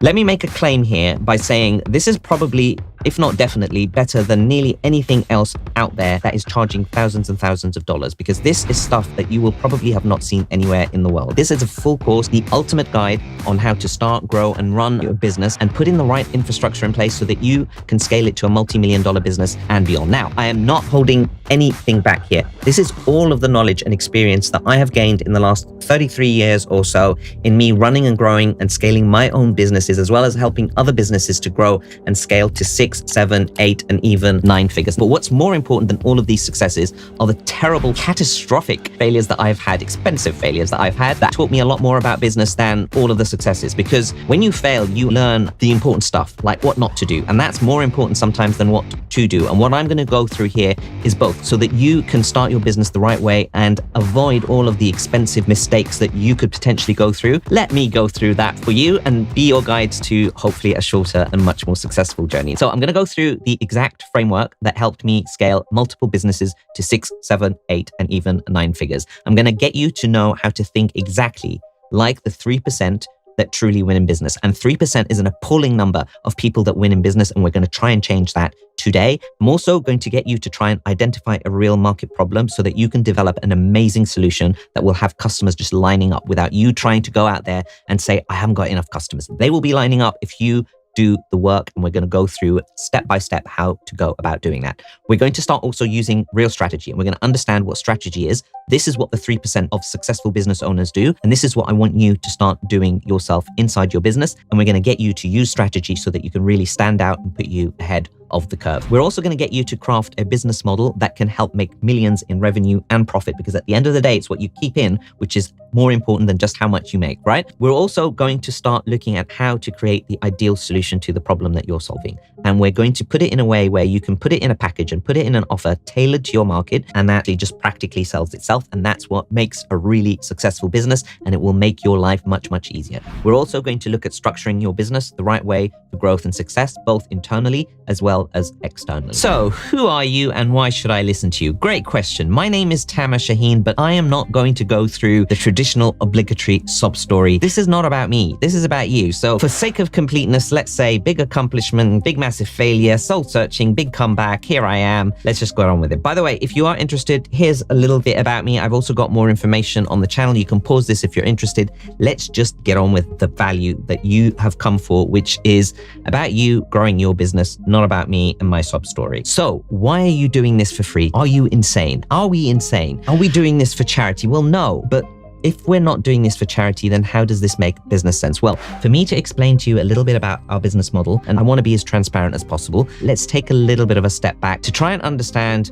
Let me make a claim here by saying this is probably, if not definitely, better than nearly anything else out there that is charging thousands and thousands of dollars, because this is stuff that you will probably have not seen anywhere in the world. This is a full course, the ultimate guide on how to start, grow, and run your business and put in the right infrastructure in place so that you can scale it to a multi-million-dollar business and beyond. Now, I am not holding anything back here. This is all of the knowledge and experience that I have gained in the last 33 years or so in me running and growing and scaling my own businesses, as well as helping other businesses to grow and scale to 6, 7, 8, and even 9 figures. But what's more important than all of these successes are the terrible, catastrophic failures that I've had, expensive failures that I've had that taught me a lot more about business than all of the successes. Because when you fail, you learn the important stuff, like what not to do. And that's more important sometimes than what to do. And what I'm going to go through here is both, so that you can start your business the right way and avoid all of the expensive mistakes that you could potentially go through. Let me go through that for you and be your guide to hopefully a shorter and much more successful journey. So I'm going to go through the exact framework that helped me scale multiple businesses to 6, 7, 8, and even 9 figures. I'm going to get you to know how to think exactly like the 3% that truly win in business. And 3% is an appalling number of people that win in business, and we're going to try and change that today. I'm also going to get you to try and identify a real market problem so that you can develop an amazing solution that will have customers just lining up without you trying to go out there and say, I haven't got enough customers. They will be lining up if you do the work, and we're going to go through step by step how to go about doing that. We're going to start also using real strategy, and we're going to understand what strategy is. This is what the 3% of successful business owners do, and this is what I want you to start doing yourself inside your business. And we're going to get you to use strategy so that you can really stand out and put you ahead of the curve. We're also going to get you to craft a business model that can help make millions in revenue and profit, because at the end of the day, it's what you keep in, which is more important than just how much you make, right? We're also going to start looking at how to create the ideal solution to the problem that you're solving. And we're going to put it in a way where you can put it in a package and put it in an offer tailored to your market, and that actually just practically sells itself. And that's what makes a really successful business, and it will make your life much, much easier. We're also going to look at structuring your business the right way for growth and success, both internally as well as externally. So who are you and why should I listen to you? Great question. My name is Tamer Shaheen, but I am not going to go through the traditional obligatory sob story. This is not about me. This is about you. So for sake of completeness, let's say big accomplishment, big massive failure, soul searching, big comeback. Here I am. Let's just go on with it. By the way, if you are interested, here's a little bit about me. I've also got more information on the channel. You can pause this if you're interested. Let's just get on with the value that you have come for, which is about you growing your business, not about me and my sob story. So why are you doing this for free? Are you insane? Are we insane? Are we doing this for charity? Well, no, but if we're not doing this for charity, then how does this make business sense? Well, for me to explain to you a little bit about our business model, and I want to be as transparent as possible, let's take a little bit of a step back to try and understand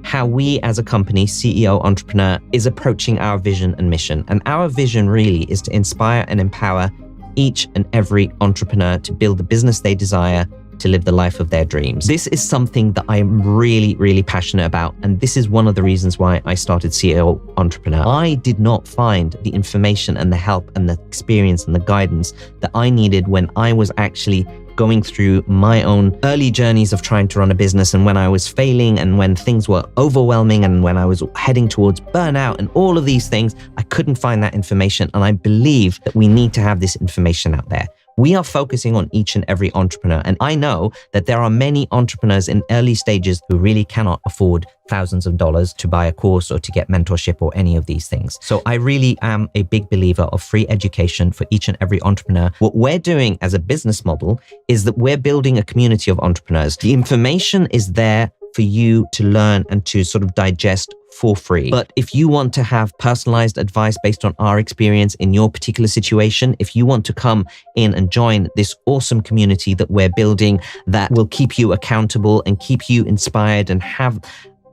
how we as a company, CEO Entrepreneur, is approaching our vision and mission. And our vision really is to inspire and empower each and every entrepreneur to build the business they desire, to live the life of their dreams. This is something that I am really, really passionate about. And this is one of the reasons why I started CEO Entrepreneur. I did not find the information and the help and the experience and the guidance that I needed when I was actually going through my own early journeys of trying to run a business, and when I was failing, and when things were overwhelming, and when I was heading towards burnout and all of these things. I couldn't find that information. And I believe that we need to have this information out there. We are focusing on each and every entrepreneur. And I know that there are many entrepreneurs in early stages who really cannot afford thousands of dollars to buy a course or to get mentorship or any of these things. So I really am a big believer of free education for each and every entrepreneur. What we're doing as a business model is that we're building a community of entrepreneurs. The information is there for you to learn and to sort of digest for free. But if you want to have personalized advice based on our experience in your particular situation, if you want to come in and join this awesome community that we're building that will keep you accountable and keep you inspired and have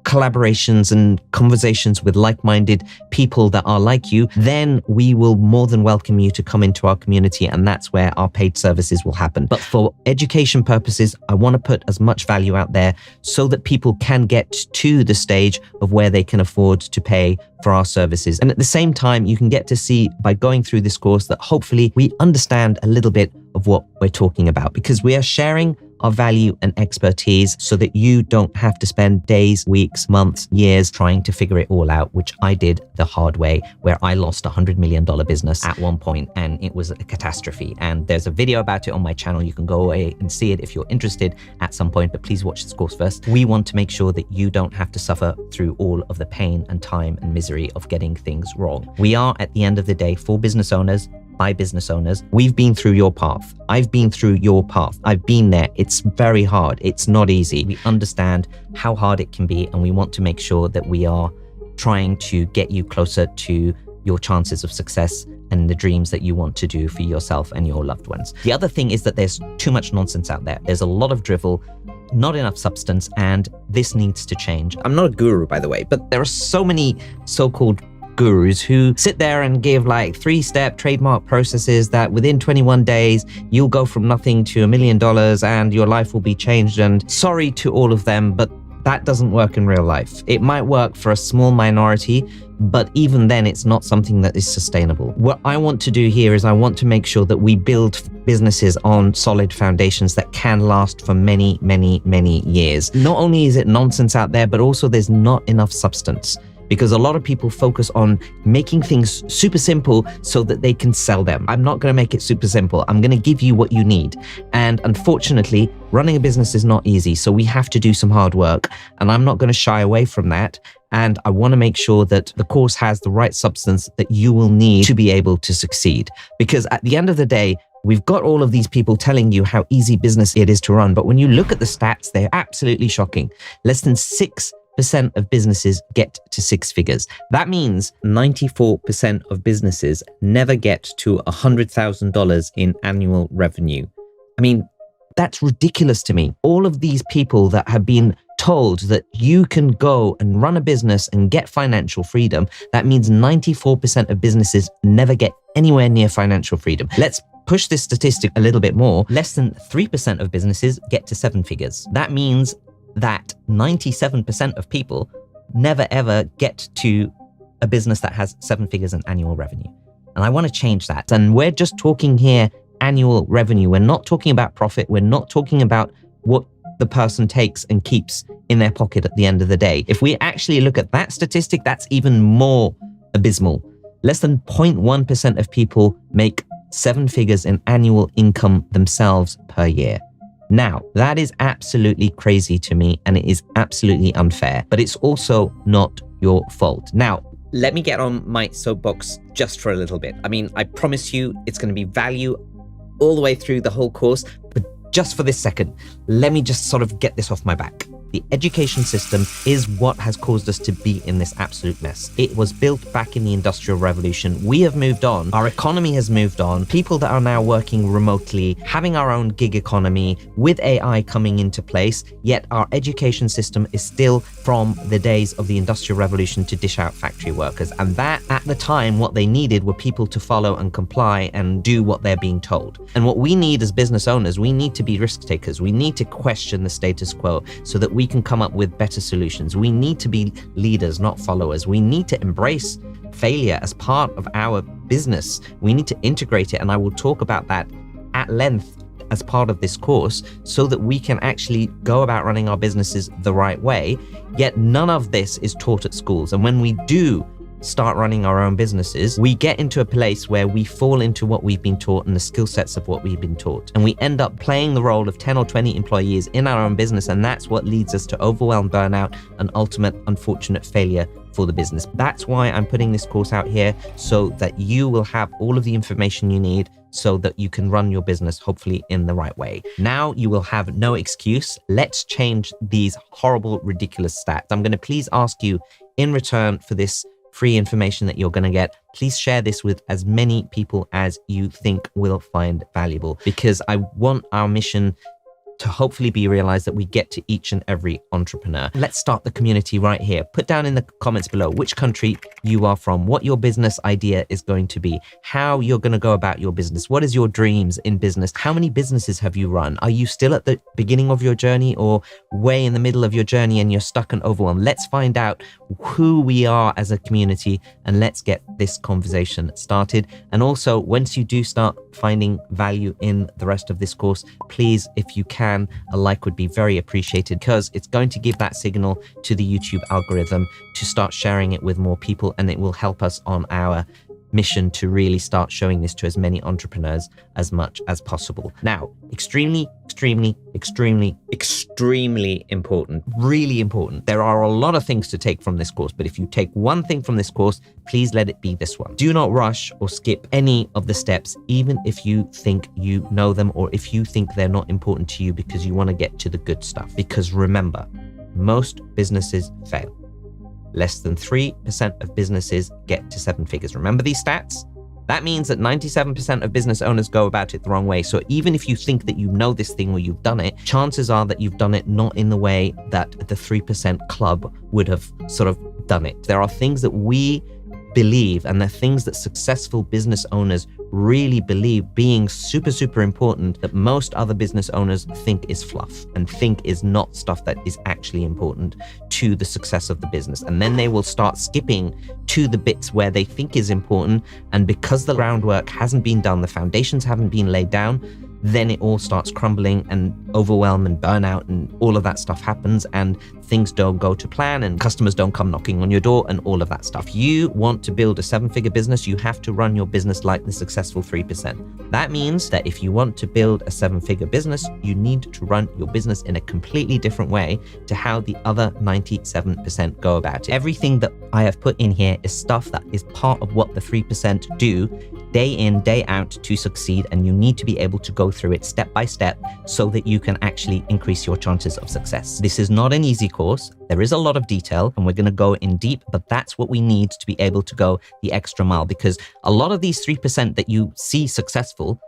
collaborations and conversations with like-minded people that are like you, then we will more than welcome you to come into our community, and that's where our paid services will happen. But for education purposes, I want to put as much value out there so that people can get to the stage of where they can afford to pay for our services. And at the same time, you can get to see by going through this course that hopefully we understand a little bit of what we're talking about, because we are sharing our value and expertise so that you don't have to spend days, weeks, months, years trying to figure it all out, which I did the hard way, where I lost $100 million business at one point and it was a catastrophe. And there's a video about it on my channel. You can go away and see it if you're interested at some point, but please watch this course first. We want to make sure that you don't have to suffer through all of the pain and time and misery of getting things wrong. We are, at the end of the day, for business owners, by business owners. We've been through your path. I've been through your path. I've been there. It's very hard. It's not easy. We understand how hard it can be, and we want to make sure that we are trying to get you closer to your chances of success and the dreams that you want to do for yourself and your loved ones. The other thing is that there's too much nonsense out there. There's a lot of drivel, not enough substance, and this needs to change. I'm not a guru, by the way, but there are so many so-called gurus who sit there and give like 3-step trademark processes that within 21 days, you'll go from nothing to $1 million and your life will be changed. And sorry to all of them, but that doesn't work in real life. It might work for a small minority, but even then it's not something that is sustainable. What I want to do here is I want to make sure that we build businesses on solid foundations that can last for many, many, many years. Not only is it nonsense out there, but also there's not enough substance. Because a lot of people focus on making things super simple so that they can sell them. I'm not going to make it super simple. I'm going to give you what you need. And unfortunately, running a business is not easy. So we have to do some hard work. And I'm not going to shy away from that. And I want to make sure that the course has the right substance that you will need to be able to succeed. Because at the end of the day, we've got all of these people telling you how easy business it is to run. But when you look at the stats, they're absolutely shocking. Less than 6% of businesses get to 6 figures. That means 94% of businesses never get to $100,000 in annual revenue. I mean, that's ridiculous to me. All of these people that have been told that you can go and run a business and get financial freedom, that means 94% of businesses never get anywhere near financial freedom. Let's push this statistic a little bit more. Less than 3% of businesses get to 7 figures. That means that 97% of people never ever get to a business that has 7 figures in annual revenue. And I want to change that. And we're just talking here annual revenue. We're not talking about profit. We're not talking about what the person takes and keeps in their pocket at the end of the day. If we actually look at that statistic, that's even more abysmal. Less than 0.1% of people make 7 figures in annual income themselves per year. Now, that is absolutely crazy to me, and it is absolutely unfair, but it's also not your fault. Now, let me get on my soapbox just for a little bit. I mean, I promise you it's going to be value all the way through the whole course, but just for this second, let me just sort of get this off my back. The education system is what has caused us to be in this absolute mess. It was built back in the Industrial Revolution. We have moved on. Our economy has moved on. People that are now working remotely, having our own gig economy with AI coming into place, yet our education system is still from the days of the Industrial Revolution to dish out factory workers. And that, at the time, what they needed were people to follow and comply and do what they're being told. And what we need as business owners, we need to be risk takers. We need to question the status quo so that we can come up with better solutions. We need to be leaders, not followers. We need to embrace failure as part of our business. We need to integrate it, and I will talk about that at length as part of this course so that we can actually go about running our businesses the right way. Yet none of this is taught at schools. And when we do start running our own businesses, we get into a place where we fall into what we've been taught and the skill sets of what we've been taught. And we end up playing the role of 10 or 20 employees in our own business. And that's what leads us to overwhelm, burnout, and ultimate unfortunate failure for the business. That's why I'm putting this course out here, so that you will have all of the information you need so that you can run your business hopefully in the right way. Now you will have no excuse. Let's change these horrible, ridiculous stats. I'm going to please ask you in return for this free information that you're going to get, please share this with as many people as you think will find valuable, because I want our mission to hopefully be realized, that we get to each and every entrepreneur. Let's start the community right here. Put down in the comments below which country you are from, what your business idea is going to be, how you're going to go about your business, what is your dreams in business, how many businesses have you run, are you still at the beginning of your journey or way in the middle of your journey and you're stuck and overwhelmed? Let's find out who we are as a community, and let's get this conversation started. And also, once you do start finding value in the rest of this course, please, if you can, can, a like would be very appreciated because it's going to give that signal to the YouTube algorithm to start sharing it with more people, and it will help us on our mission to really start showing this to as many entrepreneurs as much as possible. Now, extremely important, really important. There are a lot of things to take from this course, but if you take one thing from this course, please let it be this one. Do not rush or skip any of the steps, even if you think you know them or if you think they're not important to you because you want to get to the good stuff. Because remember, most businesses fail. Less than 3% of businesses get to 7 figures. Remember these stats? That means that 97% of business owners go about it the wrong way. So even if you think that you know this thing or you've done it, chances are that you've done it not in the way that the 3% club would have sort of done it. There are things that we believe, and the things that successful business owners really believe being super important, that most other business owners think is fluff and think is not stuff that is actually important to the success of the business. And then they will start skipping to the bits where they think is important. And because the groundwork hasn't been done, the foundations haven't been laid down, then it all starts crumbling and overwhelm and burnout and all of that stuff happens and things don't go to plan and customers don't come knocking on your door and all of that stuff. If you want to build a 7-figure business, you have to run your business like the successful 3%. That means that if you want to build a 7-figure business, you need to run your business in a completely different way to how the other 97% go about it. Everything that I have put in here is stuff that is part of what the 3% do day in, day out to succeed, and you need to be able to go through it step by step so that you can actually increase your chances of success. This is not an easy course. There is a lot of detail and we're going to go in deep, but that's what we need to be able to go the extra mile, because a lot of these 3% that you see successful,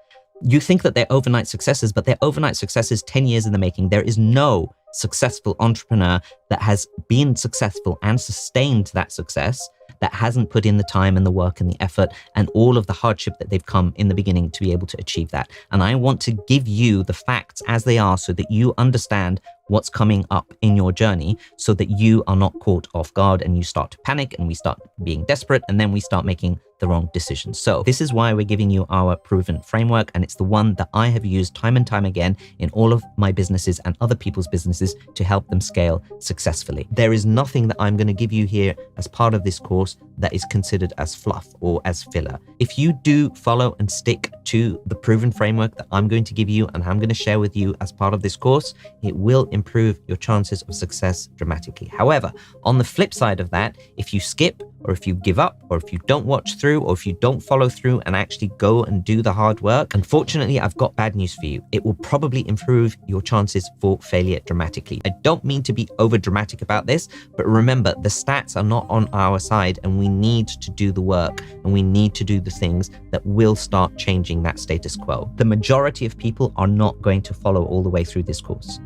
you think that they're overnight successes, but they're overnight successes 10 years in the making. There is no successful entrepreneur that has been successful and sustained that success that hasn't put in the time and the work and the effort and all of the hardship that they've come in the beginning to be able to achieve that. And I want to give you the facts as they are so that you understand what's coming up in your journey so that you are not caught off guard and you start to panic and we start being desperate and then we start making the wrong decisions. So this is why we're giving you our proven framework, and it's the one that I have used time and time again in all of my businesses and other people's businesses to help them scale successfully. There is nothing that I'm going to give you here as part of this course that is considered as fluff or as filler. If you do follow and stick to the proven framework that I'm going to give you and I'm going to share with you as part of this course, it will improve your chances of success dramatically. However, on the flip side of that, if you skip or if you give up or if you don't watch through or if you don't follow through and actually go and do the hard work, unfortunately, I've got bad news for you. It will probably improve your chances for failure dramatically. I don't mean to be over dramatic about this, but remember, the stats are not on our side and we need to do the work and we need to do the things that will start changing that status quo. The majority of people are not going to follow all the way through this course.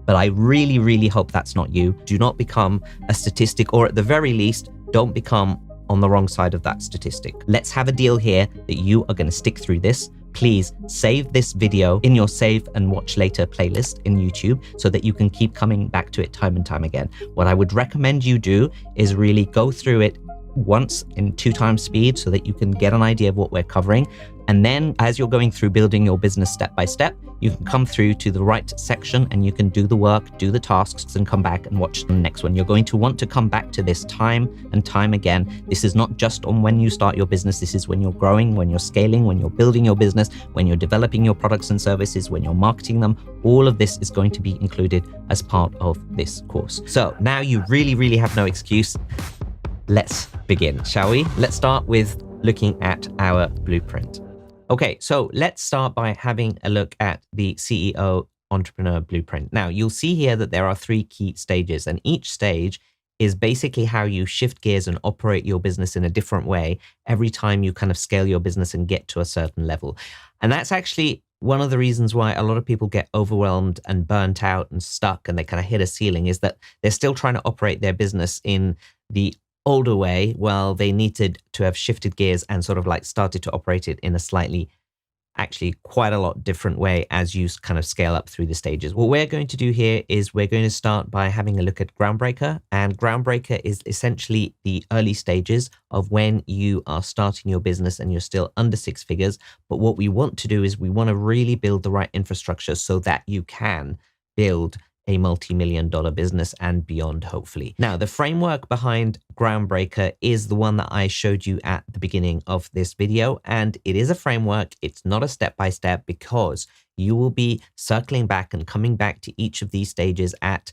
But I really, really hope that's not you. Do not become a statistic, or at the very least, don't become on the wrong side of that statistic. Let's have a deal here that you are going to stick through this. Please save this video in your save and watch later playlist in YouTube so that you can keep coming back to it time and time again. What I would recommend you do is really go through it once in 2 times speed so that you can get an idea of what we're covering. And then as you're going through building your business step by step, you can come through to the right section and you can do the work, do the tasks, and come back and watch the next one. You're going to want to come back to this time and time again. This is not just on when you start your business. This is when you're growing, when you're scaling, when you're building your business, when you're developing your products and services, when you're marketing them. All of this is going to be included as part of this course. So now you really, really have no excuse. Let's begin, shall we? Let's start with looking at our blueprint. Okay, so let's start by having a look at the CEO Entrepreneur Blueprint. Now, you'll see here that there are 3 key stages, and each stage is basically how you shift gears and operate your business in a different way every time you kind of scale your business and get to a certain level. And that's actually one of the reasons why a lot of people get overwhelmed and burnt out and stuck and they kind of hit a ceiling, is that they're still trying to operate their business in the older way while they needed to have shifted gears and sort of like started to operate it in a slightly actually quite a lot different way as you kind of scale up through the stages. What we're going to do here is we're going to start by having a look at Groundbreaker, and Groundbreaker is essentially the early stages of when you are starting your business and you're still under 6 figures. But what we want to do is we want to really build the right infrastructure so that you can build a multi-million-dollar business and beyond, hopefully. Now, the framework behind Groundbreaker is the one that I showed you at the beginning of this video, and it is a framework. It's not a step-by-step because you will be circling back and coming back to each of these stages at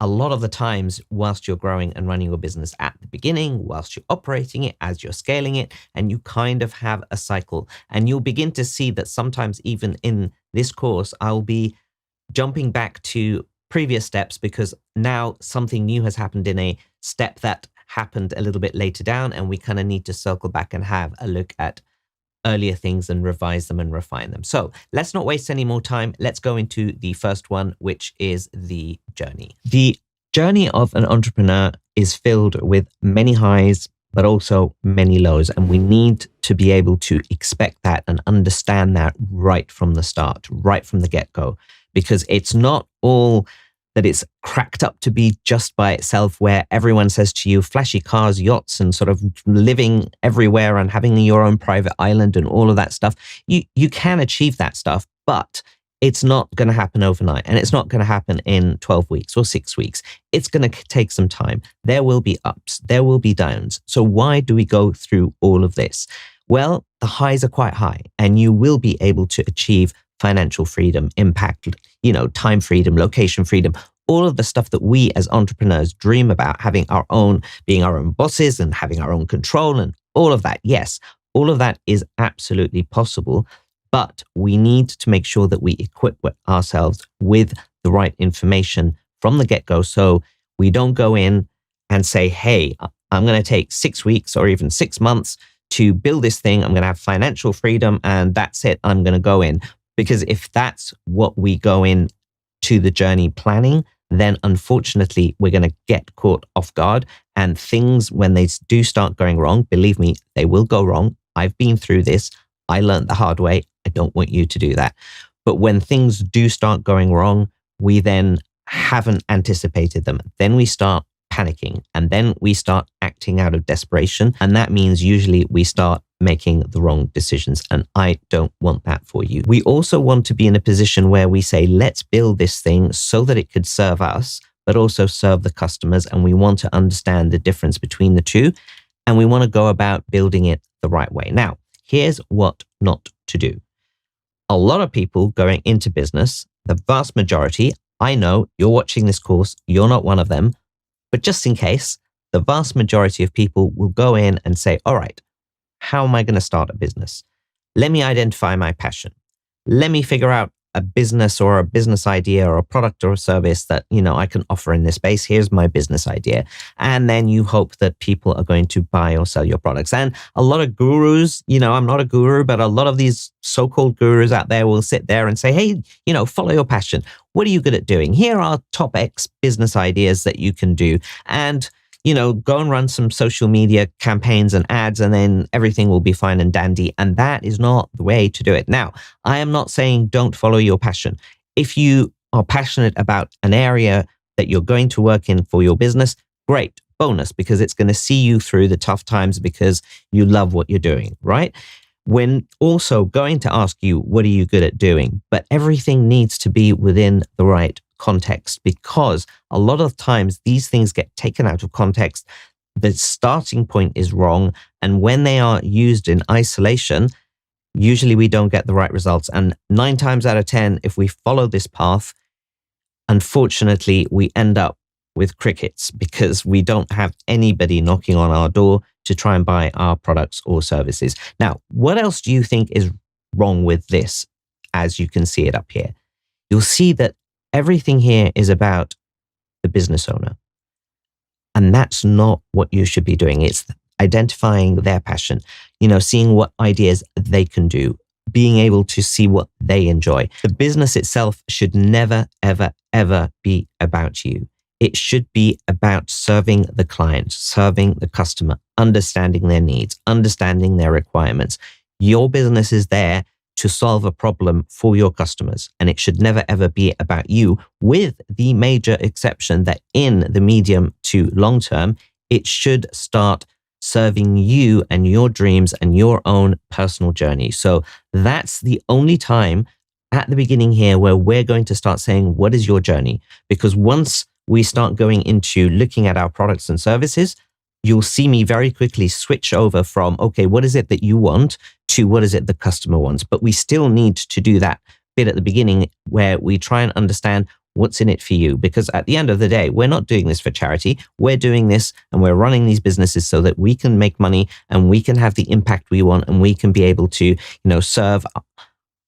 a lot of the times whilst you're growing and running your business at the beginning, whilst you're operating it, as you're scaling it, and you kind of have a cycle. And you'll begin to see that sometimes even in this course, I'll be jumping back to previous steps because now something new has happened in a step that happened a little bit later down, and we kind of need to circle back and have a look at earlier things and revise them and refine them. So let's not waste any more time. Let's go into the first one, which is the journey. The journey of an entrepreneur is filled with many highs, but also many lows. And we need to be able to expect that and understand that right from the start, right from the get-go, because it's not all that it's cracked up to be just by itself, where everyone says to you, flashy cars, yachts, and sort of living everywhere and having your own private island and all of that stuff. You can achieve that stuff, but it's not going to happen overnight, and it's not going to happen in 12 weeks or 6 weeks. It's going to take some time. There will be ups, there will be downs. So why do we go through all of this? Well, the highs are quite high, and you will be able to achieve financial freedom, impact, time freedom, location freedom, all of the stuff that we as entrepreneurs dream about, having our own, being our own bosses and having our own control and all of that. Yes, all of that is absolutely possible, but we need to make sure that we equip ourselves with the right information from the get-go. So we don't go in and say, hey, I'm going to take 6 weeks or even 6 months to build this thing. I'm going to have financial freedom and that's it. I'm going to go in. Because if that's what we go in to the journey planning, then unfortunately, we're going to get caught off guard. And things, when they do start going wrong, believe me, they will go wrong. I've been through this. I learned the hard way. I don't want you to do that. But when things do start going wrong, we then haven't anticipated them. Then we start panicking, and then we start acting out of desperation. And that means usually we start making the wrong decisions. And I don't want that for you. We also want to be in a position where we say, let's build this thing so that it could serve us, but also serve the customers. And we want to understand the difference between the two. And we want to go about building it the right way. Now, here's what not to do. A lot of people going into business, the vast majority, I know you're watching this course, you're not one of them, but just in case, the vast majority of people will go in and say, all right, how am I going to start a business? Let me identify my passion. Let me figure out a business or a business idea or a product or a service that, I can offer in this space. Here's my business idea. And then you hope that people are going to buy or sell your products. And a lot of gurus, I'm not a guru, but a lot of these so-called gurus out there will sit there and say, hey, follow your passion. What are you good at doing? Here are top X business ideas that you can do. And go and run some social media campaigns and ads, and then everything will be fine and dandy. And that is not the way to do it. Now, I am not saying don't follow your passion. If you are passionate about an area that you're going to work in for your business, great, bonus, because it's going to see you through the tough times because you love what you're doing, right? When also going to ask you, what are you good at doing? But everything needs to be within the right context, because a lot of times these things get taken out of context. The starting point is wrong. And when they are used in isolation, usually we don't get the right results. And 9 times out of 10, if we follow this path, unfortunately, we end up with crickets because we don't have anybody knocking on our door to try and buy our products or services. Now, what else do you think is wrong with this? As you can see it up here, you'll see that everything here is about the business owner. And that's not what you should be doing. It's identifying their passion, seeing what ideas they can do, being able to see what they enjoy. The business itself should never, ever, ever be about you. It should be about serving the client, serving the customer, understanding their needs, understanding their requirements. Your business is there to solve a problem for your customers. And it should never, ever be about you, with the major exception that in the medium to long term, it should start serving you and your dreams and your own personal journey. So that's the only time at the beginning here where we're going to start saying, what is your journey? Because once we start going into looking at our products and services, you'll see me very quickly switch over from, okay, what is it that you want, to what is it the customer wants? But we still need to do that bit at the beginning where we try and understand what's in it for you. Because at the end of the day, we're not doing this for charity. We're doing this and we're running these businesses so that we can make money and we can have the impact we want, and we can be able to, serve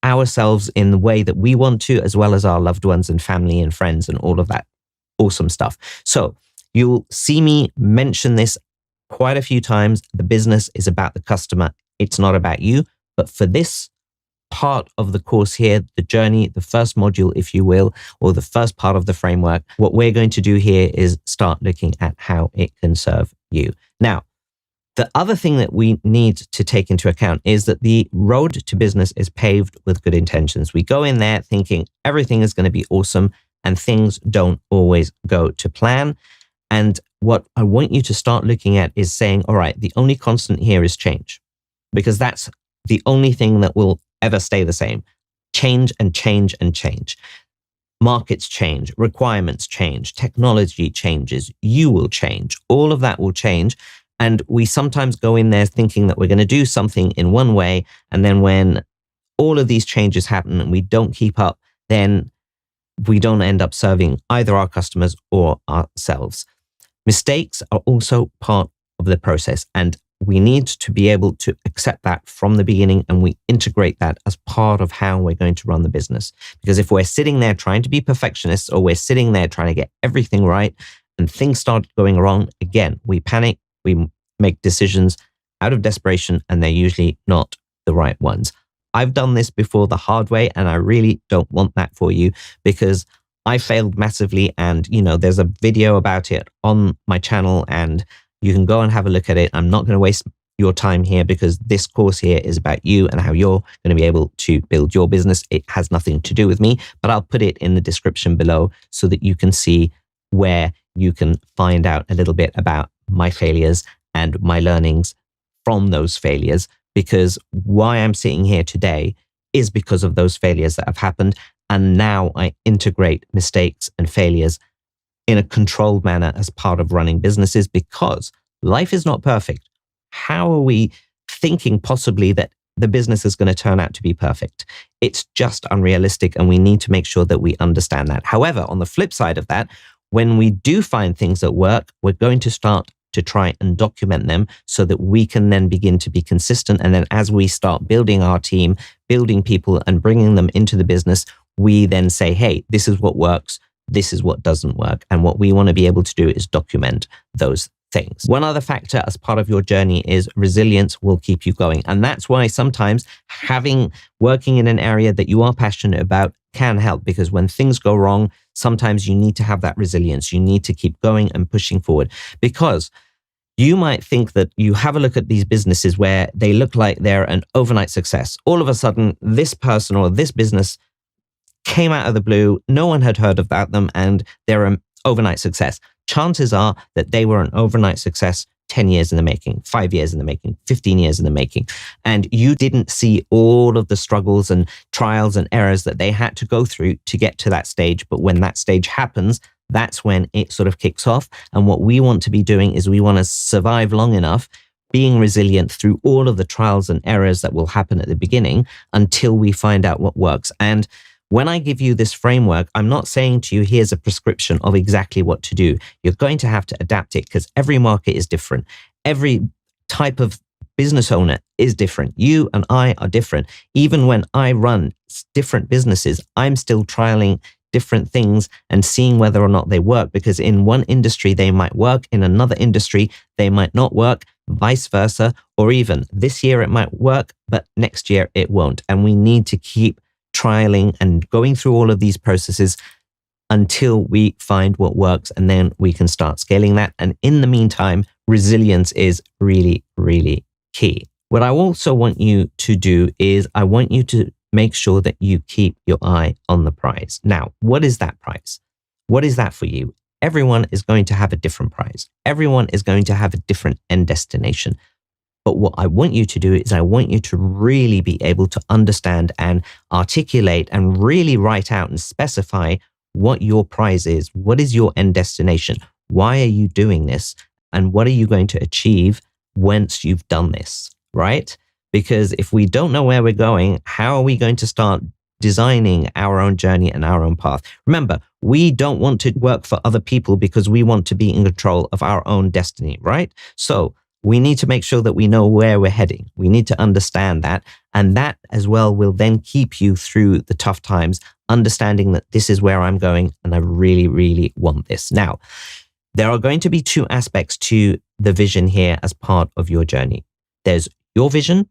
ourselves in the way that we want to, as well as our loved ones and family and friends and all of that awesome stuff. So you'll see me mention this quite a few times. The business is about the customer. It's not about you. But for this part of the course here, the journey, the first module, if you will, or the first part of the framework, what we're going to do here is start looking at how it can serve you. Now, the other thing that we need to take into account is that the road to business is paved with good intentions. We go in there thinking everything is going to be awesome, and things don't always go to plan. And what I want you to start looking at is saying, all right, the only constant here is change, because that's the only thing that will ever stay the same. Change and change and change. Markets change, requirements change, technology changes, you will change, all of that will change. And we sometimes go in there thinking that we're going to do something in one way, and then when all of these changes happen and we don't keep up, then we don't end up serving either our customers or ourselves. Mistakes are also part of the process, and we need to be able to accept that from the beginning, and we integrate that as part of how we're going to run the business. Because if we're sitting there trying to be perfectionists, or we're sitting there trying to get everything right and things start going wrong, again, we panic, we make decisions out of desperation, and they're usually not the right ones. I've done this before the hard way, and I really don't want that for you, because I failed massively. And, there's a video about it on my channel, and you can go and have a look at it. I'm not going to waste your time here, because this course here is about you and how you're going to be able to build your business. It has nothing to do with me, but I'll put it in the description below so that you can see where you can find out a little bit about my failures and my learnings from those failures. Because why I'm sitting here today is because of those failures that have happened. And now I integrate mistakes and failures in a controlled manner as part of running businesses, because life is not perfect. How are we thinking possibly that the business is going to turn out to be perfect? It's just unrealistic, and we need to make sure that we understand that. However, on the flip side of that, when we do find things that work, we're going to start to try and document them so that we can then begin to be consistent. And then as we start building our team, building people and bringing them into the business, we then say, hey, this is what works, this is what doesn't work. And what we want to be able to do is document those things. One other factor as part of your journey is resilience will keep you going. And that's why sometimes working in an area that you are passionate about can help, because when things go wrong, sometimes you need to have that resilience. You need to keep going and pushing forward, because you might think that you have a look at these businesses where they look like they're an overnight success. All of a sudden, this person or this business came out of the blue. No one had heard about them, and they're an overnight success. Chances are that they were an overnight success 10 years in the making, 5 years in the making, 15 years in the making. And you didn't see all of the struggles and trials and errors that they had to go through to get to that stage. But when that stage happens, that's when it sort of kicks off. And what we want to be doing is we want to survive long enough, being resilient through all of the trials and errors that will happen at the beginning until we find out what works. And when I give you this framework, I'm not saying to you, here's a prescription of exactly what to do. You're going to have to adapt it, because every market is different. Every type of business owner is different. You and I are different. Even when I run different businesses, I'm still trialing different things and seeing whether or not they work, because in one industry they might work, in another industry they might not work, vice versa, or even this year it might work, but next year it won't. And we need to keep trialing and going through all of these processes until we find what works, and then we can start scaling that. And in the meantime, resilience is really, really key. What I also want you to do is I want you to make sure that you keep your eye on the prize. Now, what is that prize? What is that for you? Everyone is going to have a different prize. Everyone is going to have a different end destination. But what I want you to do is I want you to really be able to understand and articulate and really write out and specify what your prize is. What is your end destination? Why are you doing this? And what are you going to achieve once you've done this, right? Because if we don't know where we're going, how are we going to start designing our own journey and our own path? Remember, we don't want to work for other people because we want to be in control of our own destiny, right? So we need to make sure that we know where we're heading. We need to understand that. And that as well will then keep you through the tough times, understanding that this is where I'm going and I really, really want this. Now, there are going to be two aspects to the vision here as part of your journey. There's your vision,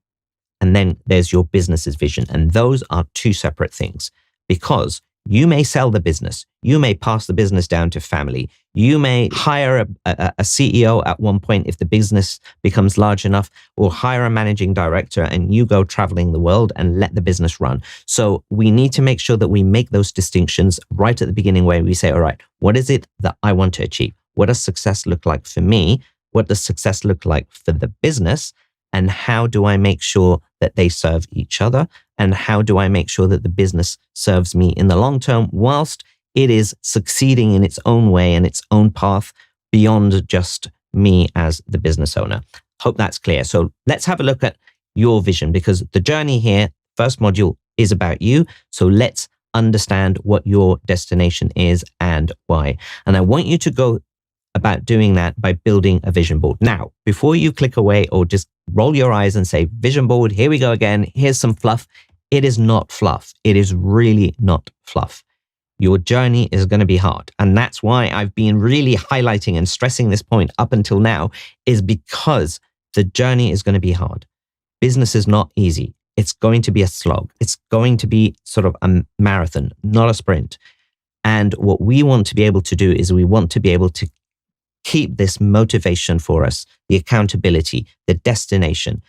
and then there's your business's vision. And those are two separate things, because you may sell the business. You may pass the business down to family. You may hire a CEO at one point if the business becomes large enough, or hire a managing director and you go traveling the world and let the business run. So we need to make sure that we make those distinctions right at the beginning, where we say, all right, what is it that I want to achieve? What does success look like for me? What does success look like for the business? And how do I make sure that they serve each other? And how do I make sure that the business serves me in the long term, whilst it is succeeding in its own way and its own path beyond just me as the business owner? Hope that's clear. So let's have a look at your vision, because the journey here, first module, is about you. So let's understand what your destination is and why. And I want you to go about doing that by building a vision board. Now, before you click away or just roll your eyes and say, vision board, here we go again, here's some fluff. It is not fluff. It is really not fluff. Your journey is going to be hard. And that's why I've been really highlighting and stressing this point up until now, is because the journey is going to be hard. Business is not easy. It's going to be a slog. It's going to be sort of a marathon, not a sprint. And what we want to be able to do is we want to be able to keep this motivation for us, the accountability, the destination,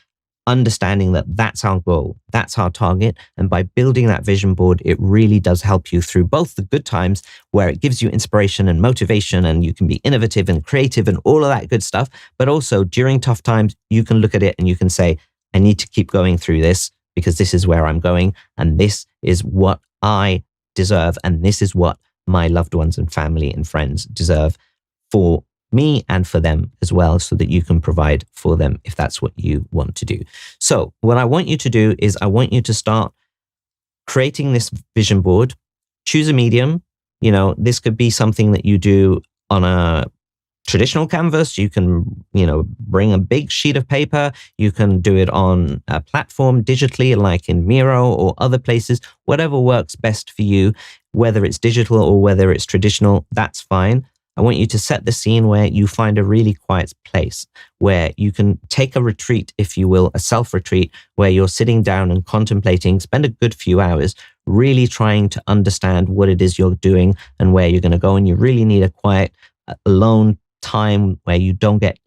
understanding that that's our goal, that's our target. And by building that vision board, it really does help you through both the good times, where it gives you inspiration and motivation and you can be innovative and creative and all of that good stuff. But also during tough times, you can look at it and you can say, I need to keep going through this because this is where I'm going. And this is what I deserve. And this is what my loved ones and family and friends deserve for me and for them as well, so that you can provide for them if that's what you want to do. So what I want you to do is I want you to start creating this vision board. Choose a medium. You know, this could be something that you do on a traditional canvas. You can, bring a big sheet of paper. You can do it on a platform digitally, like in Miro or other places, whatever works best for you, whether it's digital or whether it's traditional, that's fine. I want you to set the scene where you find a really quiet place where you can take a retreat, if you will, a self-retreat, where you're sitting down and contemplating, spend a good few hours really trying to understand what it is you're doing and where you're going to go. And you really need a quiet, alone time where you don't get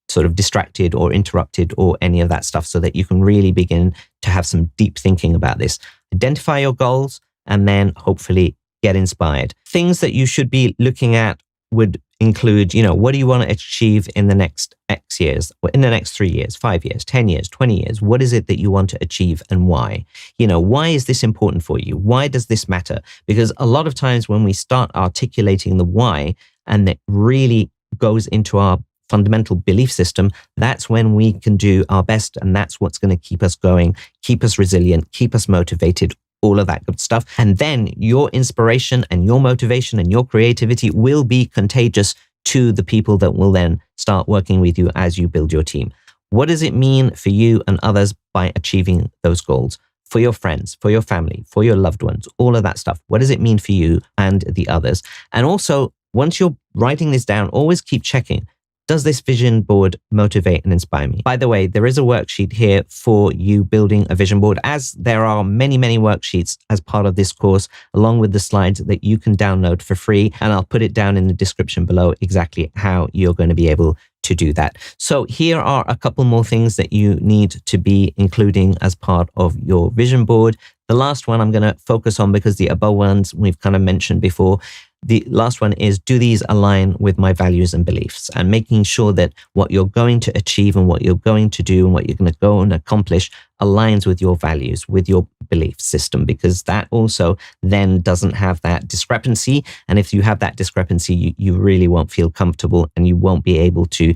sort of distracted or interrupted or any of that stuff, so that you can really begin to have some deep thinking about this. Identify your goals and then hopefully get inspired. Things that you should be looking at would include, what do you want to achieve in the next X years, or in the next 3 years, 5 years, 10 years, 20 years? What is it that you want to achieve and why? Why is this important for you? Why does this matter? Because a lot of times when we start articulating the why, and it really goes into our fundamental belief system, that's when we can do our best. And that's what's going to keep us going, keep us resilient, keep us motivated, all of that good stuff. And then your inspiration and your motivation and your creativity will be contagious to the people that will then start working with you as you build your team. What does it mean for you and others by achieving those goals? For your friends, for your family, for your loved ones, all of that stuff. What does it mean for you and the others? And also, once you're writing this down, always keep checking. Does this vision board motivate and inspire me? By the way, there is a worksheet here for you building a vision board, as there are many, many worksheets as part of this course, along with the slides that you can download for free. And I'll put it down in the description below exactly how you're going to be able to do that. So here are a couple more things that you need to be including as part of your vision board. The last one I'm going to focus on because the above ones we've kind of mentioned before. The last one is, do these align with my values and beliefs? And making sure that what you're going to achieve and what you're going to do and what you're going to go and accomplish aligns with your values, with your belief system, because that also then doesn't have that discrepancy. And if you have that discrepancy, you really won't feel comfortable and you won't be able to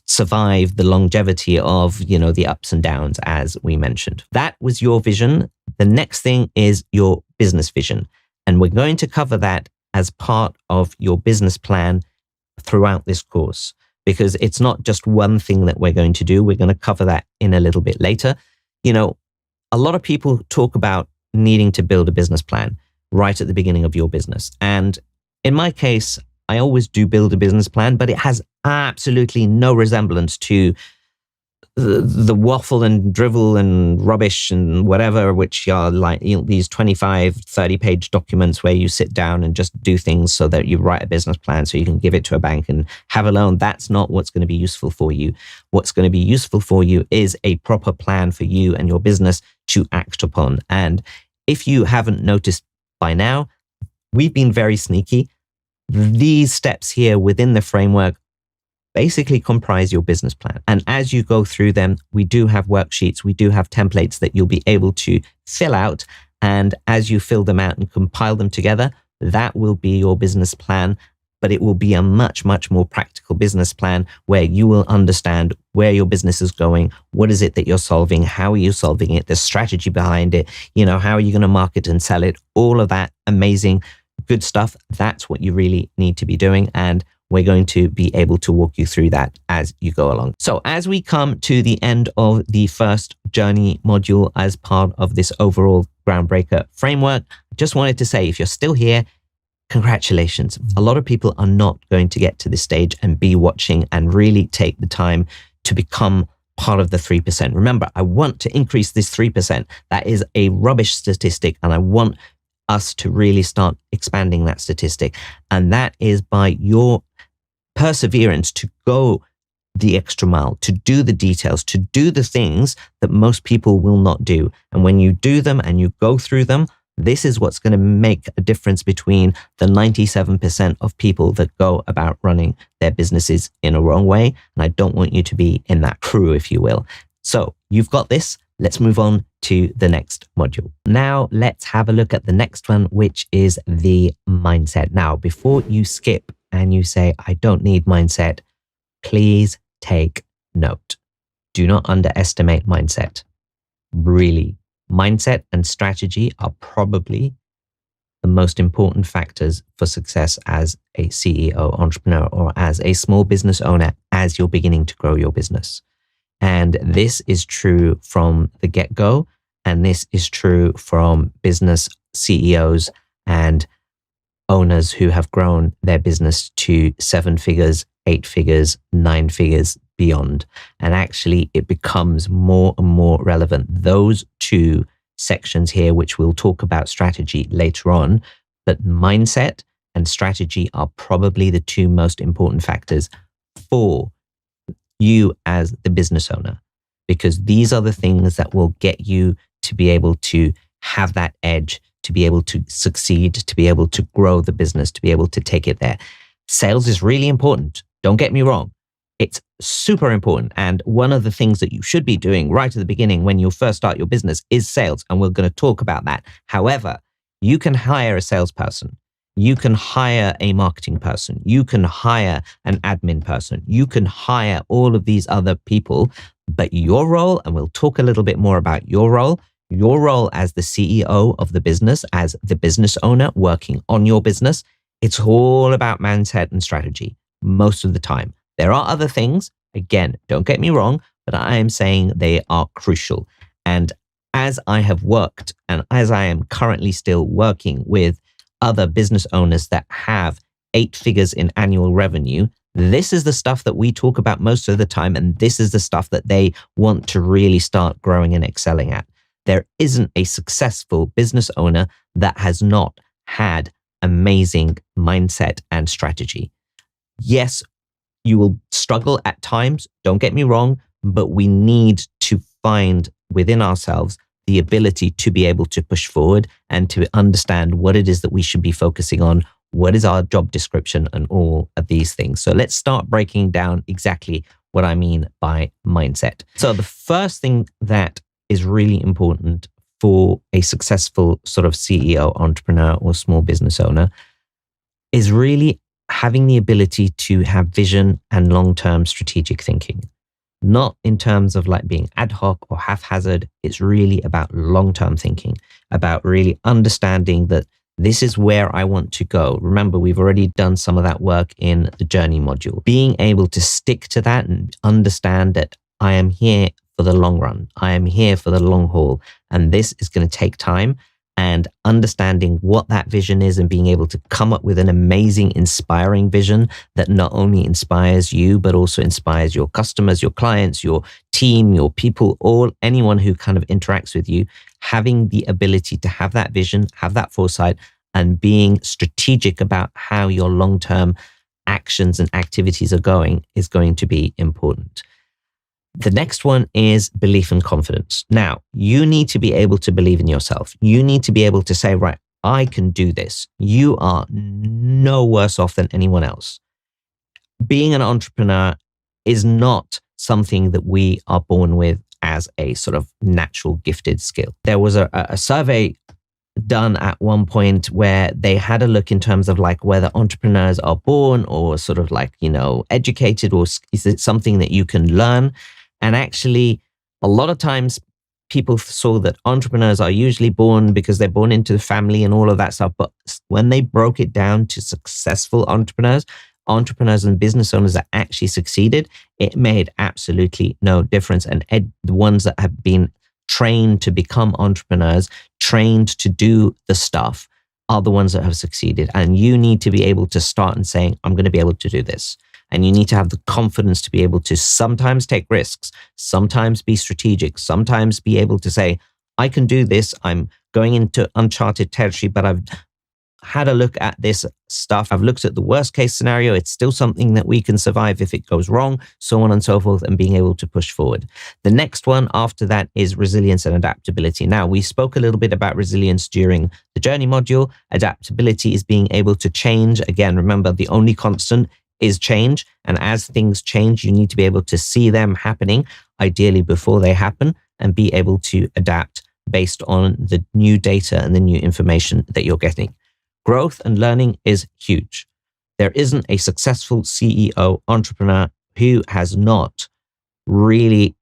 survive the longevity of, the ups and downs, as we mentioned. That was your vision. The next thing is your business vision. And we're going to cover that as part of your business plan throughout this course, because it's not just one thing that we're going to do. We're going to cover that in a little bit later. A lot of people talk about needing to build a business plan right at the beginning of your business. And in my case, I always do build a business plan, but it has absolutely no resemblance to the waffle and drivel and rubbish and whatever, which are like these 25, 30-page documents where you sit down and just do things so that you write a business plan so you can give it to a bank and have a loan. That's not what's going to be useful for you. What's going to be useful for you is a proper plan for you and your business to act upon. And if you haven't noticed by now, we've been very sneaky. These steps here within the framework basically comprise your business plan. And as you go through them, we do have worksheets, we do have templates that you'll be able to fill out. And as you fill them out and compile them together, that will be your business plan. But it will be a much, much more practical business plan where you will understand where your business is going, what is it that you're solving, how are you solving it, the strategy behind it, how are you going to market and sell it, all of that amazing, good stuff. That's what you really need to be doing. And we're going to be able to walk you through that as you go along. So as we come to the end of the first journey module as part of this overall Groundbreaker framework, I just wanted to say, if you're still here, congratulations. A lot of people are not going to get to this stage and be watching and really take the time to become part of the 3%. Remember, I want to increase this 3%. That is a rubbish statistic, and I want us to really start expanding that statistic. And that is by your perseverance to go the extra mile, to do the details, to do the things that most people will not do. And when you do them and you go through them, this is what's going to make a difference between the 97% of people that go about running their businesses in a wrong way. And I don't want you to be in that crew, if you will. So you've got this. Let's move on to the next module. Now let's have a look at the next one, which is the mindset. Now, before you skip and you say, I don't need mindset, please take note. Do not underestimate mindset. Really, mindset and strategy are probably the most important factors for success as a CEO, entrepreneur, or as a small business owner as you're beginning to grow your business. And this is true from the get-go, and this is true from business CEOs and owners who have grown their business to 7 figures, 8 figures, 9 figures, beyond. And actually, it becomes more and more relevant. Those two sections here, which we'll talk about strategy later on, but mindset and strategy are probably the two most important factors for you as the business owner, because these are the things that will get you to be able to have that edge, to be able to succeed, to be able to grow the business, to be able to take it there. Sales is really important. Don't get me wrong. It's super important. And one of the things that you should be doing right at the beginning when you first start your business is sales. And we're going to talk about that. However, you can hire a salesperson. You can hire a marketing person. You can hire an admin person. You can hire all of these other people. But your role, and we'll talk a little bit more about your role as the CEO of the business, as the business owner working on your business, it's all about mindset and strategy most of the time. There are other things, again, don't get me wrong, but I am saying they are crucial. And as I have worked, and as I am currently still working with other business owners that have 8 figures in annual revenue, this is the stuff that we talk about most of the time. And this is the stuff that they want to really start growing and excelling at. There isn't a successful business owner that has not had amazing mindset and strategy. Yes, you will struggle at times, don't get me wrong, but we need to find within ourselves the ability to be able to push forward and to understand what it is that we should be focusing on, what is our job description, and all of these things. So let's start breaking down exactly what I mean by mindset. So the first thing that is really important for a successful sort of CEO, entrepreneur, or small business owner is really having the ability to have vision and long-term strategic thinking. Not in terms of like being ad hoc or haphazard. It's really about long-term thinking, about really understanding that this is where I want to go. Remember, we've already done some of that work in the journey module. Being able to stick to that and understand that I am here for the long run. I am here for the long haul. And this is going to take time. And understanding what that vision is and being able to come up with an amazing, inspiring vision that not only inspires you, but also inspires your customers, your clients, your team, your people, anyone who kind of interacts with you. Having the ability to have that vision, have that foresight, and being strategic about how your long-term actions and activities are going is going to be important. The next one is belief and confidence. Now, you need to be able to believe in yourself. You need to be able to say, right, I can do this. You are no worse off than anyone else. Being an entrepreneur is not something that we are born with as a sort of natural gifted skill. There was a survey done at one point where they had a look in terms of like whether entrepreneurs are born or sort of like, educated, or is it something that you can learn? And actually, a lot of times people saw that entrepreneurs are usually born because they're born into the family and all of that stuff. But when they broke it down to successful entrepreneurs and business owners that actually succeeded, it made absolutely no difference. And the ones that have been trained to become entrepreneurs, trained to do the stuff, are the ones that have succeeded. And you need to be able to start and saying, I'm going to be able to do this. And you need to have the confidence to be able to sometimes take risks, sometimes be strategic, sometimes be able to say, I can do this. I'm going into uncharted territory, but I've had a look at this stuff. I've looked at the worst case scenario. It's still something that we can survive if it goes wrong, so on and so forth, and being able to push forward. The next one after that is resilience and adaptability. Now, we spoke a little bit about resilience during the journey module. Adaptability is being able to change. Again, remember, the only constant is change. And as things change, you need to be able to see them happening, ideally before they happen, and be able to adapt based on the new data and the new information that you're getting. Growth and learning is huge. There isn't a successful CEO, entrepreneur who has not really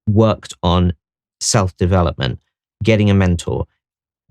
worked on self-development, getting a mentor,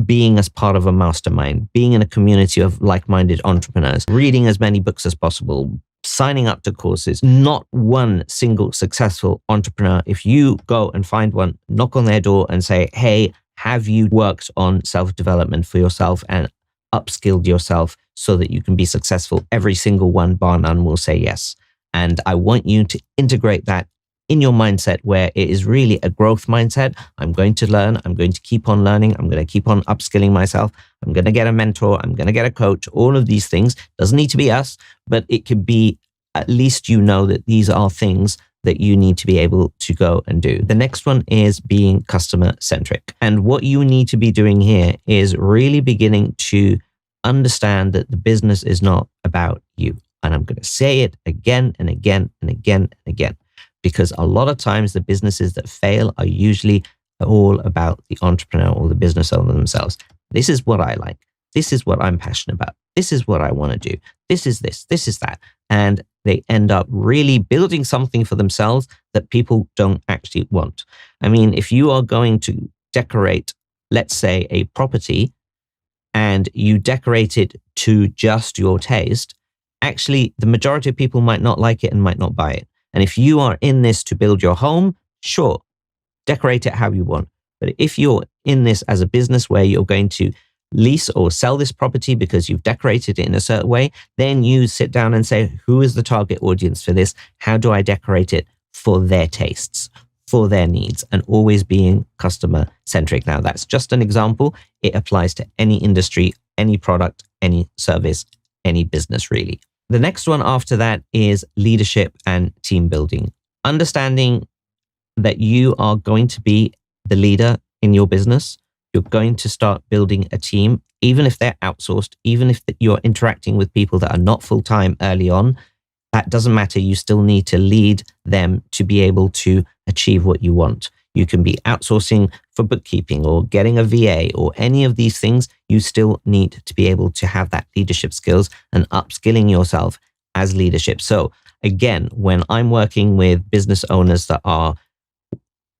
being as part of a mastermind, being in a community of like-minded entrepreneurs, reading as many books as possible, signing up to courses. Not one single successful entrepreneur, if you go and find one, knock on their door and say, hey, have you worked on self-development for yourself and upskilled yourself so that you can be successful? Every single one, bar none, will say yes. And I want you to integrate that in your mindset, where it is really a growth mindset. I'm going to learn. I'm going to keep on learning. I'm going to keep on upskilling myself. I'm going to get a mentor. I'm going to get a coach. All of these things. Doesn't need to be us, but it could be, at least you know that these are things that you need to be able to go and do. The next one is being customer centric. And what you need to be doing here is really beginning to understand that the business is not about you. And I'm going to say it again and again and again and again, because a lot of times the businesses that fail are usually all about the entrepreneur or the business owner themselves. This is what I like. This is what I'm passionate about. This is what I want to do. This is that. And they end up really building something for themselves that people don't actually want. I mean, if you are going to decorate, let's say, a property, and you decorate it to just your taste, actually, the majority of people might not like it and might not buy it. And if you are in this to build your home, sure, decorate it how you want. But if you're in this as a business where you're going to lease or sell this property because you've decorated it in a certain way, then you sit down and say, who is the target audience for this? How do I decorate it for their tastes, for their needs, and always being customer centric? Now, that's just an example. It applies to any industry, any product, any service, any business, really. The next one after that is leadership and team building. Understanding that you are going to be the leader in your business, you're going to start building a team, even if they're outsourced, even if you're interacting with people that are not full-time early on. That doesn't matter. You still need to lead them to be able to achieve what you want. You can be outsourcing for bookkeeping or getting a VA or any of these things. You still need to be able to have that leadership skills and upskilling yourself as leadership. So again, when I'm working with business owners that are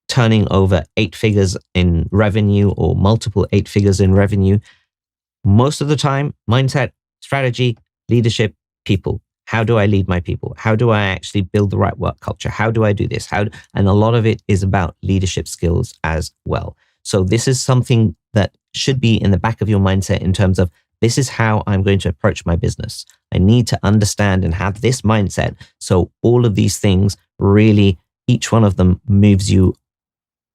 turning over 8 figures in revenue or multiple 8 figures in revenue, most of the time, mindset, strategy, leadership, people. How do I lead my people? How do I actually build the right work culture? How do I do this? And a lot of it is about leadership skills as well. So this is something that should be in the back of your mindset in terms of, this is how I'm going to approach my business. I need to understand and have this mindset. So all of these things really, each one of them moves you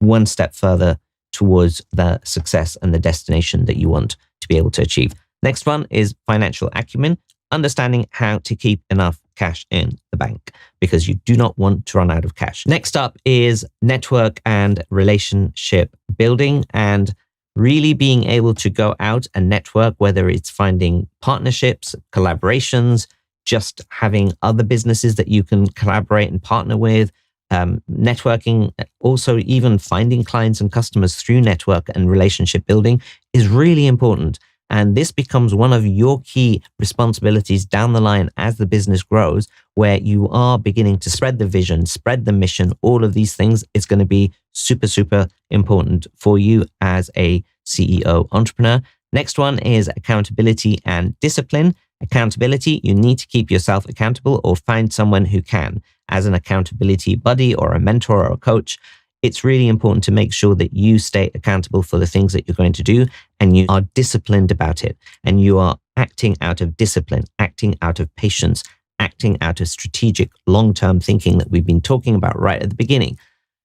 one step further towards the success and the destination that you want to be able to achieve. Next one is financial acumen. Understanding how to keep enough cash in the bank, because you do not want to run out of cash. Next up is network and relationship building, and really being able to go out and network, whether it's finding partnerships, collaborations, just having other businesses that you can collaborate and partner with, networking, also even finding clients and customers through network and relationship building is really important. And this becomes one of your key responsibilities down the line as the business grows, where you are beginning to spread the vision, spread the mission, all of these things. It's going to be super, super important for you as a CEO entrepreneur. Next one is accountability and discipline. Accountability, you need to keep yourself accountable or find someone who can, as an accountability buddy or a mentor or a coach. It's really important to make sure that you stay accountable for the things that you're going to do and you are disciplined about it. And you are acting out of discipline, acting out of patience, acting out of strategic long-term thinking that we've been talking about right at the beginning,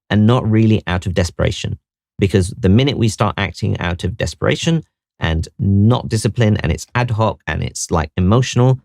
and not really out of desperation. Because the minute we start acting out of desperation and not discipline, and it's ad hoc and it's like emotional,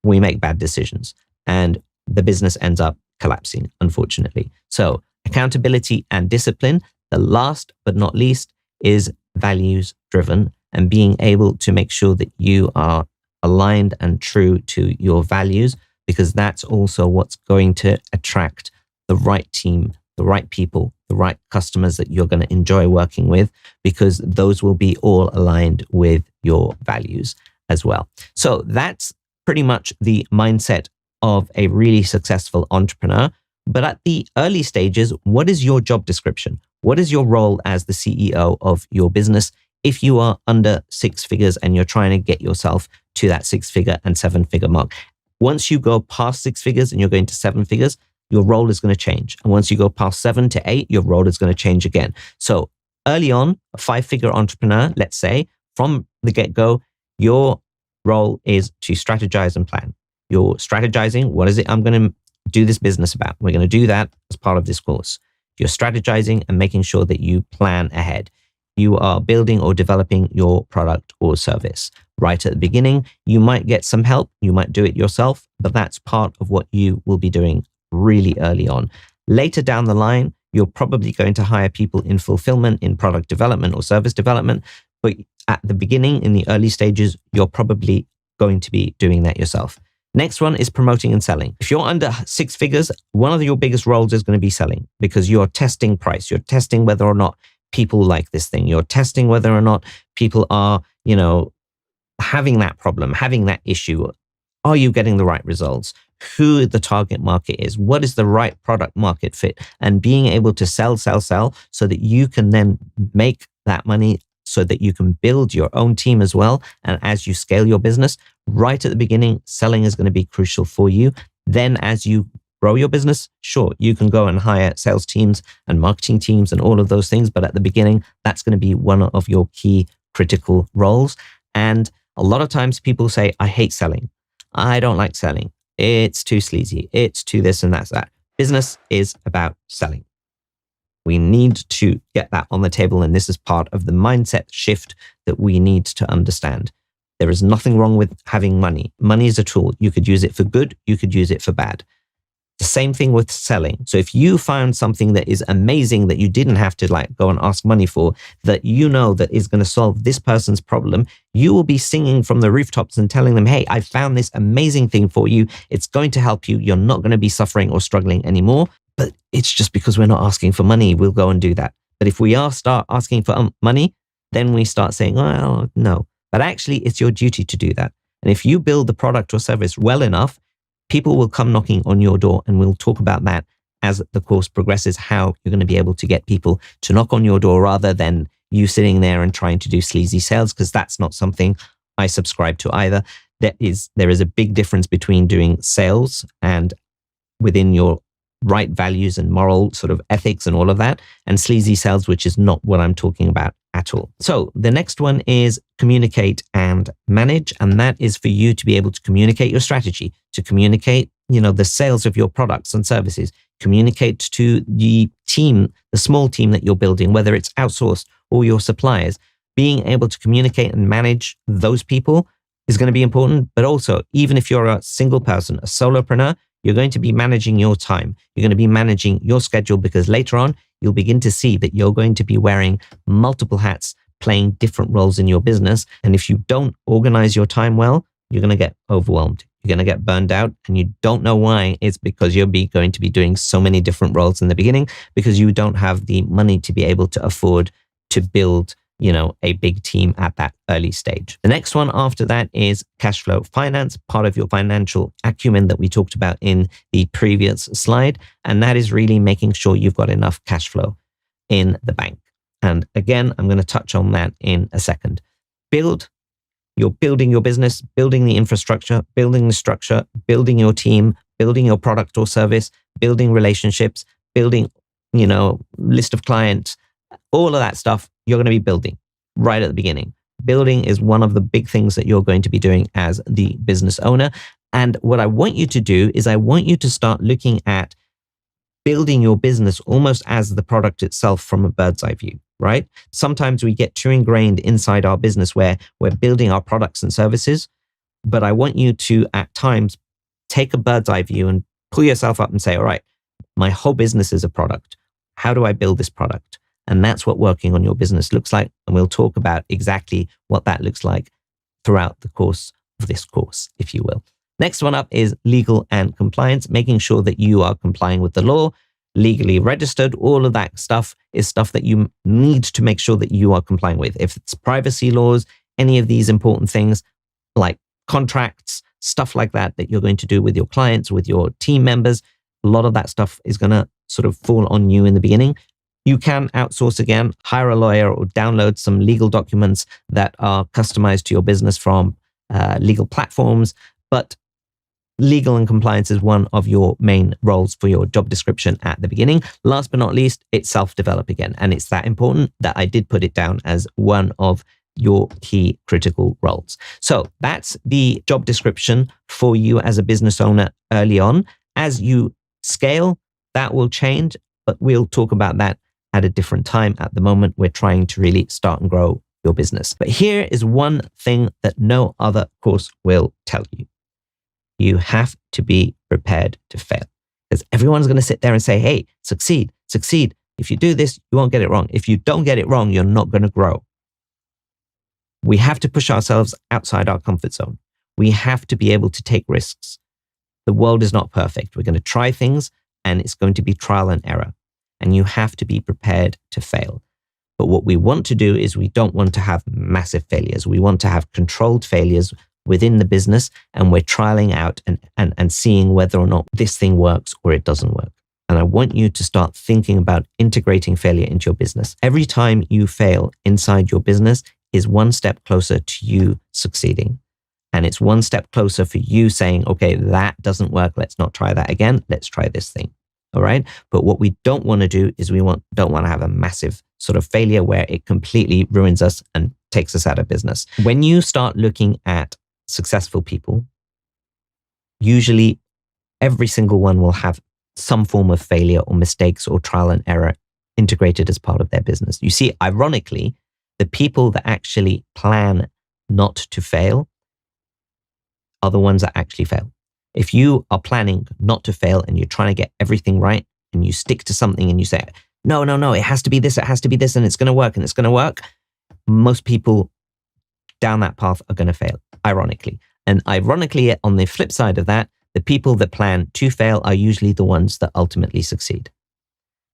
we make bad decisions and the business ends up collapsing, unfortunately. So accountability and discipline. The last but not least is values driven, and being able to make sure that you are aligned and true to your values, because that's also what's going to attract the right team, the right people, the right customers that you're going to enjoy working with, because those will be all aligned with your values as well. So that's pretty much the mindset of a really successful entrepreneur. But at the early stages, what is your job description? What is your role as the CEO of your business? If you are under 6 figures and you're trying to get yourself to that 6-figure and 7-figure mark, once you go past 6 figures and you're going to 7 figures, your role is going to change. And once you go past 7 to 8, your role is going to change again. So early on, a 5-figure entrepreneur, let's say, from the get-go, your role is to strategize and plan. You're strategizing, what is it I'm going to do this business about? We're going to do that as part of this course. You're strategizing and making sure that you plan ahead. You are building or developing your product or service. Right at the beginning, you might get some help. You might do it yourself, but that's part of what you will be doing really early on. Later down the line, you're probably going to hire people in fulfillment, in product development or service development. But at the beginning, in the early stages, you're probably going to be doing that yourself. Next one is promoting and selling. If you're under 6 figures, one of your biggest roles is going to be selling, because you're testing price. You're testing whether or not people like this thing. You're testing whether or not people are, having that problem, having that issue. Are you getting the right results? Who the target market is? What is the right product market fit? And being able to sell so that you can then make that money, so that you can build your own team as well. And as you scale your business, right at the beginning, selling is going to be crucial for you. Then as you grow your business, sure, you can go and hire sales teams and marketing teams and all of those things. But at the beginning, that's going to be one of your key critical roles. And a lot of times people say, I hate selling. I don't like selling. It's too sleazy. It's too this and that's that. Business is about selling. We need to get that on the table. And this is part of the mindset shift that we need to understand. There is nothing wrong with having money. Money is a tool. You could use it for good. You could use it for bad. The same thing with selling. So if you found something that is amazing that you didn't have to like go and ask money for, that you know that is going to solve this person's problem, you will be singing from the rooftops and telling them, hey, I found this amazing thing for you. It's going to help you. You're not going to be suffering or struggling anymore. But it's just because we're not asking for money, we'll go and do that. But if we start asking for money, then we start saying, well, no. But actually, it's your duty to do that. And if you build the product or service well enough, people will come knocking on your door, and we'll talk about that as the course progresses, how you're going to be able to get people to knock on your door rather than you sitting there and trying to do sleazy sales, because that's not something I subscribe to either. There is a big difference between doing sales and within your right values and moral sort of ethics and all of that, and sleazy sales, which is not what I'm talking about at all. So the next one is communicate and manage. And that is for you to be able to communicate your strategy, to communicate, the sales of your products and services, communicate to the team, the small team that you're building, whether it's outsourced or your suppliers. Being able to communicate and manage those people is going to be important. But also, even if you're a single person, a solopreneur, you're going to be managing your time. You're going to be managing your schedule, because later on, you'll begin to see that you're going to be wearing multiple hats, playing different roles in your business. And if you don't organize your time well, you're going to get overwhelmed. You're going to get burned out, and you don't know why. It's because you're going to be doing so many different roles in the beginning, because you don't have the money to be able to afford to build a big team at that early stage. The next one after that is cash flow finance, part of your financial acumen that we talked about in the previous slide. And that is really making sure you've got enough cash flow in the bank. And again, I'm going to touch on that in a second. You're building your business, building the infrastructure, building the structure, building your team, building your product or service, building relationships, building, list of clients, all of that stuff you're going to be building right at the beginning. Building is one of the big things that you're going to be doing as the business owner. And what I want you to do is I want you to start looking at building your business almost as the product itself from a bird's eye view, right? Sometimes we get too ingrained inside our business where we're building our products and services. But I want you to, at times, take a bird's eye view and pull yourself up and say, all right, my whole business is a product. How do I build this product? And that's what working on your business looks like. And we'll talk about exactly what that looks like throughout the course of this course, if you will. Next one up is legal and compliance, making sure that you are complying with the law, legally registered. All of that stuff is stuff that you need to make sure that you are complying with. If it's privacy laws, any of these important things like contracts, stuff like that you're going to do with your clients, with your team members, a lot of that stuff is going to sort of fall on you in the beginning. You can outsource again, hire a lawyer, or download some legal documents that are customized to your business from legal platforms. But legal and compliance is one of your main roles for your job description at the beginning. Last but not least, it's self-develop again. And it's that important that I did put it down as one of your key critical roles. So that's the job description for you as a business owner early on. As you scale, that will change, but we'll talk about that at a different time. At the moment, we're trying to really start and grow your business. But here is one thing that no other course will tell you. You have to be prepared to fail, because everyone's going to sit there and say, hey, succeed. If you do this, you won't get it wrong. If you don't get it wrong, you're not going to grow. We have to push ourselves outside our comfort zone. We have to be able to take risks. The world is not perfect. We're going to try things, and it's going to be trial and error. And you have to be prepared to fail. But what we want to do is we don't want to have massive failures. We want to have controlled failures within the business, and we're trialing out and seeing whether or not this thing works or it doesn't work. And I want you to start thinking about integrating failure into your business. Every time you fail inside your business is one step closer to you succeeding. And it's one step closer for you saying, okay, that doesn't work. Let's not try that again. Let's try this thing. All right. But what we don't want to do is don't want to have a massive sort of failure where it completely ruins us and takes us out of business. When you start looking at successful people, usually every single one will have some form of failure or mistakes or trial and error integrated as part of their business. You see, ironically, the people that actually plan not to fail are the ones that actually fail. If you are planning not to fail and you're trying to get everything right and you stick to something and you say, no, it has to be this, and it's going to work and it's going to work, most people down that path are going to fail, ironically. And ironically, on the flip side of that, the people that plan to fail are usually the ones that ultimately succeed.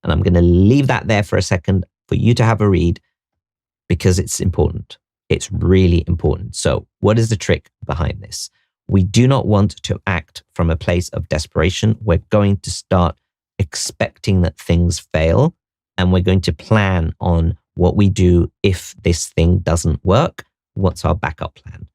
And I'm going to leave that there for a second for you to have a read because it's important. It's really important. So what is the trick behind this? We do not want to act from a place of desperation. We're going to start expecting that things fail, and we're going to plan on what we do if this thing doesn't work. What's our backup plan?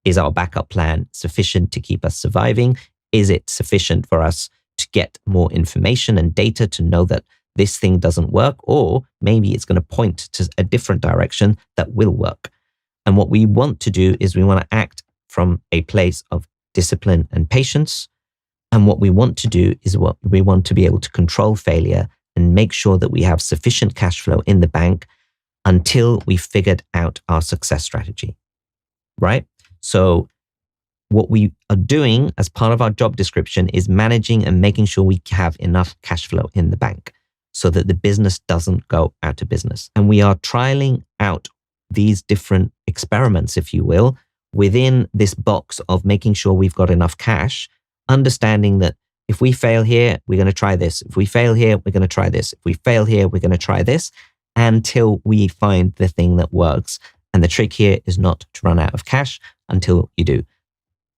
Is our backup plan sufficient to keep us surviving? Is it sufficient for us to get more information and data to know that this thing doesn't work? Or maybe it's going to point to a different direction that will work. And what we want to do is we want to act from a place of discipline and patience. And what we want to do is what we want to be able to control failure and make sure that we have sufficient cash flow in the bank until we figured out our success strategy, right? So what we are doing as part of our job description is managing and making sure we have enough cash flow in the bank so that the business doesn't go out of business. And we are trialing out these different experiments, if you will, within this box of making sure we've got enough cash, understanding that if we fail here, we're going to try this. If we fail here, we're going to try this. If we fail here, we're going to try this until we find the thing that works. And the trick here is not to run out of cash until you do.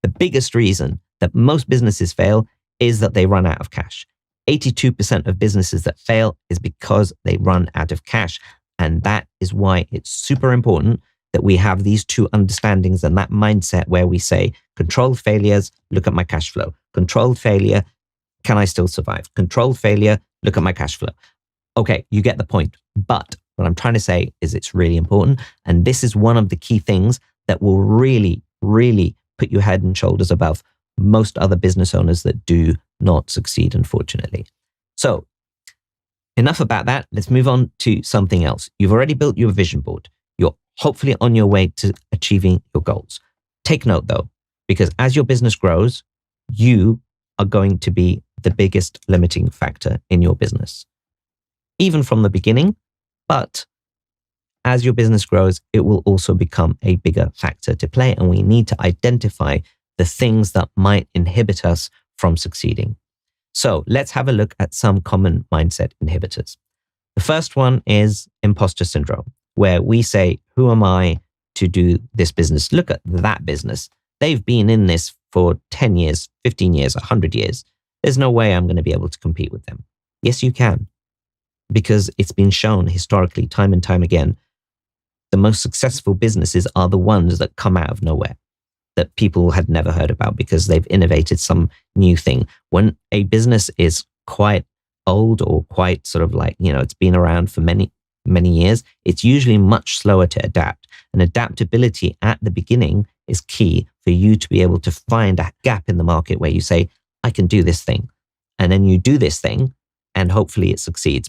The biggest reason that most businesses fail is that they run out of cash. 82% of businesses that fail is because they run out of cash. And that is why it's super important that we have these two understandings and that mindset where we say, controlled failures, look at my cash flow. Controlled failure, can I still survive? Controlled failure, look at my cash flow. Okay, you get the point. But what I'm trying to say is it's really important. And this is one of the key things that will really, really put you head and shoulders above most other business owners that do not succeed, unfortunately. So enough about that. Let's move on to something else. You've already built your vision board. You're hopefully on your way to achieving your goals. Take note though, because as your business grows, you are going to be the biggest limiting factor in your business, even from the beginning. But as your business grows, it will also become a bigger factor to play. And we need to identify the things that might inhibit us from succeeding. So let's have a look at some common mindset inhibitors. The first one is imposter syndrome, where we say, who am I to do this business? Look at that business. They've been in this for 10 years, 15 years, 100 years. There's no way I'm going to be able to compete with them. Yes, you can. Because it's been shown historically, time and time again, the most successful businesses are the ones that come out of nowhere, that people had never heard about because they've innovated some new thing. When a business is quite old or quite sort of like, it's been around for many, many years, it's usually much slower to adapt. And adaptability at the beginning is key for you to be able to find a gap in the market where you say, I can do this thing. And then you do this thing and hopefully it succeeds.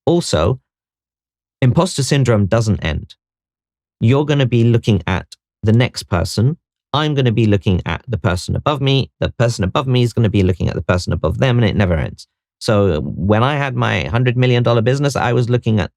Also, imposter syndrome doesn't end. You're going to be looking at the next person. I'm going to be looking at the person above me. The person above me is going to be looking at the person above them, and it never ends. So when I had my $100 million business, I was looking at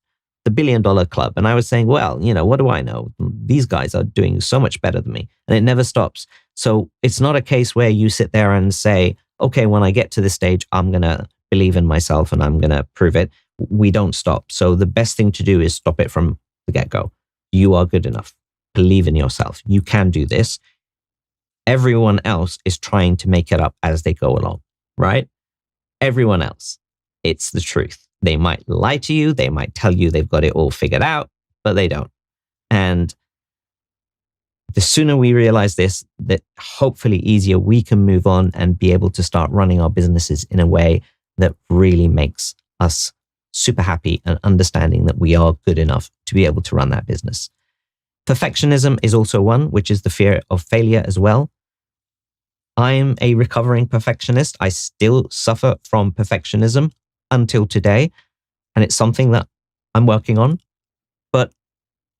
the $1 billion club and I was saying, well, what do I know? These guys are doing so much better than me, and it never stops. So it's not a case where you sit there and say, okay, when I get to this stage, I'm going to believe in myself and I'm going to prove it. We don't stop. So the best thing to do is stop it from the get-go. You are good enough. Believe in yourself. You can do this. Everyone else is trying to make it up as they go along, right? Everyone else. It's the truth. They might lie to you. They might tell you they've got it all figured out, but they don't. And the sooner we realize this, that hopefully easier we can move on and be able to start running our businesses in a way that really makes us super happy and understanding that we are good enough to be able to run that business. Perfectionism is also one, which is the fear of failure as well. I'm a recovering perfectionist. I still suffer from perfectionism until today, and it's something that I'm working on, but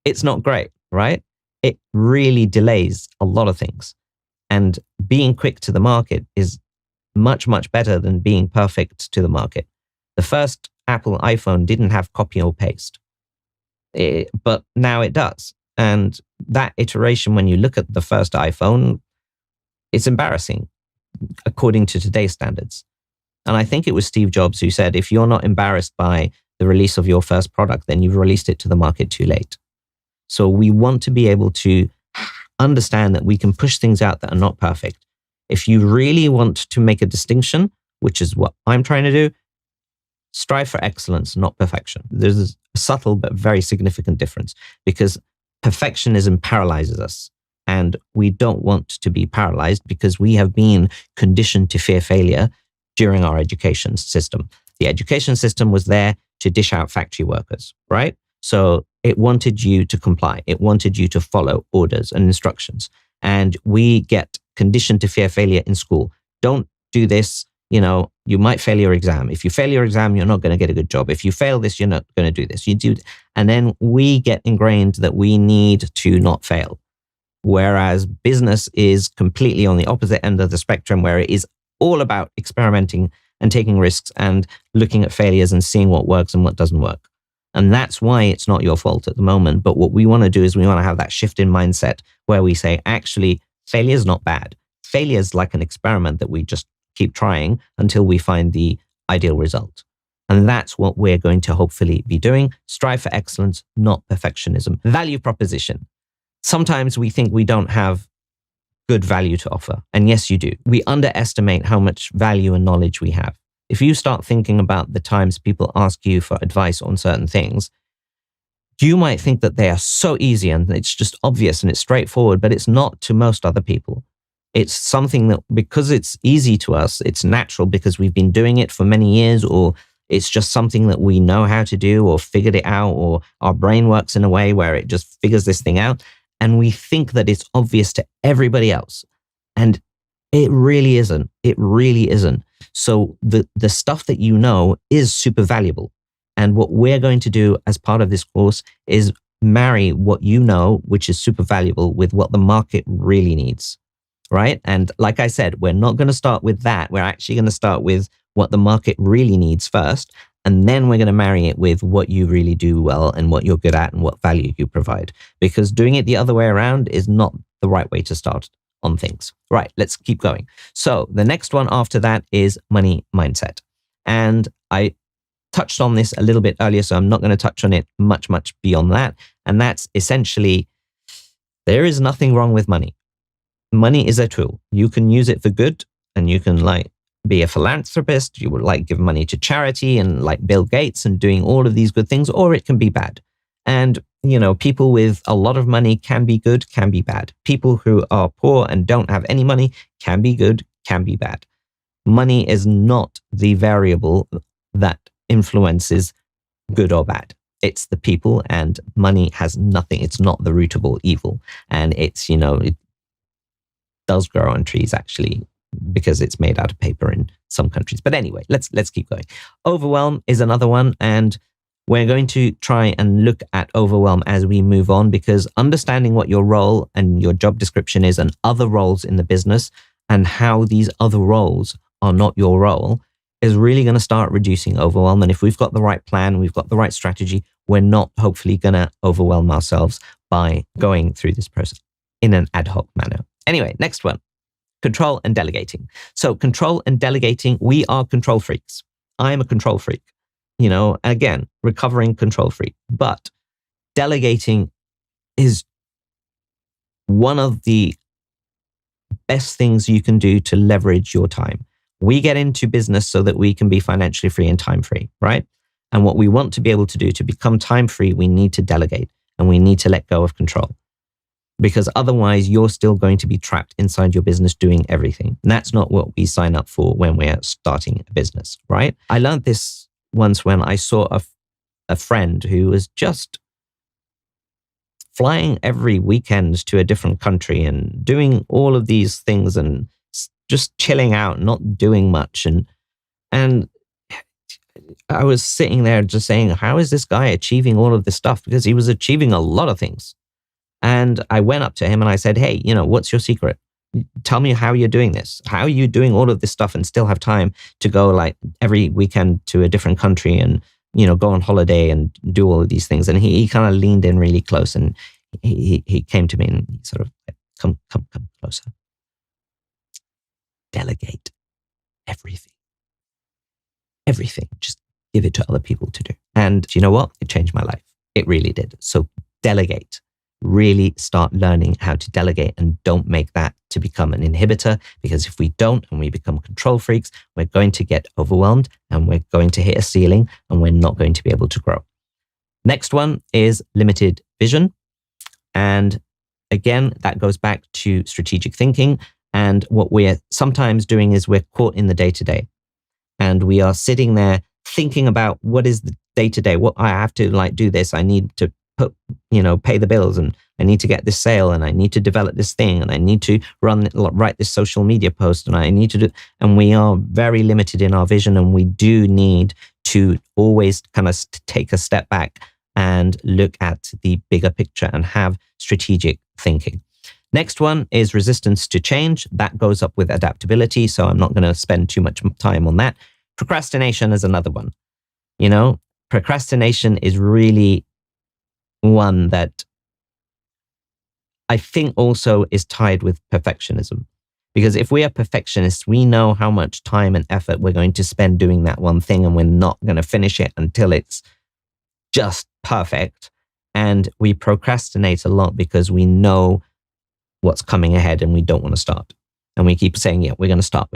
it's not great, right? It really delays a lot of things. And being quick to the market is much, much better than being perfect to the market. The first Apple iPhone didn't have copy or paste, but now it does. And that iteration, when you look at the first iPhone, it's embarrassing according to today's standards. And I think it was Steve Jobs who said, if you're not embarrassed by the release of your first product, then you've released it to the market too late. So we want to be able to understand that we can push things out that are not perfect. If you really want to make a distinction, which is what I'm trying to do, strive for excellence, not perfection. There's a subtle but very significant difference, because perfectionism paralyzes us. And we don't want to be paralyzed because we have been conditioned to fear failure during our education system. The education system was there to dish out factory workers, right? So it wanted you to comply. It wanted you to follow orders and instructions. And we get conditioned to fear failure in school. Don't do this. You might fail your exam. If you fail your exam, you're not going to get a good job. If you fail this, you're not going to do this. You do, and then we get ingrained that we need to not fail. Whereas business is completely on the opposite end of the spectrum, where it is all about experimenting and taking risks and looking at failures and seeing what works and what doesn't work. And that's why it's not your fault at the moment. But what we want to do is we want to have that shift in mindset where we say, actually, failure is not bad. Failure is like an experiment that we just keep trying until we find the ideal result. And that's what we're going to hopefully be doing. Strive for excellence, not perfectionism. Value proposition. Sometimes we think we don't have good value to offer. And yes, you do. We underestimate how much value and knowledge we have. If you start thinking about the times people ask you for advice on certain things, you might think that they are so easy and it's just obvious and it's straightforward, but it's not to most other people. It's something that, because it's easy to us, it's natural because we've been doing it for many years, or it's just something that we know how to do or figured it out, or our brain works in a way where it just figures this thing out. And we think that it's obvious to everybody else. And it really isn't. It really isn't. So the stuff that you know is super valuable. And what we're going to do as part of this course is marry what you know, which is super valuable, with what the market really needs, right? And like I said, we're not going to start with that. We're actually going to start with what the market really needs first. And then we're going to marry it with what you really do well and what you're good at and what value you provide. Because doing it the other way around is not the right way to start on things. Right, let's keep going. So the next one after that is money mindset. And I touched on this a little bit earlier, so I'm not going to touch on it much beyond that. And that's essentially, there is nothing wrong with money. Money is a tool. You can use it for good, and you can be a philanthropist. You would give money to charity and Bill Gates and doing all of these good things, or it can be bad. And, people with a lot of money can be good, can be bad. People who are poor and don't have any money can be good, can be bad. Money is not the variable that influences good or bad. It's the people, and money has nothing. It's not the root of all evil. And it's, it does grow on trees actually, because it's made out of paper in some countries. But anyway, let's keep going. Overwhelm is another one, and we're going to try and look at overwhelm as we move on, because understanding what your role and your job description is and other roles in the business and how these other roles are not your role is really going to start reducing overwhelm. And if we've got the right plan, we've got the right strategy, we're not hopefully going to overwhelm ourselves by going through this process in an ad hoc manner. Anyway, next one. Control and delegating. So control and delegating, we are control freaks. I'm a control freak, again, recovering control freak. But delegating is one of the best things you can do to leverage your time. We get into business so that we can be financially free and time free, right? And what we want to be able to do to become time free, we need to delegate and we need to let go of control. Because otherwise you're still going to be trapped inside your business doing everything. And that's not what we sign up for when we're starting a business, right? I learned this once when I saw a friend who was just flying every weekend to a different country and doing all of these things and just chilling out, not doing much. And I was sitting there just saying, how is this guy achieving all of this stuff? Because he was achieving a lot of things. And I went up to him and I said, hey, what's your secret? Tell me how you're doing this. How are you doing all of this stuff and still have time to go like every weekend to a different country and, go on holiday and do all of these things? And he kind of leaned in really close, and he came to me and he sort of like, come closer. Delegate everything. Everything. Just give it to other people to do. And you know what? It changed my life. It really did. So delegate. Really start learning how to delegate, and don't make that to become an inhibitor, because if we don't and we become control freaks, we're going to get overwhelmed and we're going to hit a ceiling and we're not going to be able to grow. Next one is limited vision. And again, that goes back to strategic thinking. And what we're sometimes doing is we're caught in the day-to-day, and we are sitting there thinking about what is the day-to-day. What I have to like do this. I need to pay the bills, and I need to get this sale, and I need to develop this thing, and I need to write this social media post, and I need to do, and we are very limited in our vision, and we do need to always kind of take a step back and look at the bigger picture and have strategic thinking. Next one is resistance to change. That goes up with adaptability, so I'm not going to spend too much time on that. Procrastination is another one. Procrastination is really one that I think also is tied with perfectionism. Because if we are perfectionists, we know how much time and effort we're going to spend doing that one thing, and we're not going to finish it until it's just perfect. And we procrastinate a lot because we know what's coming ahead and we don't want to start. And we keep saying, yeah, we're going to start.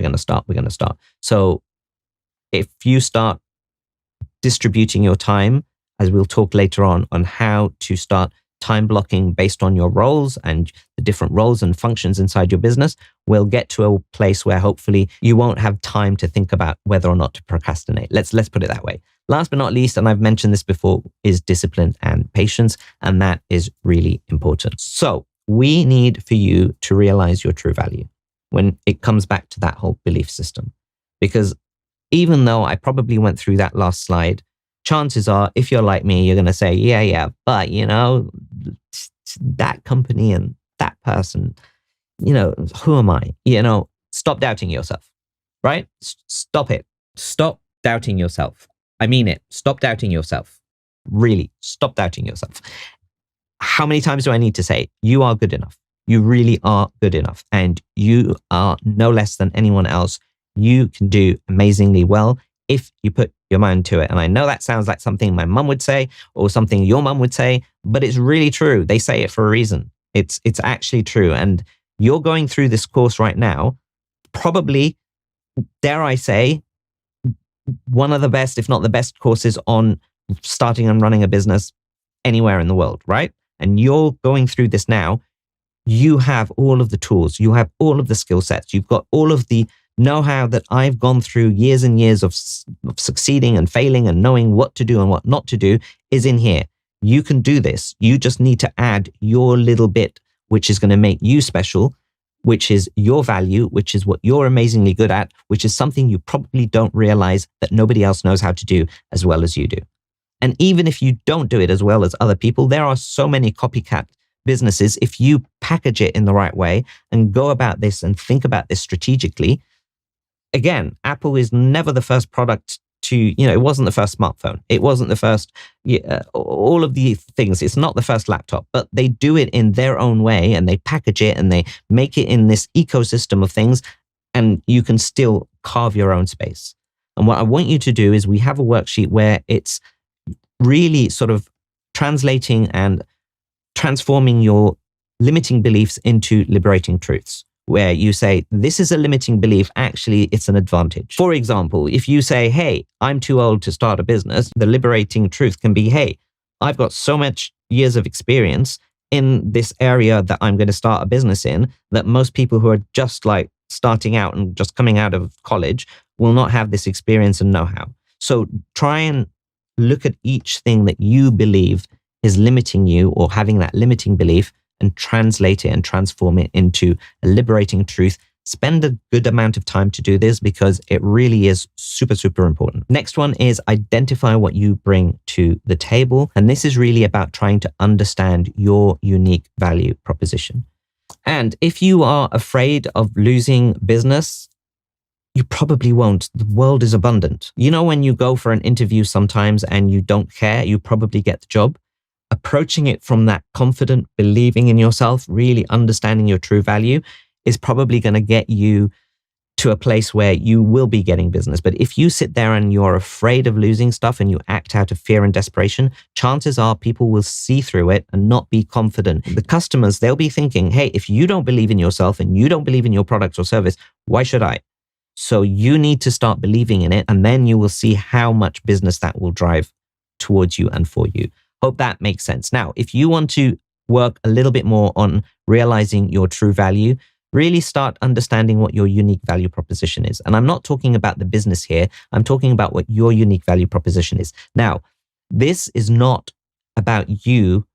So if you start distributing your time, as we'll talk later on how to start time blocking based on your roles and the different roles and functions inside your business, we'll get to a place where hopefully you won't have time to think about whether or not to procrastinate. Let's put it that way. Last but not least, and I've mentioned this before, is discipline and patience, and that is really important. So we need for you to realize your true value when it comes back to that whole belief system. Because even though I probably went through that last slide, chances are, if you're like me, you're going to say, yeah, but, that company and that person, who am I? Stop doubting yourself, right? Stop it. Stop doubting yourself. I mean it. Stop doubting yourself. Really, stop doubting yourself. How many times do I need to say, you are good enough? You really are good enough. And you are no less than anyone else. You can do amazingly well if you put your mind to it. And I know that sounds like something my mum would say or something your mum would say, but it's really true. They say it for a reason. It's actually true. And you're going through this course right now, probably, dare I say, one of the best, if not the best courses on starting and running a business anywhere in the world, right? And you're going through this now. You have all of the tools. You have all of the skill sets. You've got all of the know-how that I've gone through years and years of succeeding and failing and knowing what to do and what not to do is in here. You can do this. You just need to add your little bit, which is going to make you special, which is your value, which is what you're amazingly good at, which is something you probably don't realize that nobody else knows how to do as well as you do. And even if you don't do it as well as other people, there are so many copycat businesses. If you package it in the right way and go about this and think about this strategically, again, Apple is never the first product to, it wasn't the first smartphone. It wasn't the first, all of the things. It's not the first laptop, but they do it in their own way and they package it and they make it in this ecosystem of things, and you can still carve your own space. And what I want you to do is we have a worksheet where it's really sort of translating and transforming your limiting beliefs into liberating truths, where you say, this is a limiting belief, actually, it's an advantage. For example, if you say, hey, I'm too old to start a business, the liberating truth can be, hey, I've got so much years of experience in this area that I'm going to start a business in that most people who are just like starting out and just coming out of college will not have this experience and know-how. So try and look at each thing that you believe is limiting you or having that limiting belief and translate it and transform it into a liberating truth. Spend a good amount of time to do this because it really is super, super important. Next one is identify what you bring to the table. And this is really about trying to understand your unique value proposition. And if you are afraid of losing business, you probably won't. The world is abundant. You know, when you go for an interview sometimes and you don't care, you probably get the job. Approaching it from that confident, believing in yourself, really understanding your true value is probably going to get you to a place where you will be getting business. But if you sit there and you're afraid of losing stuff and you act out of fear and desperation, chances are people will see through it and not be confident. The customers, they'll be thinking, hey, if you don't believe in yourself and you don't believe in your product or service, why should I? So you need to start believing in it, and then you will see how much business that will drive towards you and for you. Hope that makes sense. Now, if you want to work a little bit more on realizing your true value, really start understanding what your unique value proposition is. And I'm not talking about the business here. I'm talking about what your unique value proposition is. Now, this is not about you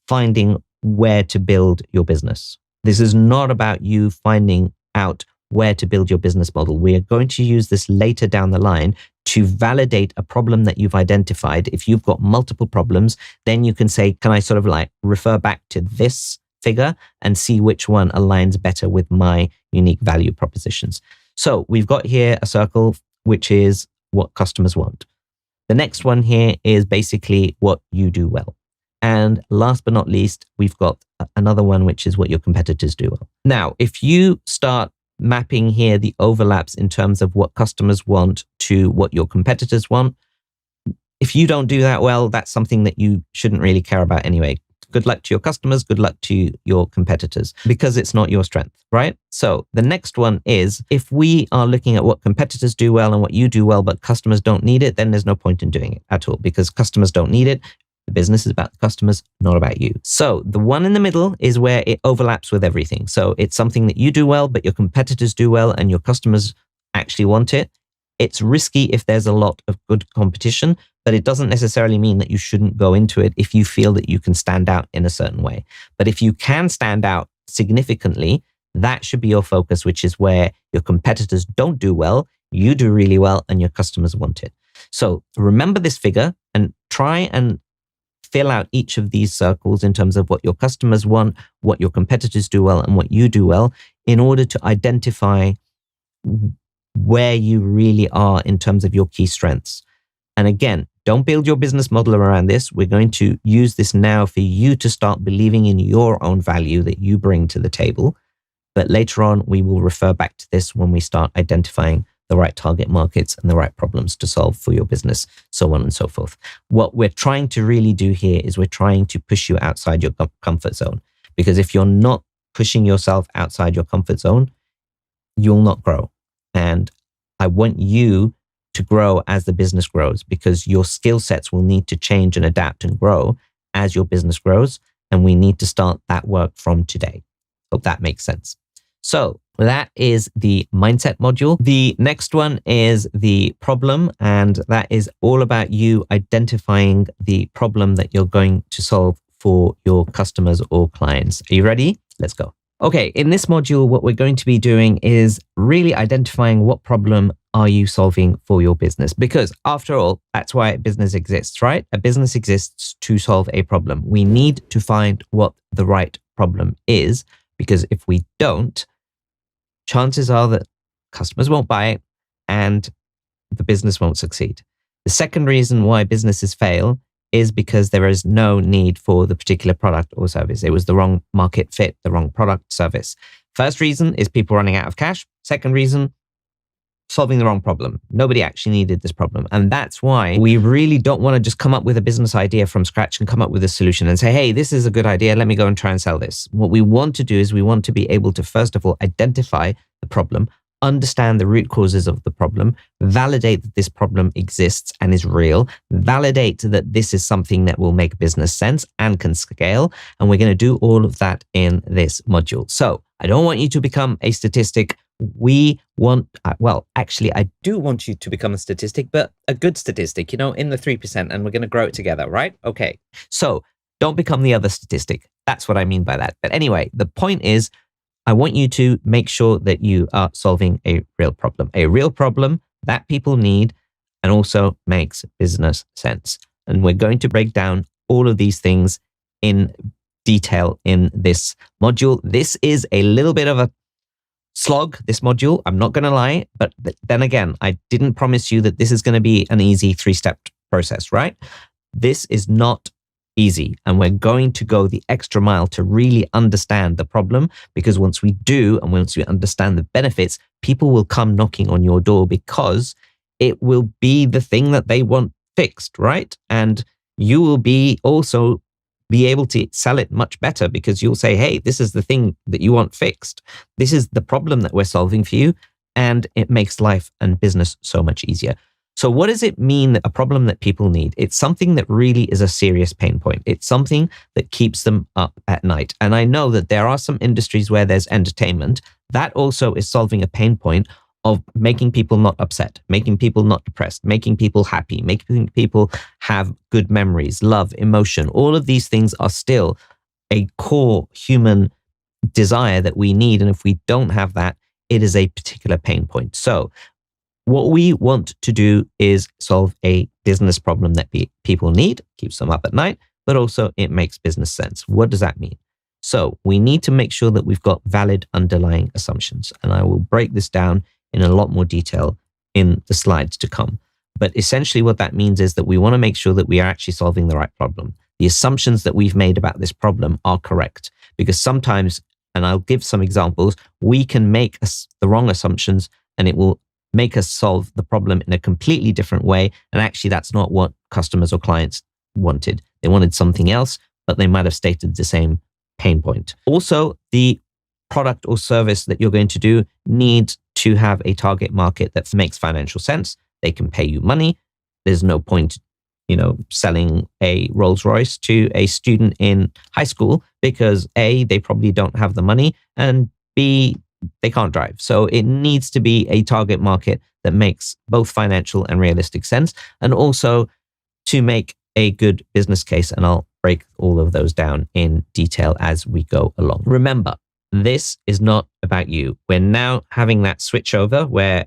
finding where to build your business. This is not about you finding out where to build your business model. We are going to use this later down the line to validate a problem that you've identified. If you've got multiple problems, then you can say, can I sort of like refer back to this figure and see which one aligns better with my unique value propositions. So we've got here a circle, which is what customers want. The next one here is basically what you do well. And last but not least, we've got another one, which is what your competitors do well. Now, if you start mapping here the overlaps in terms of what customers want to what your competitors want, if you don't do that well, that's something that you shouldn't really care about anyway. Good luck to your customers, good luck to your competitors, because it's not your strength, right? So the next one is, if we are looking at what competitors do well and what you do well, but customers don't need it, then there's no point in doing it at all, because customers don't need it. The business is about the customers, not about you. So the one in the middle is where it overlaps with everything. So it's something that you do well, but your competitors do well and your customers actually want it. It's risky if there's a lot of good competition, but it doesn't necessarily mean that you shouldn't go into it if you feel that you can stand out in a certain way. But if you can stand out significantly, that should be your focus, which is where your competitors don't do well, you do really well, and your customers want it. So remember this figure and try and fill out each of these circles in terms of what your customers want, what your competitors do well, and what you do well, in order to identify where you really are in terms of your key strengths. And again, don't build your business model around this. We're going to use this now for you to start believing in your own value that you bring to the table. But later on, we will refer back to this when we start identifying the right target markets and the right problems to solve for your business, so on and so forth. What we're trying to really do here is we're trying to push you outside your comfort zone. Because if you're not pushing yourself outside your comfort zone, you'll not grow. And I want you to grow as the business grows, because your skill sets will need to change and adapt and grow as your business grows. And we need to start that work from today. Hope that makes sense. So that is the mindset module. The next one is the problem, and that is all about you identifying the problem that you're going to solve for your customers or clients. Are you ready? Let's go. Okay, in this module, what we're going to be doing is really identifying what problem are you solving for your business? Because after all, that's why a business exists, right? A business exists to solve a problem. We need to find what the right problem is, because if we don't, chances are that customers won't buy it and the business won't succeed. The second reason why businesses fail is because there is no need for the particular product or service. It was the wrong market fit, the wrong product, service. First reason is people running out of cash. Second reason, solving the wrong problem. Nobody actually needed this problem. And that's why we really don't want to just come up with a business idea from scratch and come up with a solution and say, hey, this is a good idea. Let me go and try and sell this. What we want to do is we want to be able to, first of all, identify the problem, understand the root causes of the problem, validate that this problem exists and is real, validate that this is something that will make business sense and can scale. And we're going to do all of that in this module. So I don't want you to become a statistic. We want, well, actually, I do want you to become a statistic, but a good statistic, in the 3%, and we're going to grow it together, right? Okay. So don't become the other statistic. That's what I mean by that. But anyway, the point is, I want you to make sure that you are solving a real problem that people need and also makes business sense. And we're going to break down all of these things in detail in this module. This is a little bit of a slog, this module, I'm not going to lie, but then again, I didn't promise you that this is going to be an easy 3-step process, right? This is not easy, and we're going to go the extra mile to really understand the problem, because once we do, and once we understand the benefits, people will come knocking on your door because it will be the thing that they want fixed, right? And you will be also be able to sell it much better because you'll say, hey, this is the thing that you want fixed. This is the problem that we're solving for you. And it makes life and business so much easier. So what does it mean that a problem that people need? It's something that really is a serious pain point. It's something that keeps them up at night. And I know that there are some industries where there's entertainment. That also is solving a pain point of making people not upset, making people not depressed, making people happy, making people have good memories, love, emotion. All of these things are still a core human desire that we need. And if we don't have that, it is a particular pain point. So what we want to do is solve a business problem that people need, keeps them up at night, but also it makes business sense. What does that mean? So we need to make sure that we've got valid underlying assumptions. And I will break this down in a lot more detail in the slides to come. But essentially what that means is that we want to make sure that we are actually solving the right problem. The assumptions that we've made about this problem are correct, because sometimes, and I'll give some examples, we can make the wrong assumptions and it will make us solve the problem in a completely different way. And actually that's not what customers or clients wanted. They wanted something else, but they might have stated the same pain point. Also, the product or service that you're going to do needs to have a target market that makes financial sense. They can pay you money. There's no point, selling a Rolls Royce to a student in high school because A, they probably don't have the money, and B, they can't drive. So it needs to be a target market that makes both financial and realistic sense, and also to make a good business case. And I'll break all of those down in detail as we go along. Remember, this is not about you. We're now having that switch over where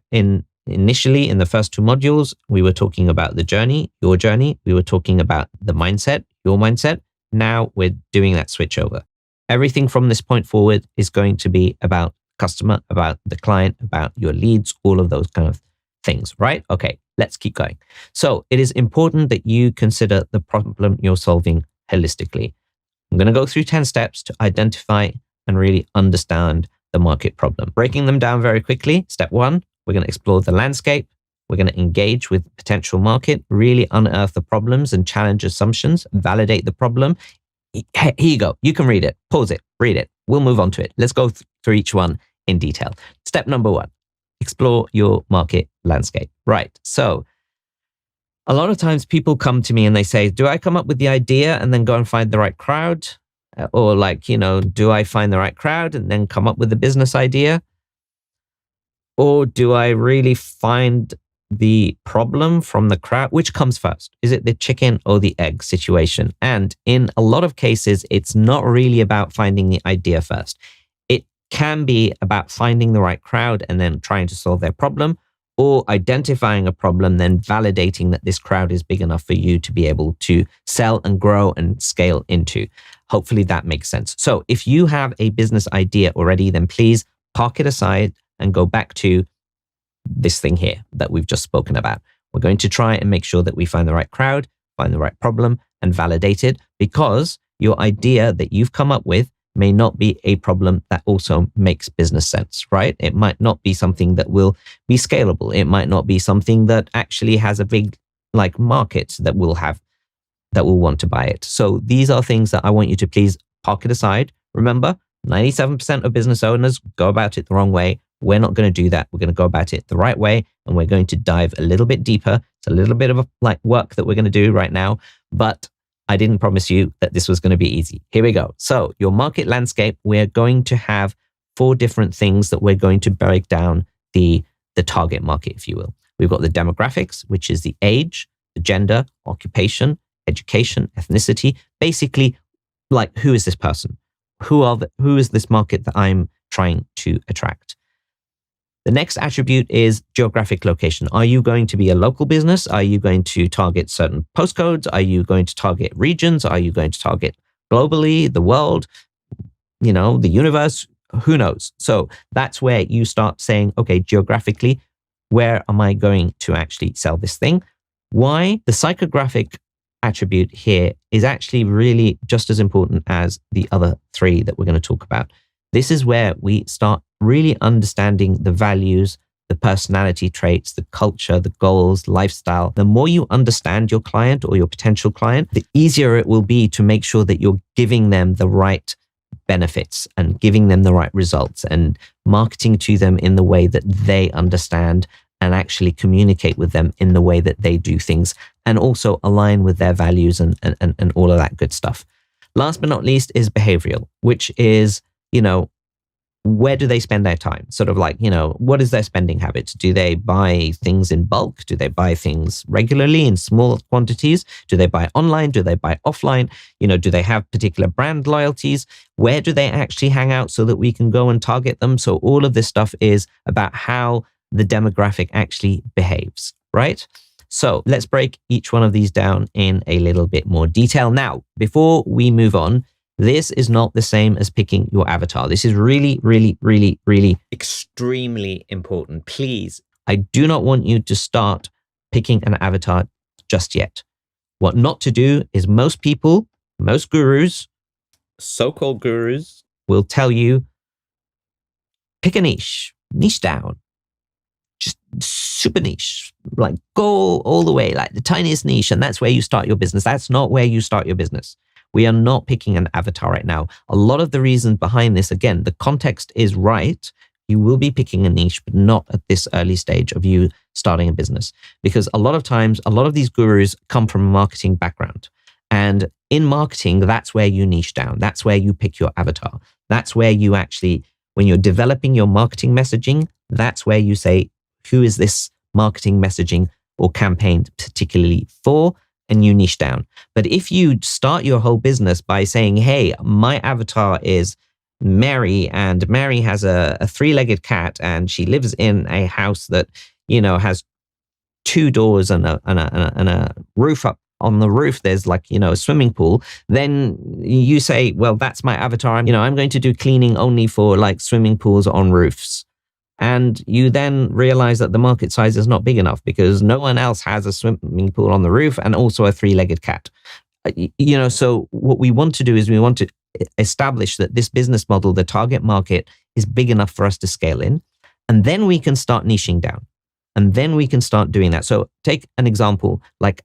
initially in the first 2 modules, we were talking about the journey, your journey. We were talking about the mindset, your mindset. Now we're doing that switch over. Everything from this point forward is going to be about customer, about the client, about your leads, all of those kind of things, right? Okay, let's keep going. So it is important that you consider the problem you're solving holistically. I'm going to go through 10 steps to identify and really understand the market problem. Breaking them down very quickly. Step 1, we're going to explore the landscape. We're going to engage with potential market, really unearth the problems and challenge assumptions, validate the problem. Here you go. You can read it, pause it, read it. We'll move on to it. Let's go through each one in detail. Step number 1, explore your market landscape. Right. So a lot of times people come to me and they say, do I come up with the idea and then go and find the right crowd? Or do I find the right crowd and then come up with the business idea? Or do I really find the problem from the crowd? Which comes first? Is it the chicken or the egg situation? And in a lot of cases, it's not really about finding the idea first. It can be about finding the right crowd and then trying to solve their problem, or identifying a problem, then validating that this crowd is big enough for you to be able to sell and grow and scale into. Hopefully that makes sense. So if you have a business idea already, then please park it aside and go back to this thing here that we've just spoken about. We're going to try and make sure that we find the right crowd, find the right problem, and validate it, because your idea that you've come up with may not be a problem that also makes business sense, right? It might not be something that will be scalable. It might not be something that actually has a big market that will want to buy it. So these are things that I want you to please park it aside. Remember, 97% of business owners go about it the wrong way. We're not going to do that. We're going to go about it the right way, and we're going to dive a little bit deeper. It's a little bit of a work that we're going to do right now, but I didn't promise you that this was going to be easy. Here we go. So your market landscape, we're going to have 4 different things that we're going to break down the target market, if you will. We've got the demographics, which is the age, the gender, occupation, education, ethnicity. Basically, who is this person? Who is this market that I'm trying to attract? The next attribute is geographic location. Are you going to be a local business? Are you going to target certain postcodes? Are you going to target regions? Are you going to target globally, the world, the universe, who knows? So that's where you start saying, okay, geographically, where am I going to actually sell this thing? Why? The psychographic attribute here is actually really just as important as the other three that we're going to talk about. This is where we start really understanding the values, the personality traits, the culture, the goals, lifestyle. The more you understand your client or your potential client, the easier it will be to make sure that you're giving them the right benefits and giving them the right results and marketing to them in the way that they understand and actually communicate with them in the way that they do things and also align with their values and all of that good stuff. Last but not least is behavioral, which is, where do they spend their time? Sort of like, what is their spending habits? Do they buy things in bulk? Do they buy things regularly in small quantities? Do they buy online? Do they buy offline? Do they have particular brand loyalties? Where do they actually hang out so that we can go and target them? So all of this stuff is about how the demographic actually behaves, right? So let's break each one of these down in a little bit more detail. Now, before we move on, this is not the same as picking your avatar. This is really, really, really, really extremely important. Please, I do not want you to start picking an avatar just yet. What not to do is most people, most gurus, so-called gurus, will tell you, pick a niche down. Just super niche, like go all the way, like the tiniest niche. And that's where you start your business. That's not where you start your business. We are not picking an avatar right now. A lot of the reason behind this, again, the context is right. You will be picking a niche, but not at this early stage of you starting a business. Because a lot of times, a lot of these gurus come from a marketing background. And in marketing, that's where you niche down. That's where you pick your avatar. That's where you actually, when you're developing your marketing messaging, that's where you say, who is this marketing messaging or campaign particularly for? And you niche down. But if you start your whole business by saying, hey, my avatar is Mary, and Mary has a three-legged cat, and she lives in a house that, has two doors and a roof up. On the roof, there's like, a swimming pool. Then you say, well, that's my avatar. I'm going to do cleaning only for like swimming pools on roofs. And you then realize that the market size is not big enough because no one else has a swimming pool on the roof and also a three-legged cat. So what we want to do is we want to establish that this business model, the target market, is big enough for us to scale in. And then we can start niching down. And then we can start doing that. So take an example like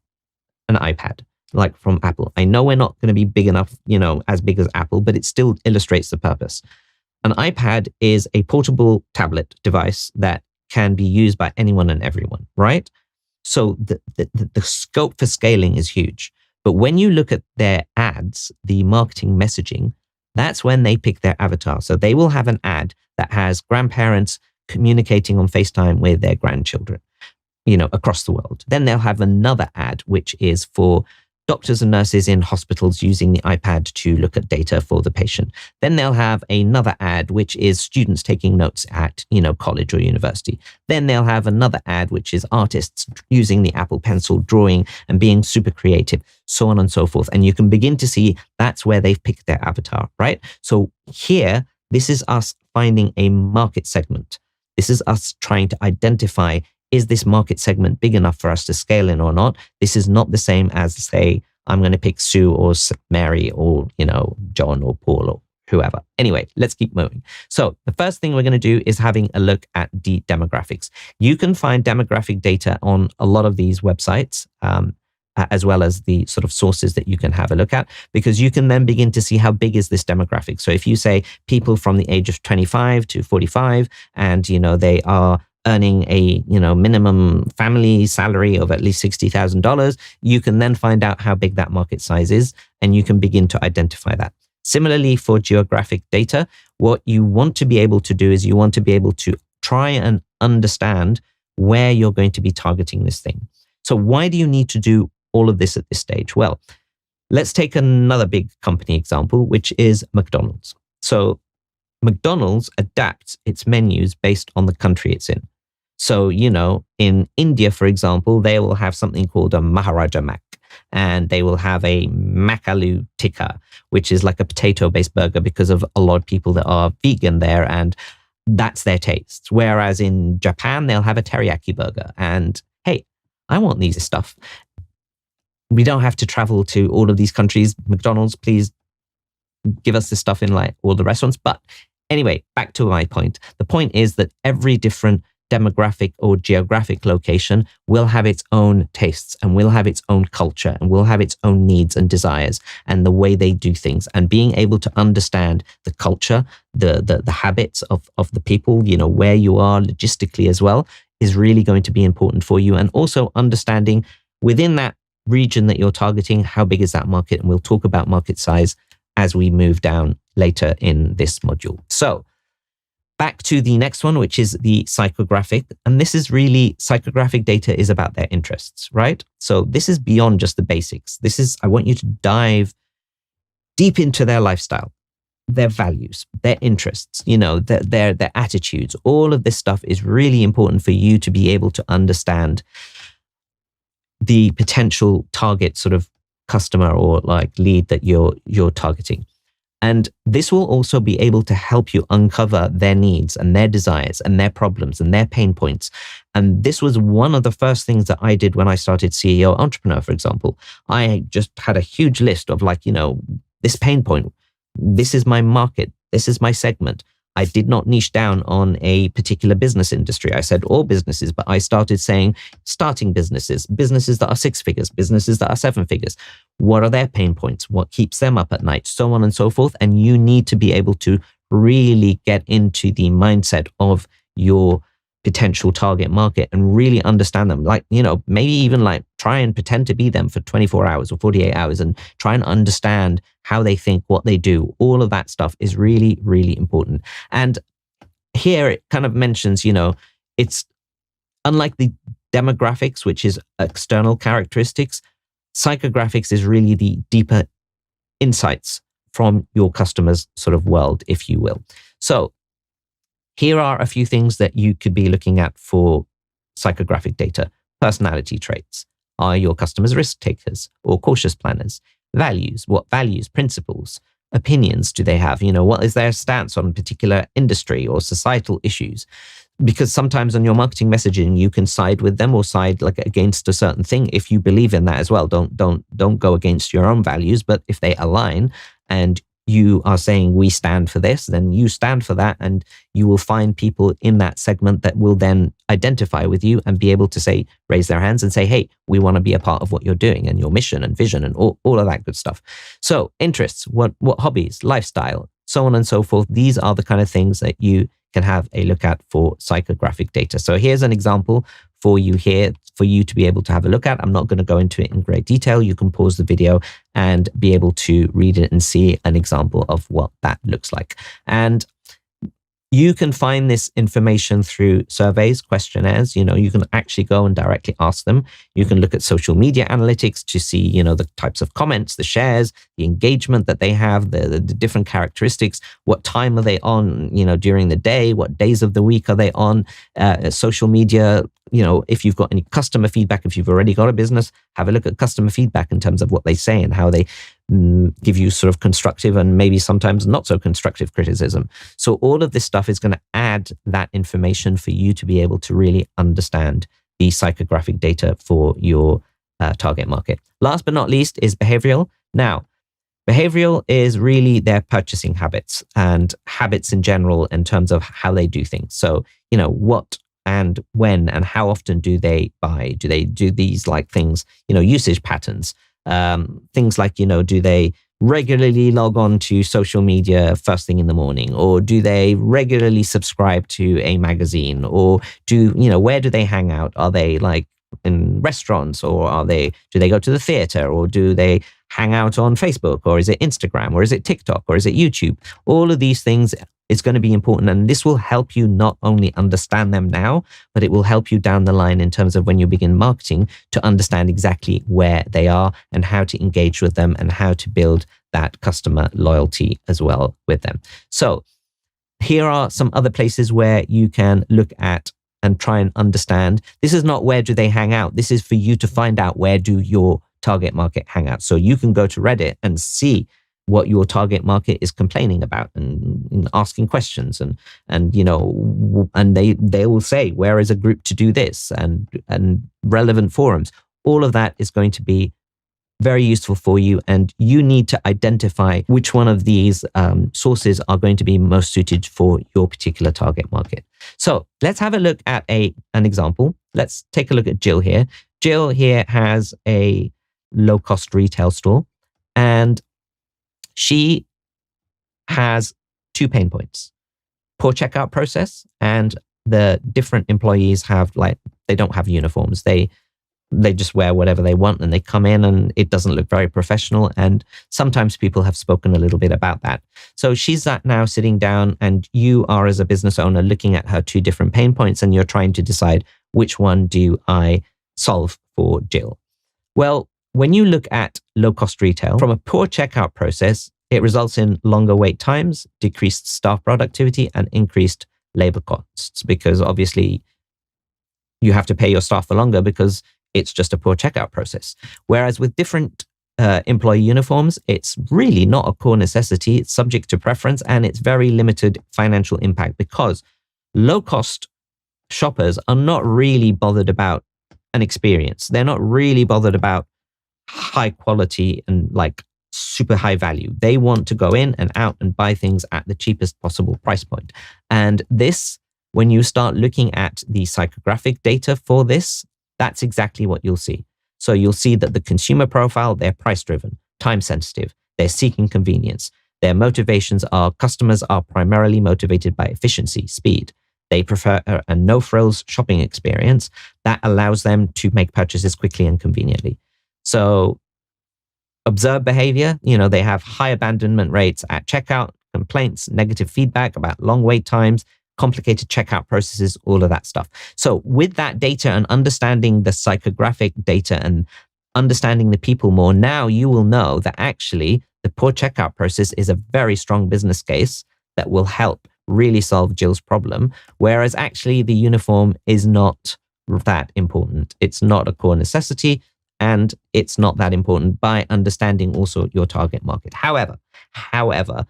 an iPad, like from Apple. I know we're not going to be big enough, as big as Apple, but it still illustrates the purpose. An iPad is a portable tablet device that can be used by anyone and everyone, right? So the scope for scaling is huge. But when you look at their ads, the marketing messaging, that's when they pick their avatar. So they will have an ad that has grandparents communicating on FaceTime with their grandchildren, across the world. Then they'll have another ad, which is for doctors and nurses in hospitals using the iPad to look at data for the patient. Then they'll have another ad, which is students taking notes at, college or university. Then they'll have another ad, which is artists using the Apple Pencil, drawing and being super creative, so on and so forth. And you can begin to see that's where they've picked their avatar, right? So here, this is us finding a market segment. This is us trying to identify, is this market segment big enough for us to scale in or not? This is not the same as, say, I'm going to pick Sue or Mary or, John or Paul or whoever. Anyway, let's keep moving. So the first thing we're going to do is having a look at the demographics. You can find demographic data on a lot of these websites, as well as the sort of sources that you can have a look at, because you can then begin to see how big is this demographic. So if you say people from the age of 25 to 45 and, they are earning a minimum family salary of at least $60,000, you can then find out how big that market size is, and you can begin to identify that. Similarly, for geographic data, what you want to be able to do is you want to be able to try and understand where you're going to be targeting this thing. So why do you need to do all of this at this stage? Well, let's take another big company example, which is McDonald's. So McDonald's adapts its menus based on the country it's in. So, in India, for example, they will have something called a Maharaja Mac. and they will have a Makalu tikka, which is like a potato-based burger because of a lot of people that are vegan there, and that's their taste. Whereas in Japan, they'll have a teriyaki burger. And hey, I want these stuff. We don't have to travel to all of these countries. McDonald's, please give us this stuff in like all the restaurants. But anyway, back to my point. The point is that every different demographic or geographic location will have its own tastes and will have its own culture and will have its own needs and desires and the way they do things. And being able to understand the culture, the habits of the people, you know, where you are logistically as well, is really going to be important for you. And also understanding within that region that you're targeting, how big is that market? And we'll talk about market size as we move down later in this module. So back to the next one, which is the psychographic. And this is really, psychographic data is about their interests, right? So this is beyond just the basics. This is, I want you to dive deep into their lifestyle, their values, their interests, you know, their attitudes. All of this stuff is really important for you to be able to understand the potential target sort of customer or like lead that you're targeting. And this will also be able to help you uncover their needs and their desires and their problems and their pain points. And this was one of the first things that I did when I started CEO Entrepreneur, for example. I just had a huge list of like, you know, this pain point, this is my market, this is my segment. I did not niche down on a particular business industry. I said all businesses, but I started saying starting businesses, businesses that are 6 figures, businesses that are 7 figures. What are their pain points? What keeps them up at night? So on and so forth. And you need to be able to really get into the mindset of your potential target market and really understand them. Like, you know, maybe even like try and pretend to be them for 24 hours or 48 hours and try and understand how they think, what they do. All of that stuff is really, really important. And here it kind of mentions, you know, it's unlike the demographics, which is external characteristics, psychographics is really the deeper insights from your customer's sort of world, if you will. So here are a few things that you could be looking at for psychographic data. Personality traits. Are your customers risk takers or cautious planners? Values. What values, principles, opinions do they have? You know, what is their stance on particular industry or societal issues? Because sometimes on your marketing messaging, you can side with them or side like against a certain thing if you believe in that as well. Don't go against your own values, but if they align and you are saying we stand for this, then you stand for that, and you will find people in that segment that will then identify with you and be able to say, raise their hands and say, hey, we want to be a part of what you're doing and your mission and vision and all of that good stuff. So interests, what hobbies, lifestyle, so on and so forth. These are the kind of things that you can have a look at for psychographic data. So here's an example for you here, for you to be able to have a look at. I'm not going to go into it in great detail. You can pause the video and be able to read it and see an example of what that looks like. And you can find this information through surveys, questionnaires. You know, you can actually go and directly ask them. You can look at social media analytics to see, you know, the types of comments, the shares, the engagement that they have, the different characteristics. What time are they on, you know, during the day? What days of the week are they on? Social media, you know, if you've got any customer feedback, if you've already got a business, have a look at customer feedback in terms of what they say and how they give you sort of constructive and maybe sometimes not so constructive criticism. So all of this stuff is going to add that information for you to be able to really understand the psychographic data for your target market. Last but not least is behavioral. Now, behavioral is really their purchasing habits and habits in general in terms of how they do things. So, you know, what and when and how often do they buy? Do they do these like things, you know, usage patterns? Things like, you know, do they regularly log on to social media first thing in the morning, or do they regularly subscribe to a magazine, or do, you know, where do they hang out? Are they like in restaurants, or do they go to the theater, or do they hang out on Facebook, or is it Instagram, or is it TikTok, or is it YouTube? All of these things is going to be important, and this will help you not only understand them now, but it will help you down the line in terms of when you begin marketing to understand exactly where they are and how to engage with them and how to build that customer loyalty as well with them. So here are some other places where you can look at and try and understand. This is not where do they hang out. This is for you to find out where do your target market hangout. So you can go to Reddit and see what your target market is complaining about and asking questions and they will say, where is a group to do this, and relevant forums. All of that is going to be very useful for you, and you need to identify which one of these sources are going to be most suited for your particular target market. So let's have a look at an example. Let's take a look at Jill here. Jill here has a low-cost retail store, and she has two pain points: poor checkout process, and the different employees have, like, they don't have uniforms. They just wear whatever they want, and they come in and it doesn't look very professional. And sometimes people have spoken a little bit about that. So she's now sitting down, and you are, as a business owner, looking at her two different pain points, and you're trying to decide, which one do I solve for Jill? Well, when you look at low-cost retail, from a poor checkout process, it results in longer wait times, decreased staff productivity, and increased labor costs, because obviously you have to pay your staff for longer because it's just a poor checkout process. Whereas with different employee uniforms, it's really not a core necessity. It's subject to preference, and it's very limited financial impact, because low-cost shoppers are not really bothered about an experience. They're not really bothered about high quality and like super high value. They want to go in and out and buy things at the cheapest possible price point. And this, when you start looking at the psychographic data for this, that's exactly what you'll see. So you'll see that the consumer profile, they're price-driven, time-sensitive, they're seeking convenience. Their motivations are, customers are primarily motivated by efficiency, speed. They prefer a no-frills shopping experience that allows them to make purchases quickly and conveniently. So observed behavior, they have high abandonment rates at checkout, complaints, negative feedback about long wait times, complicated checkout processes, all of that stuff. So with that data and understanding the psychographic data and understanding the people more, now you will know that actually the poor checkout process is a very strong business case that will help really solve Jill's problem, whereas actually the uniform is not that important. It's not a core necessity, and it's not that important by understanding also your target market. However,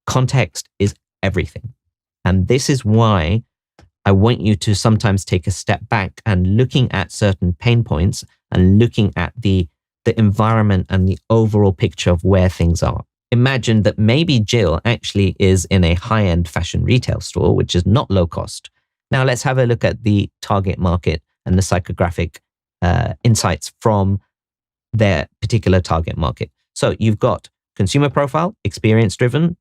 context is everything. And this is why I want you to sometimes take a step back and looking at certain pain points and looking at the environment and the overall picture of where things are. Imagine that maybe Jill actually is in a high-end fashion retail store, which is not low cost. Now let's have a look at the target market and the psychographic insights from their particular target market. So you've got consumer profile, experience-driven,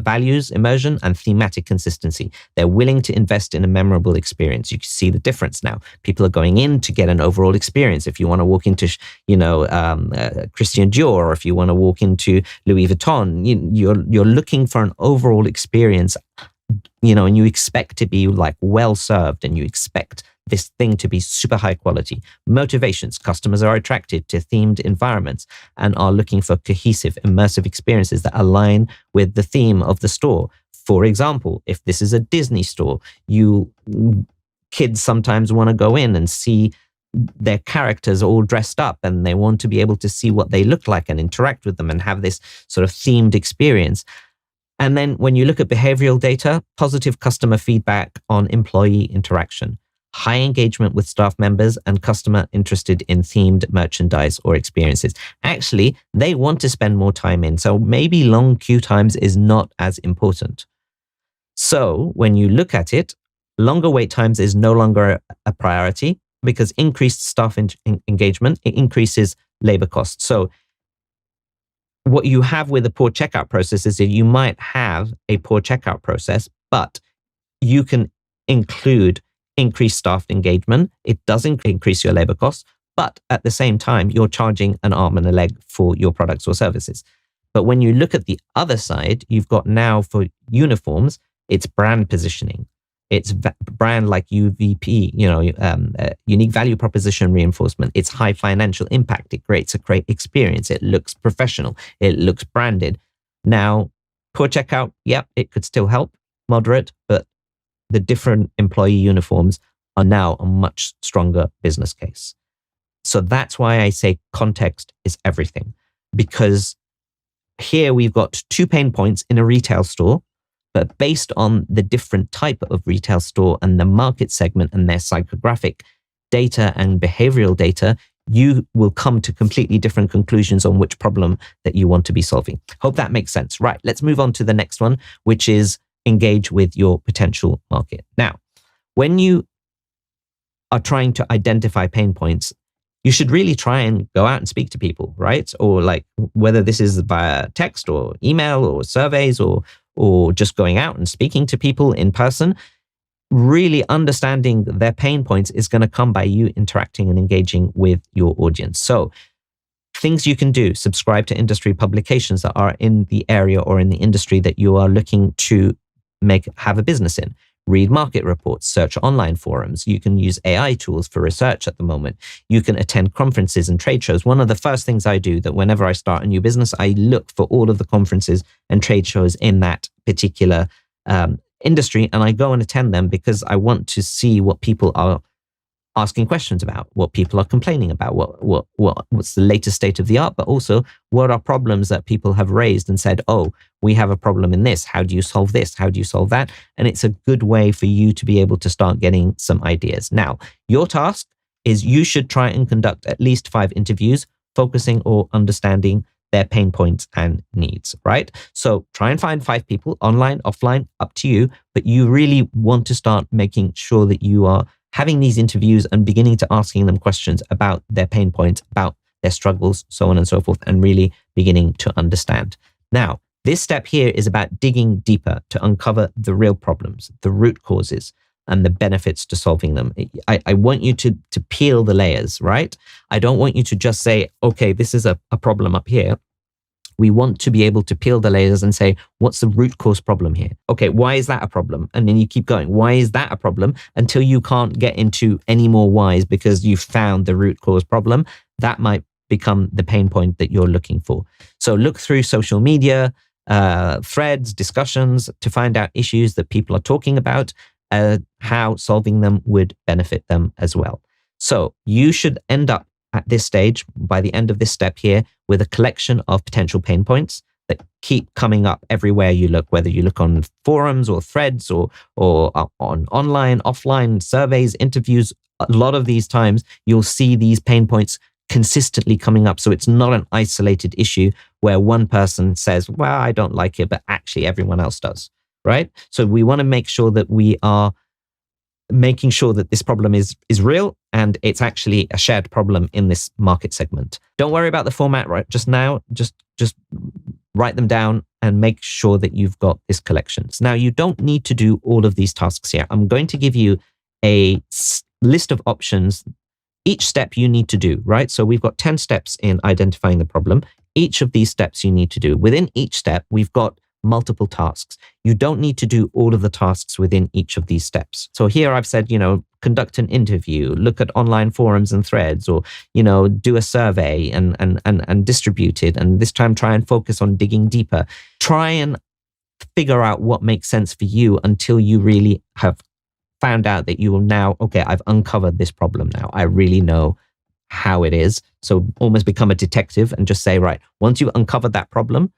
values, immersion, and thematic consistency. They're willing to invest in a memorable experience. You can see the difference now. People are going in to get an overall experience. If you want to walk into, Christian Dior, or if you want to walk into Louis Vuitton, you're looking for an overall experience, and you expect to be like well served, and you expect this thing to be super high quality. Motivations: customers are attracted to themed environments and are looking for cohesive, immersive experiences that align with the theme of the store. For example, if this is a Disney store, kids sometimes want to go in and see their characters all dressed up, and they want to be able to see what they look like and interact with them and have this sort of themed experience. And then when you look at behavioral data, positive customer feedback on employee interaction, high engagement with staff members, and customer interested in themed merchandise or experiences. Actually, they want to spend more time in, so maybe long queue times is not as important. So when you look at it, longer wait times is no longer a priority, because increased staff engagement, it increases labor costs. So what you have with a poor checkout process is that you might have a poor checkout process, but you can include increased staff engagement. It doesn't increase your labor costs, but at the same time, you're charging an arm and a leg for your products or services. But when you look at the other side, you've got now for uniforms, it's brand positioning. It's brand like UVP, unique value proposition reinforcement. It's high financial impact. It creates a great experience. It looks professional. It looks branded. Now, poor checkout, it could still help, moderate, but the different employee uniforms are now a much stronger business case. So that's why I say context is everything, because here we've got 2 pain points in a retail store, but based on the different type of retail store and the market segment and their psychographic data and behavioral data, you will come to completely different conclusions on which problem that you want to be solving. Hope that makes sense. Right, let's move on to the next one, which is engage with your potential market. Now, when you are trying to identify pain points, you should really try and go out and speak to people, right? Or like whether this is via text or email or surveys or just going out and speaking to people in person, really understanding their pain points is going to come by you interacting and engaging with your audience. So things you can do: subscribe to industry publications that are in the area or in the industry that you are looking to have a business in. Read market reports, search online forums. You can use AI tools for research at the moment. You can attend conferences and trade shows. One of the first things I do, that whenever I start a new business, I look for all of the conferences and trade shows in that particular industry, and I go and attend them because I want to see what people are asking questions about, what people are complaining about, what's the latest state of the art, but also what are problems that people have raised and said, oh, we have a problem in this. How do you solve this? How do you solve that? And it's a good way for you to be able to start getting some ideas. Now, your task is you should try and conduct at least 5 interviews, focusing or understanding their pain points and needs, right? So try and find 5 people, online, offline, up to you, but you really want to start making sure that you are having these interviews and beginning to asking them questions about their pain points, about their struggles, so on and so forth, and really beginning to understand. Now, this step here is about digging deeper to uncover the real problems, the root causes, and the benefits to solving them. I want you to peel the layers, right? I don't want you to just say, okay, this is a problem up here. We want to be able to peel the layers and say, what's the root cause problem here? Okay, why is that a problem? And then you keep going. Why is that a problem? Until you can't get into any more whys because you've found the root cause problem. That might become the pain point that you're looking for. So look through social media, threads, discussions to find out issues that people are talking about, how solving them would benefit them as well. So you should end up at this stage, by the end of this step here, with a collection of potential pain points that keep coming up everywhere you look, whether you look on forums or threads or on online, offline surveys, interviews. A lot of these times you'll see these pain points consistently coming up. So it's not an isolated issue where one person says, well, I don't like it, but actually everyone else does, right? So we want to make sure that we are making sure that this problem is real and it's actually a shared problem in this market segment. Don't worry about the format right just now. Just write them down and make sure that you've got this collection. So now you don't need to do all of these tasks here. I'm going to give you a list of options. Each step you need to do, right? So we've got 10 steps in identifying the problem. Each of these steps you need to do. Within each step, we've got multiple tasks. You don't need to do all of the tasks within each of these steps. So here I've said, conduct an interview, look at online forums and threads, or, do a survey and distribute it. And this time try and focus on digging deeper. Try and figure out what makes sense for you until you really have found out that you will now, okay, I've uncovered this problem now. I really know how it is. So almost become a detective and just say, right, once you've uncovered that problem,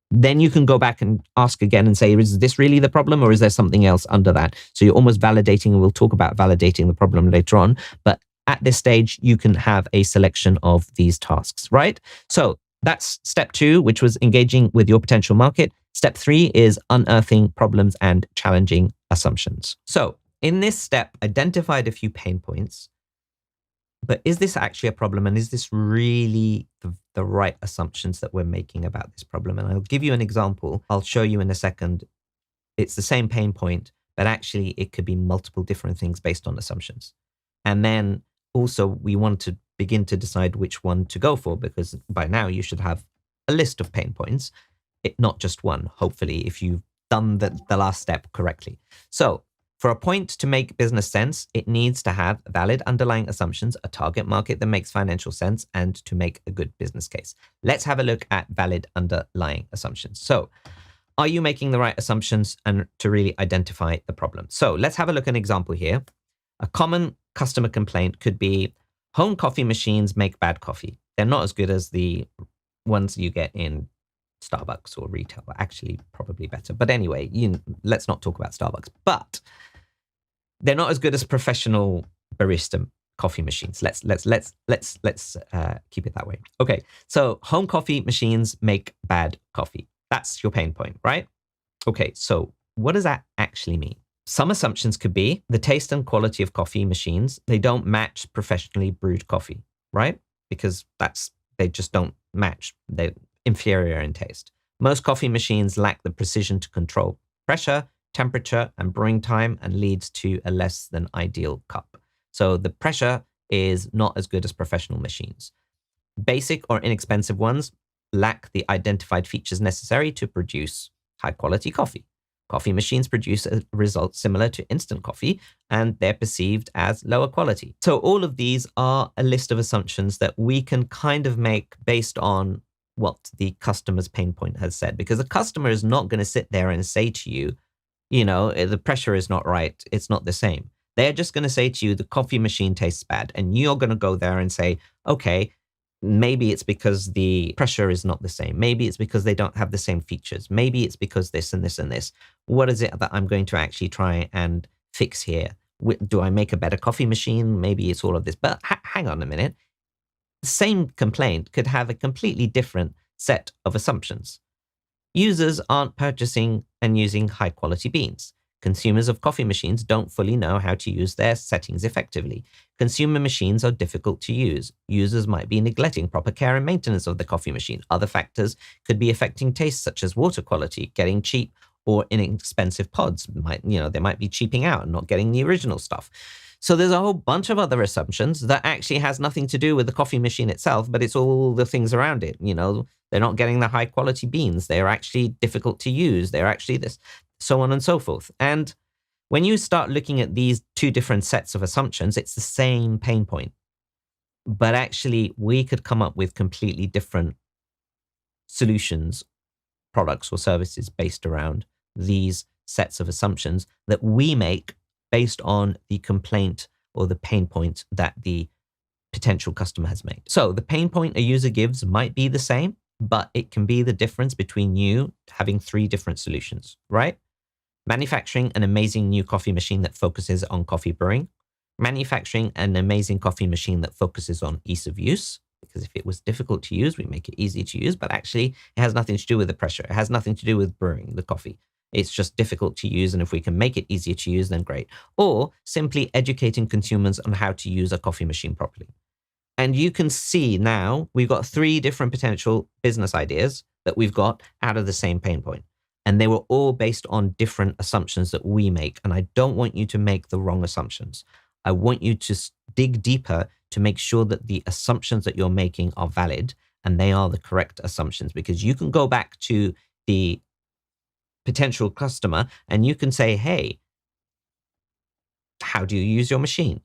then you can go back and ask again and say, is this really the problem or is there something else under that? So you're almost validating, and we'll talk about validating the problem later on. But at this stage, you can have a selection of these tasks, right? So that's step 2, which was engaging with your potential market. Step 3 is unearthing problems and challenging assumptions. So in this step, identified a few pain points. But is this actually a problem? And is this really the right assumptions that we're making about this problem? And I'll give you an example. I'll show you in a second. It's the same pain point, but actually it could be multiple different things based on assumptions. And then also we want to begin to decide which one to go for, because by now you should have a list of pain points, not just one, hopefully, if you've done the last step correctly. So for a point to make business sense, it needs to have valid underlying assumptions, a target market that makes financial sense, and to make a good business case. Let's have a look at valid underlying assumptions. So are you making the right assumptions and to really identify the problem? So let's have a look at an example here. A common customer complaint could be, Home coffee machines make bad coffee. They're not as good as the ones you get in Starbucks or retail. Actually, probably better. But anyway, let's not talk about Starbucks. But they're not as good as professional barista coffee machines. Let's keep it that way. Okay, so home coffee machines make bad coffee. That's your pain point, right? Okay, so what does that actually mean? Some assumptions could be the taste and quality of coffee machines, they don't match professionally brewed coffee, right? Because they just don't match. They're inferior in taste. Most coffee machines lack the precision to control pressure, temperature, and brewing time, and leads to a less than ideal cup. So the pressure is not as good as professional machines. Basic or inexpensive ones lack the identified features necessary to produce high quality coffee. Coffee machines produce a result similar to instant coffee, and they're perceived as lower quality. So all of these are a list of assumptions that we can kind of make based on what the customer's pain point has said, because the customer is not going to sit there and say to you, the pressure is not right, it's not the same. They're just going to say to you, the coffee machine tastes bad. And you're going to go there and say, okay, maybe it's because the pressure is not the same. Maybe it's because they don't have the same features. Maybe it's because this and this and this. What is it that I'm going to actually try and fix here? Do I make a better coffee machine? Maybe it's all of this. But hang on a minute. The same complaint could have a completely different set of assumptions. Users aren't purchasing and using high quality beans. Consumers of coffee machines don't fully know how to use their settings effectively. Consumer machines are difficult to use. Users might be neglecting proper care and maintenance of the coffee machine. Other factors could be affecting taste, such as water quality, getting cheap or inexpensive pods. They might be cheaping out and not getting the original stuff. So there's a whole bunch of other assumptions that actually has nothing to do with the coffee machine itself, but it's all the things around it. They're not getting the high quality beans. They're actually difficult to use. They're actually this, so on and so forth. And when you start looking at these two different sets of assumptions, it's the same pain point. But actually, we could come up with completely different solutions, products or services based around these sets of assumptions that we make based on the complaint or the pain point that the potential customer has made. So the pain point a user gives might be the same, but it can be the difference between you having three different solutions, right? Manufacturing an amazing new coffee machine that focuses on coffee brewing. Manufacturing an amazing coffee machine that focuses on ease of use. Because if it was difficult to use, we make it easy to use, but actually it has nothing to do with the pressure. It has nothing to do with brewing the coffee. It's just difficult to use, and if we can make it easier to use, then great. Or simply educating consumers on how to use a coffee machine properly. And you can see now we've got three different potential business ideas that we've got out of the same pain point. And they were all based on different assumptions that we make. And I don't want you to make the wrong assumptions. I want you to dig deeper to make sure that the assumptions that you're making are valid and they are the correct assumptions, because you can go back to the potential customer and you can say, hey, how do you use your machine?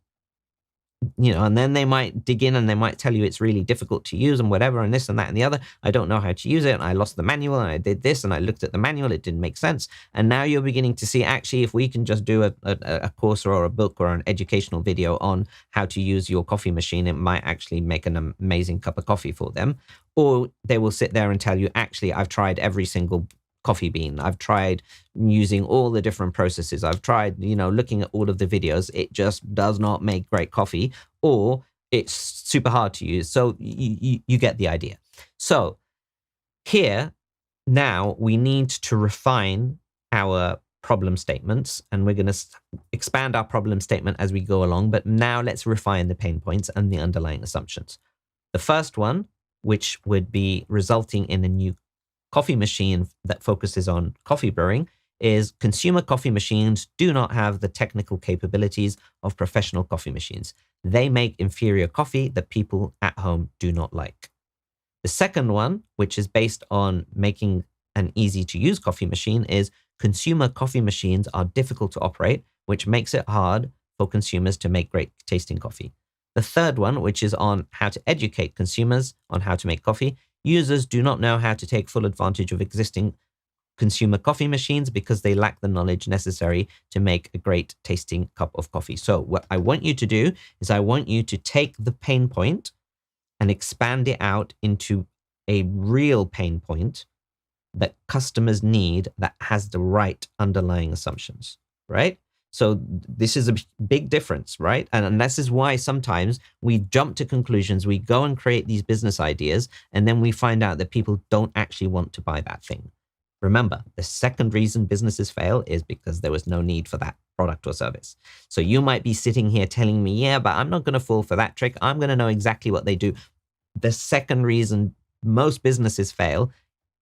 And then they might dig in and they might tell you it's really difficult to use and whatever, and this and that and the other. I don't know how to use it. And I lost the manual and I did this and I looked at the manual. It didn't make sense. And now you're beginning to see, actually, if we can just do a course or a book or an educational video on how to use your coffee machine, it might actually make an amazing cup of coffee for them. Or they will sit there and tell you, actually, I've tried every single coffee bean. I've tried using all the different processes. I've tried, looking at all of the videos. It just does not make great coffee, or it's super hard to use. So you get the idea. So here, now we need to refine our problem statements, and we're going to expand our problem statement as we go along. But now let's refine the pain points and the underlying assumptions. The first one, which would be resulting in a new coffee machine that focuses on coffee brewing, is consumer coffee machines do not have the technical capabilities of professional coffee machines. They make inferior coffee that people at home do not like. The second one, which is based on making an easy to use coffee machine, is consumer coffee machines are difficult to operate, which makes it hard for consumers to make great tasting coffee. The third one, which is on how to educate consumers on how to make coffee, users do not know how to take full advantage of existing consumer coffee machines because they lack the knowledge necessary to make a great tasting cup of coffee. So what I want you to do is I want you to take the pain point and expand it out into a real pain point that customers need that has the right underlying assumptions, right? So this is a big difference, right? And this is why sometimes we jump to conclusions, we go and create these business ideas, and then we find out that people don't actually want to buy that thing. Remember, the second reason businesses fail is because there was no need for that product or service. So you might be sitting here telling me, yeah, but I'm not going to fall for that trick. I'm going to know exactly what they do. The second reason most businesses fail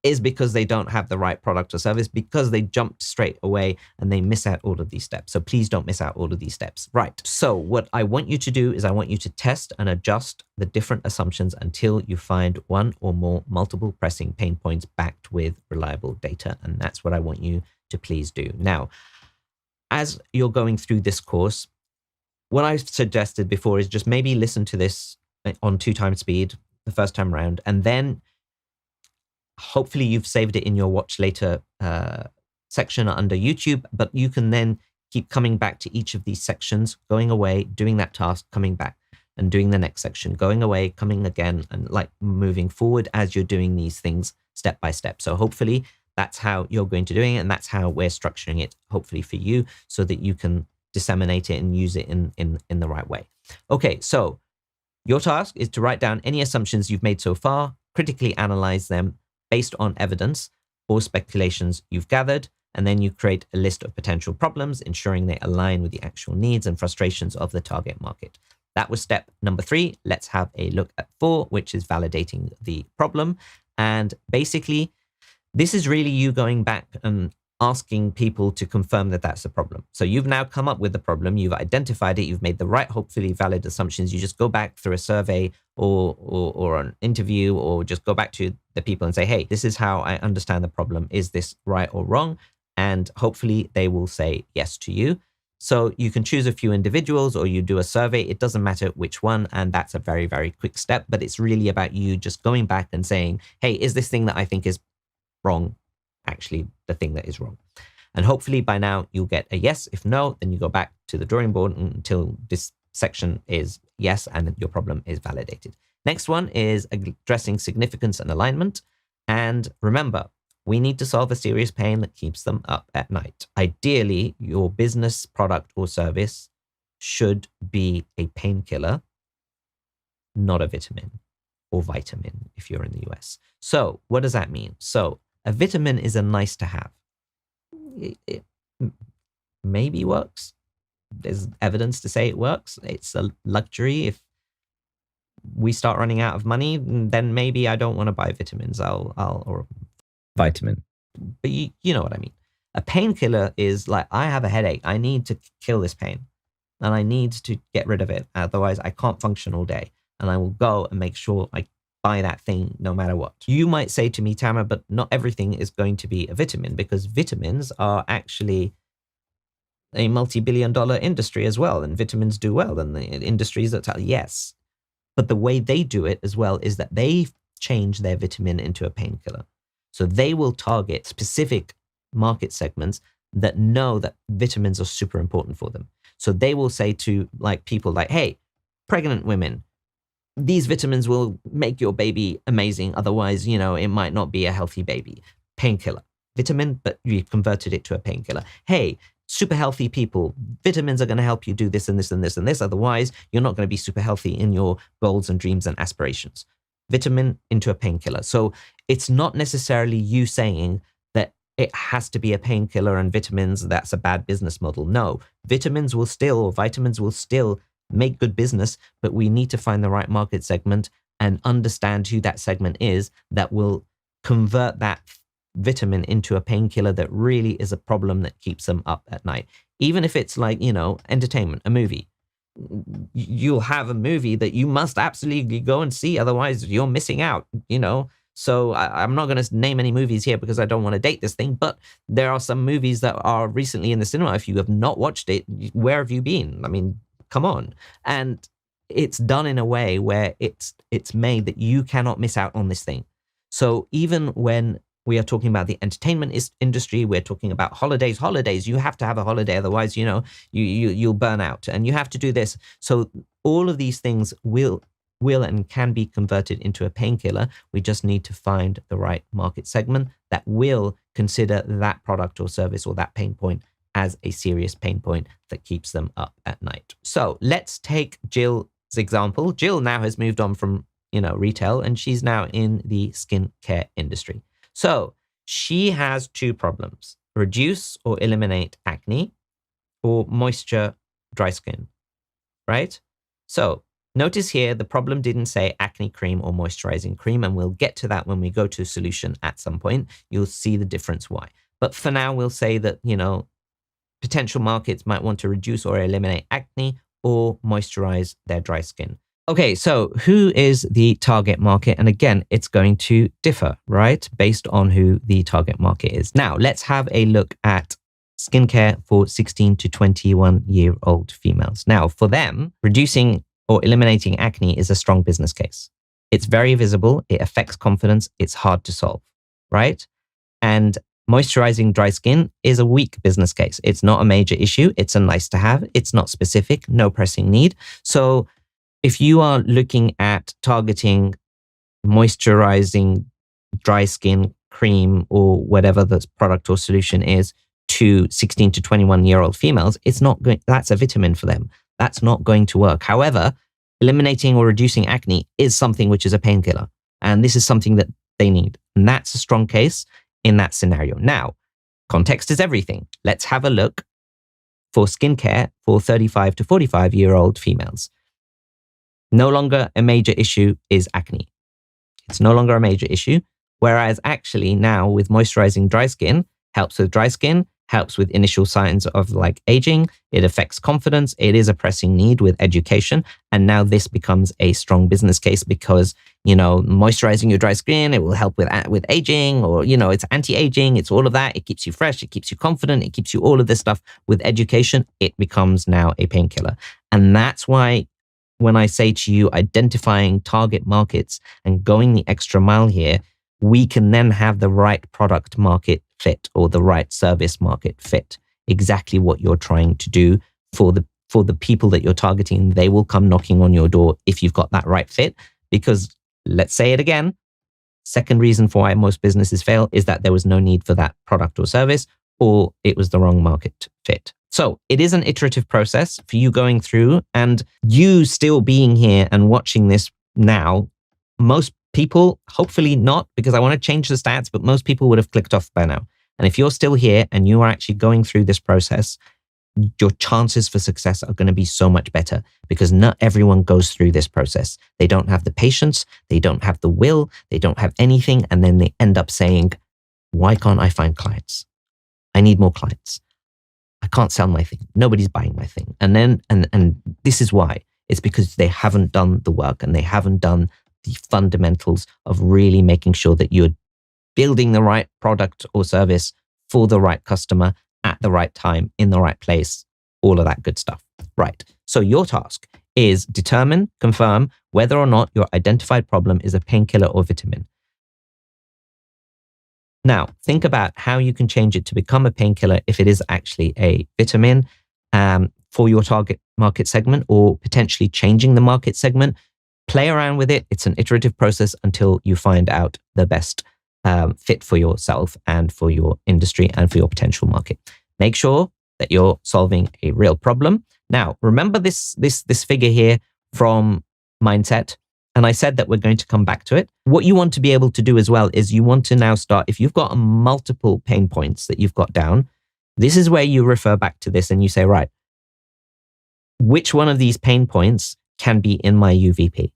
is because they don't have the right product or service, because they jumped straight away and they miss out all of these steps. So please don't miss out all of these steps. Right. So what I want you to do is I want you to test and adjust the different assumptions until you find one or more multiple pressing pain points backed with reliable data. And that's what I want you to please do. Now, as you're going through this course, what I've suggested before is just maybe listen to this on 2x speed the first time around, and then hopefully you've saved it in your watch later section under YouTube, but you can then keep coming back to each of these sections, going away, doing that task, coming back and doing the next section, going away, coming again, and like moving forward as you're doing these things step by step. So hopefully that's how you're going to doing it, and that's how we're structuring it, hopefully for you, so that you can disseminate it and use it in the right way. Okay, so your task is to write down any assumptions you've made so far, critically analyze them based on evidence or speculations you've gathered, and then you create a list of potential problems, ensuring they align with the actual needs and frustrations of the target market. That was step number 3. Let's have a look at 4, which is validating the problem. And basically, this is really you going back and asking people to confirm that that's a problem. So you've now come up with the problem, you've identified it, you've made the right, hopefully valid assumptions. You just go back through a survey or an interview, or just go back to the people and say, hey, this is how I understand the problem. Is this right or wrong? And hopefully they will say yes to you. So you can choose a few individuals or you do a survey. It doesn't matter which one. And that's a very, very quick step. But it's really about you just going back and saying, hey, is this thing that I think is wrong actually the thing that is wrong? And hopefully by now you'll get a yes. If no, then you go back to the drawing board until this section is yes and your problem is validated. Next one is addressing significance and alignment. And remember, we need to solve a serious pain that keeps them up at night. Ideally, your business, product, or service should be a painkiller, not a vitamin or vitamin if you're in the US. So what does that mean? So a vitamin is a nice to have. It maybe works. There's evidence to say it works. It's a luxury. If we start running out of money, then maybe I don't want to buy vitamins. Or vitamin. But you know what I mean. A painkiller is like, I have a headache. I need to kill this pain and I need to get rid of it. Otherwise I can't function all day. And I will go and make sure I buy that thing no matter what. You might say to me, Tamer, but not everything is going to be a vitamin, because vitamins are actually a multi-billion-dollar industry as well. And vitamins do well. And the industries that tell, yes. But the way they do it as well is that they change their vitamin into a painkiller. So they will target specific market segments that know that vitamins are super important for them. So they will say to like people like, hey, pregnant women, these vitamins will make your baby amazing. Otherwise, you know, it might not be a healthy baby. Painkiller. Vitamin, but you converted it to a painkiller. Hey, super healthy people, vitamins are going to help you do this and this and this and this. Otherwise, you're not going to be super healthy in your goals and dreams and aspirations. Vitamin into a painkiller. So it's not necessarily you saying that it has to be a painkiller and vitamins, that's a bad business model. No, vitamins will still make good business, but we need to find the right market segment and understand who that segment is that will convert that vitamin into a painkiller that really is a problem that keeps them up at night. Even if it's like, you know, entertainment, a movie. You'll have a movie that you must absolutely go and see. Otherwise, you're missing out, you know. So I'm not going to name any movies here because I don't want to date this thing. But there are some movies that are recently in the cinema. If you have not watched it, where have you been? I mean, come on. And it's done in a way where it's made that you cannot miss out on this thing. So even when We are talking about the entertainment industry. We're talking about holidays. You have to have a holiday, otherwise, you'll burn out, and you have to do this. So all of these things will and can be converted into a painkiller. We just need to find the right market segment that will consider that product or service or that pain point as a serious pain point that keeps them up at night. So let's take Jill's example. Jill now has moved on from retail, and she's now in the skincare industry. So she has two problems: reduce or eliminate acne, or moisture dry skin, right? So notice here, the problem didn't say acne cream or moisturizing cream, and we'll get to that when we go to solution at some point. You'll see the difference why. But for now, we'll say that, potential markets might want to reduce or eliminate acne or moisturize their dry skin. Okay, so who is the target market? And again, it's going to differ, right? Based on who the target market is. Now, let's have a look at skincare for 16 to 21-year-old females. Now, for them, reducing or eliminating acne is a strong business case. It's very visible. It affects confidence. It's hard to solve, right? And moisturizing dry skin is a weak business case. It's not a major issue. It's a nice to have. It's not specific, no pressing need. So if you are looking at targeting moisturizing dry skin cream or whatever the product or solution is to 16 to 21-year-old females, it's not going, that's a vitamin for them. That's not going to work. However, eliminating or reducing acne is something which is a painkiller. And this is something that they need. And that's a strong case in that scenario. Now, context is everything. Let's have a look for skincare for 35 to 45-year-old females. No longer a major issue is acne. It's no longer a major issue. Whereas actually now with moisturizing dry skin, helps with dry skin, helps with initial signs of like aging. It affects confidence. It is a pressing need with education. And now this becomes a strong business case because, moisturizing your dry skin, it will help with aging, or, it's anti-aging. It's all of that. It keeps you fresh. It keeps you confident. It keeps you all of this stuff. With education, it becomes now a painkiller. And that's why when I say to you, identifying target markets and going the extra mile here, we can then have the right product market fit or the right service market fit. Exactly what you're trying to do for the people that you're targeting. They will come knocking on your door if you've got that right fit. Because let's say it again, second reason for why most businesses fail is that there was no need for that product or service, or it was the wrong market fit. So it is an iterative process for you going through, and you still being here and watching this now. Most people, hopefully not, because I want to change the stats, but most people would have clicked off by now. And if you're still here and you are actually going through this process, your chances for success are going to be so much better, because not everyone goes through this process. They don't have the patience, they don't have the will, they don't have anything. And then they end up saying, why can't I find clients? I need more clients. I can't sell my thing. Nobody's buying my thing. And then, and this is why. It's because they haven't done the work and they haven't done the fundamentals of really making sure that you're building the right product or service for the right customer at the right time, in the right place, all of that good stuff. Right. So your task is determine, confirm whether or not your identified problem is a painkiller or vitamin. Now, think about how you can change it to become a painkiller if it is actually a vitamin for your target market segment, or potentially changing the market segment. Play around with it. It's an iterative process until you find out the best fit for yourself and for your industry and for your potential market. Make sure that you're solving a real problem. Now, remember this figure here from Mindset. And I said that we're going to come back to it. What you want to be able to do as well is you want to now start, if you've got multiple pain points that you've got down, this is where you refer back to this and you say, right, which one of these pain points can be in my UVP,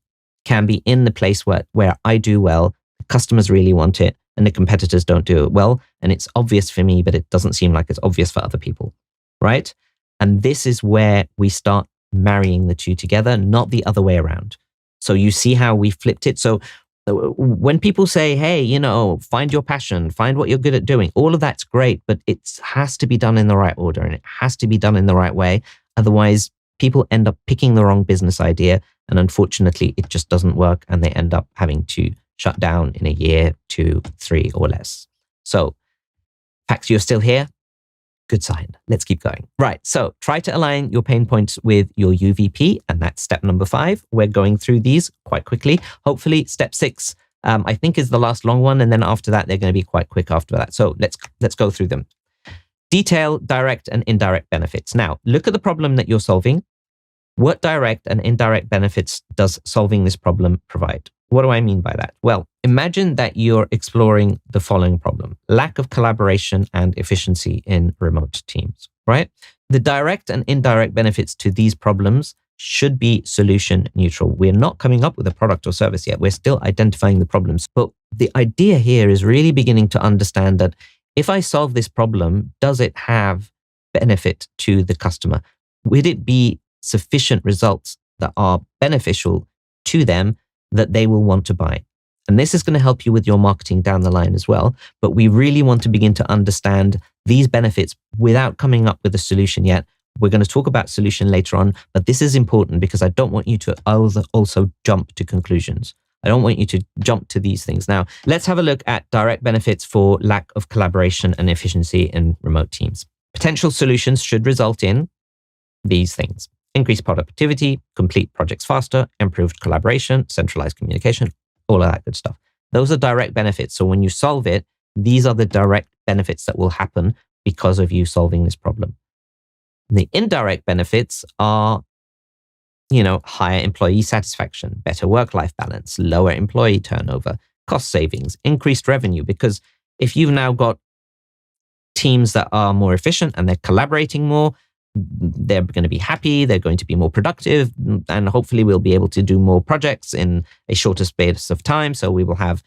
can be in the place where I do well, the customers really want it, and the competitors don't do it well. And it's obvious for me, but it doesn't seem like it's obvious for other people, right? And this is where we start marrying the two together, not the other way around. So you see how we flipped it. So when people say, hey, find your passion, find what you're good at doing, all of that's great, but it has to be done in the right order and it has to be done in the right way. Otherwise, people end up picking the wrong business idea. And unfortunately, it just doesn't work. And they end up having to shut down in a year, 2, 3, or less. So, Pax, you're still here? Good sign. Let's keep going. Right. So try to align your pain points with your UVP. And that's step number 5. We're going through these quite quickly. Hopefully step 6, I think is the last long one. And then after that, they're going to be quite quick after that. So let's go through them. Detail direct and indirect benefits. Now, look at the problem that you're solving. What direct and indirect benefits does solving this problem provide? What do I mean by that? Well, imagine that you're exploring the following problem: lack of collaboration and efficiency in remote teams, right? The direct and indirect benefits to these problems should be solution neutral. We're not coming up with a product or service yet. We're still identifying the problems. But the idea here is really beginning to understand that if I solve this problem, does it have benefit to the customer? Would it be sufficient results that are beneficial to them that they will want to buy? And this is going to help you with your marketing down the line as well. But we really want to begin to understand these benefits without coming up with a solution yet. We're going to talk about solution later on, but this is important because I don't want you to also jump to conclusions. I don't want you to jump to these things. Now, let's have a look at direct benefits for lack of collaboration and efficiency in remote teams. Potential solutions should result in these things: increased productivity, complete projects faster, improved collaboration, centralized communication, all of that good stuff. Those are direct benefits. So when you solve it, these are the direct benefits that will happen because of you solving this problem. The indirect benefits are, higher employee satisfaction, better work-life balance, lower employee turnover, cost savings, increased revenue. Because if you've now got teams that are more efficient and they're collaborating more, they're going to be happy, they're going to be more productive, and hopefully we'll be able to do more projects in a shorter space of time. So we will have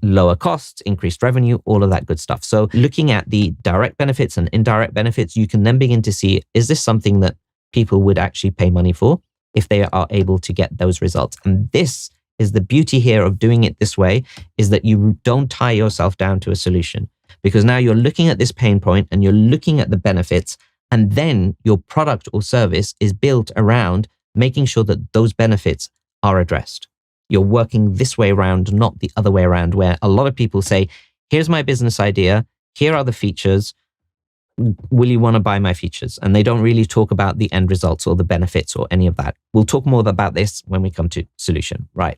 lower costs, increased revenue, all of that good stuff. So looking at the direct benefits and indirect benefits, you can then begin to see, is this something that people would actually pay money for if they are able to get those results? And this is the beauty here of doing it this way, is that you don't tie yourself down to a solution, because now you're looking at this pain point and you're looking at the benefits, and then your product or service is built around making sure that those benefits are addressed. You're working this way around, not the other way around, where a lot of people say, here's my business idea, here are the features, will you want to buy my features? And they don't really talk about the end results or the benefits or any of that. We'll talk more about this when we come to solution, right?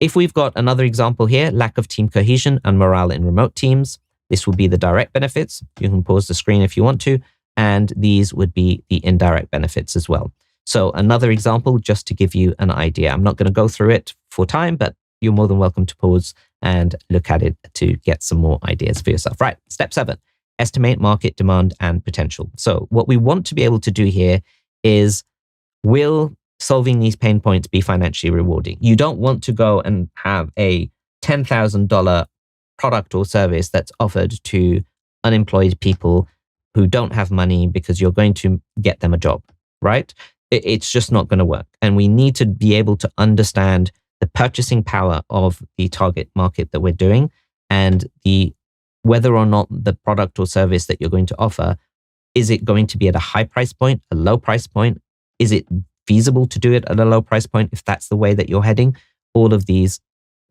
If we've got another example here, lack of team cohesion and morale in remote teams, this will be the direct benefits. You can pause the screen if you want to. And these would be the indirect benefits as well. So another example, just to give you an idea. I'm not going to go through it for time, but you're more than welcome to pause and look at it to get some more ideas for yourself. Right, step 7, estimate market demand and potential. So what we want to be able to do here is, will solving these pain points be financially rewarding? You don't want to go and have a $10,000 product or service that's offered to unemployed people who don't have money because you're going to get them a job, right? It's just not going to work. And we need to be able to understand the purchasing power of the target market that we're doing, and whether or not the product or service that you're going to offer, is it going to be at a high price point, a low price point? Is it feasible to do it at a low price point if that's the way that you're heading? All of these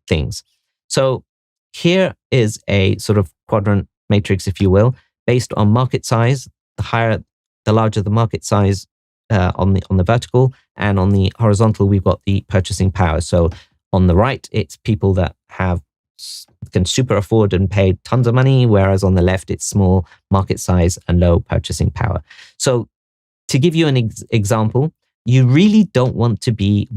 things. So here is a sort of quadrant matrix, if you will, based on market size. The larger the market size on the vertical, and on the horizontal, we've got the purchasing power. So on the right, it's people that can super afford and pay tons of money, whereas on the left, it's small market size and low purchasing power. So to give you an example, you really don't want to be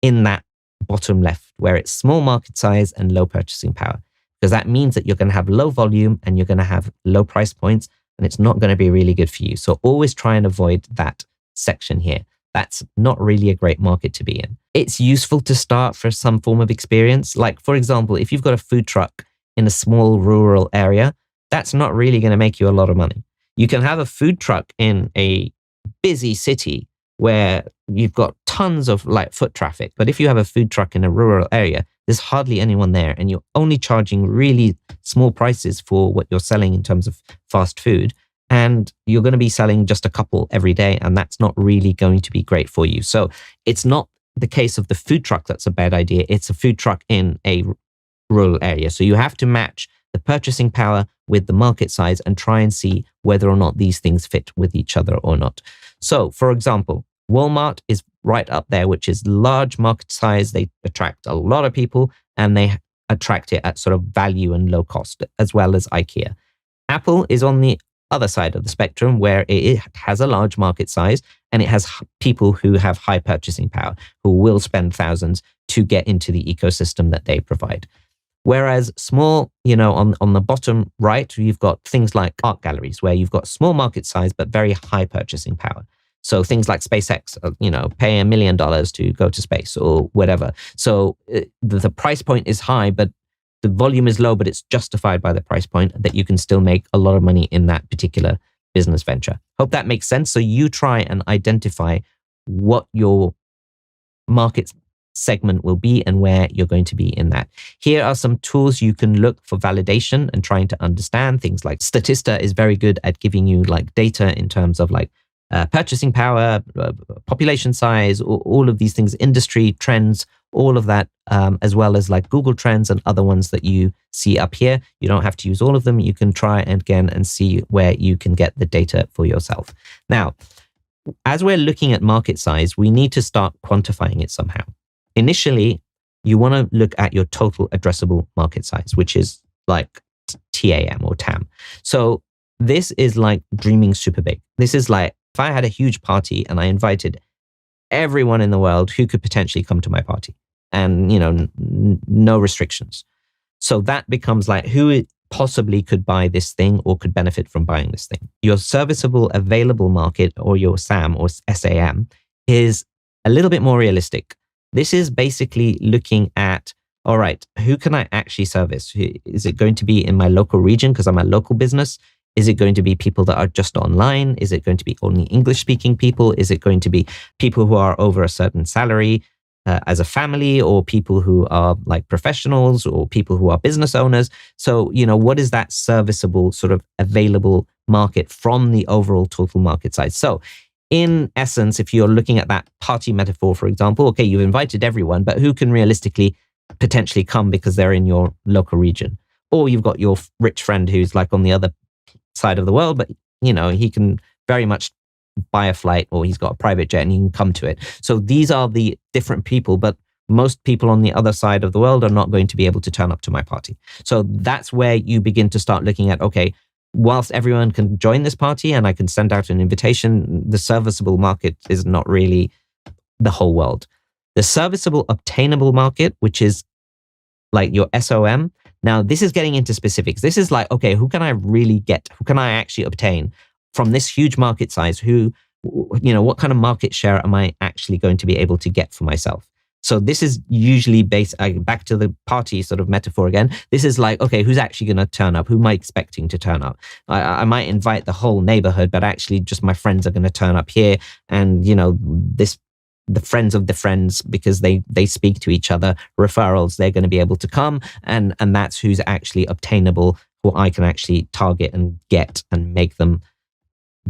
in that bottom left, where it's small market size and low purchasing power, because that means that you're going to have low volume and you're going to have low price points, and it's not going to be really good for you. So always try and avoid that section here. That's not really a great market to be in. It's useful to start for some form of experience. Like, for example, if you've got a food truck in a small rural area, that's not really going to make you a lot of money. You can have a food truck in a busy city where you've got tons of foot traffic. But if you have a food truck in a rural area, there's hardly anyone there, and you're only charging really small prices for what you're selling in terms of fast food. And you're going to be selling just a couple every day, and that's not really going to be great for you. So it's not the case of the food truck that's a bad idea. It's a food truck in a rural area. So you have to match the purchasing power with the market size and try and see whether or not these things fit with each other or not. So, for example, Walmart is right up there, which is large market size. They attract a lot of people and they attract it at sort of value and low cost, as well as IKEA. Apple is on the other side of the spectrum where it has a large market size and it has people who have high purchasing power, who will spend thousands to get into the ecosystem that they provide. Whereas small, on the bottom right, you've got things like art galleries where you've got small market size, but very high purchasing power. So things like SpaceX, pay $1 million to go to space or whatever. So the price point is high, but the volume is low, but it's justified by the price point that you can still make a lot of money in that particular business venture. Hope that makes sense. So you try and identify what your market segment will be and where you're going to be in that. Here are some tools you can look for validation and trying to understand things like Statista is very good at giving you like data in terms of like purchasing power, population size, all of these things, industry trends, all of that, as well as like Google Trends and other ones that you see up here. You don't have to use all of them. You can try and again and see where you can get the data for yourself. Now, as we're looking at market size, we need to start quantifying it somehow. Initially, you want to look at your total addressable market size, which is like TAM or TAM. So this is like dreaming super big. This is like if I had a huge party and I invited everyone in the world who could potentially come to my party and, no restrictions. So that becomes like who possibly could buy this thing or could benefit from buying this thing. Your serviceable available market or your SAM or SAM is a little bit more realistic. This is basically looking at, all right, who can I actually service? Is it going to be in my local region because I'm a local business? Is it going to be people that are just online? Is it going to be only English-speaking people? Is it going to be people who are over a certain salary as a family, or people who are like professionals, or people who are business owners? So, what is that serviceable sort of available market from the overall total market size? So in essence, if you're looking at that party metaphor, for example, okay, you've invited everyone, but who can realistically potentially come because they're in your local region? Or you've got your rich friend who's like on the other side of the world, but he can very much buy a flight, or he's got a private jet and he can come to it. So these are the different people, but most people on the other side of the world are not going to be able to turn up to my party. So that's where you begin to start looking at, okay, whilst everyone can join this party and I can send out an invitation, the serviceable market is not really the whole world. The serviceable obtainable market, which is like your SOM. Now, this is getting into specifics. This is like, okay, who can I really get? Who can I actually obtain from this huge market size? What kind of market share am I actually going to be able to get for myself? So this is usually based, back to the party sort of metaphor again. This is like, okay, who's actually going to turn up? Who am I expecting to turn up? I might invite the whole neighborhood, but actually just my friends are going to turn up here. And, the friends of the friends, because they speak to each other, referrals, they're going to be able to come. And that's who's actually obtainable, who I can actually target and get and make them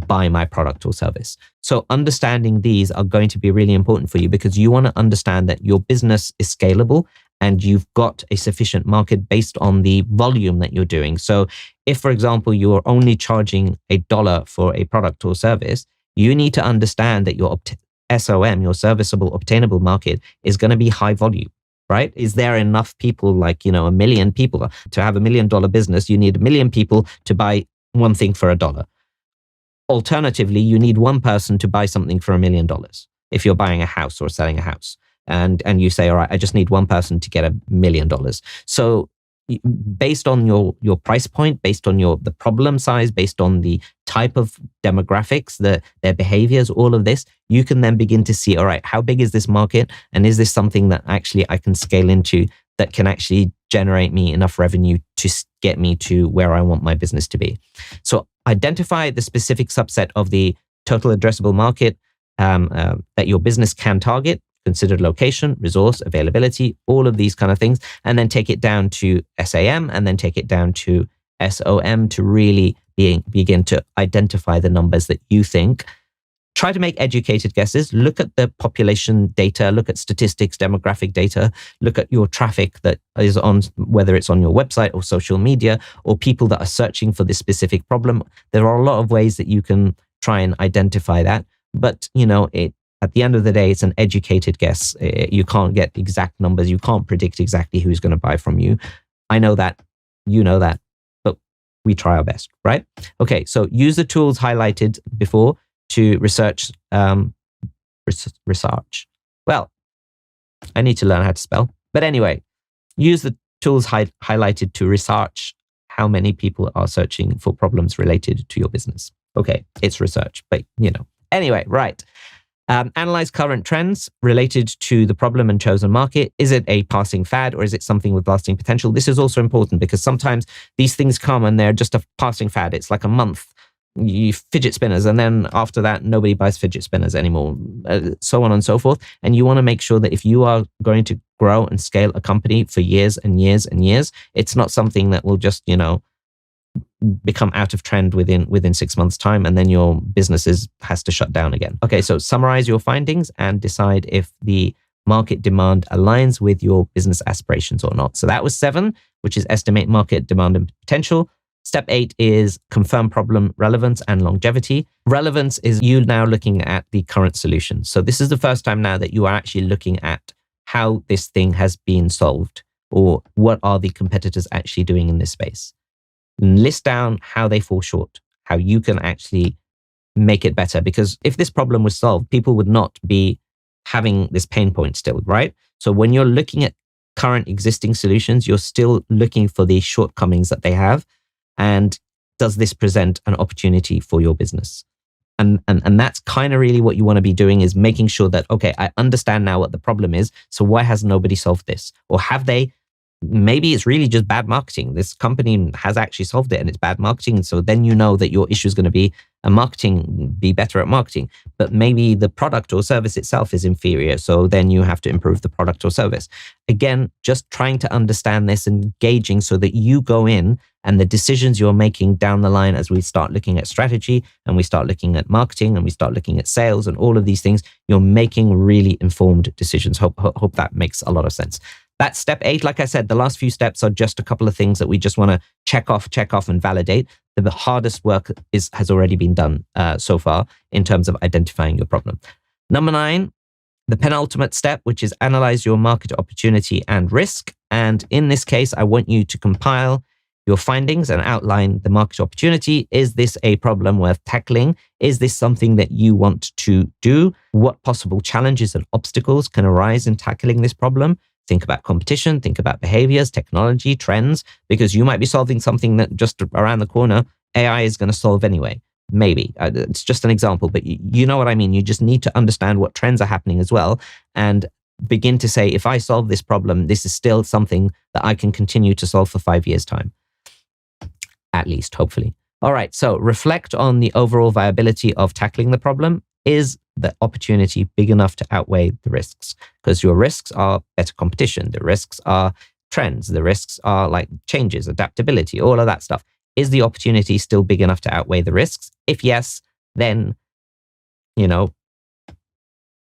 buy my product or service. So understanding these are going to be really important for you, because you want to understand that your business is scalable and you've got a sufficient market based on the volume that you're doing. So if, for example, you're only charging $1 for a product or service, you need to understand that your SOM, your serviceable obtainable market, is going to be high volume. Right? Is there enough people, like, 1 million people to have $1 million business? You need 1 million people to buy one thing for $1. Alternatively, you need one person to buy something for $1 million. If you're buying a house or selling a house, and you say, all right, I just need one person to get $1 million. So based on your price point, based on the problem size, based on the type of demographics, their behaviors, all of this, you can then begin to see, all right, how big is this market? And is this something that actually I can scale into, that can actually generate me enough revenue to get me to where I want my business to be? So identify the specific subset of the total addressable market that your business can target. Consider location, resource, availability, all of these kind of things, and then take it down to SAM, and then take it down to SOM to really begin to identify the numbers that you think try to make educated guesses. Look at the population data, look at statistics, demographic data, look at your traffic that is on, whether it's on your website or social media, or people that are searching for this specific problem. There are a lot of ways that you can try and identify that. But, at the end of the day, it's an educated guess. You can't get exact numbers. You can't predict exactly who's going to buy from you. I know that. You know that. But we try our best, right? Okay, so use the tools highlighted before to research. Research. Well, I need to learn how to spell. But anyway, use the tools highlighted to research how many people are searching for problems related to your business. Okay, it's research, but Anyway, right. Analyze current trends related to the problem and chosen market. Is it a passing fad or is it something with lasting potential? This is also important because sometimes these things come and they're just a passing fad. It's like a month. You fidget spinners, and then after that, nobody buys fidget spinners anymore, so on and so forth. And you want to make sure that if you are going to grow and scale a company for years and years and years, it's not something that will just, become out of trend within 6 months' time, and then your business has to shut down again. Okay, so summarize your findings and decide if the market demand aligns with your business aspirations or not. So that was 7, which is estimate market demand and potential. Step 8 is confirm problem relevance and longevity. Relevance is you now looking at the current solution. So this is the first time now that you are actually looking at how this thing has been solved, or what are the competitors actually doing in this space. List down how they fall short, how you can actually make it better. Because if this problem was solved, people would not be having this pain point still, right? So when you're looking at current existing solutions, you're still looking for the shortcomings that they have. And does this present an opportunity for your business? And that's kind of really what you want to be doing, is making sure that, okay, I understand now what the problem is. So why has nobody solved this? Or have they? Maybe it's really just bad marketing. This company has actually solved it and it's bad marketing. And so then you know that your issue is going to be be better at marketing. But maybe the product or service itself is inferior. So then you have to improve the product or service. Again, just trying to understand this and gauging so that you go in and the decisions you're making down the line, as we start looking at strategy and we start looking at marketing and we start looking at sales and all of these things, you're making really informed decisions. Hope that makes a lot of sense. That's step 8. Like I said, the last few steps are just a couple of things that we just want to check off and validate. The hardest work has already been done so far in terms of identifying your problem. Number 9, the penultimate step, which is analyze your market opportunity and risk. And in this case, I want you to compile your findings and outline the market opportunity. Is this a problem worth tackling? Is this something that you want to do? What possible challenges and obstacles can arise in tackling this problem? Think about competition, think about behaviors, technology, trends, because you might be solving something that just around the corner, AI is going to solve anyway. Maybe. It's just an example, but you know what I mean. You just need to understand what trends are happening as well and begin to say, if I solve this problem, this is still something that I can continue to solve for 5 years' time. At least, hopefully. All right, so reflect on the overall viability of tackling the problem. Is the opportunity big enough to outweigh the risks? Because your risks are better competition. The risks are trends. The risks are like changes, adaptability, all of that stuff. Is the opportunity still big enough to outweigh the risks? If yes, then,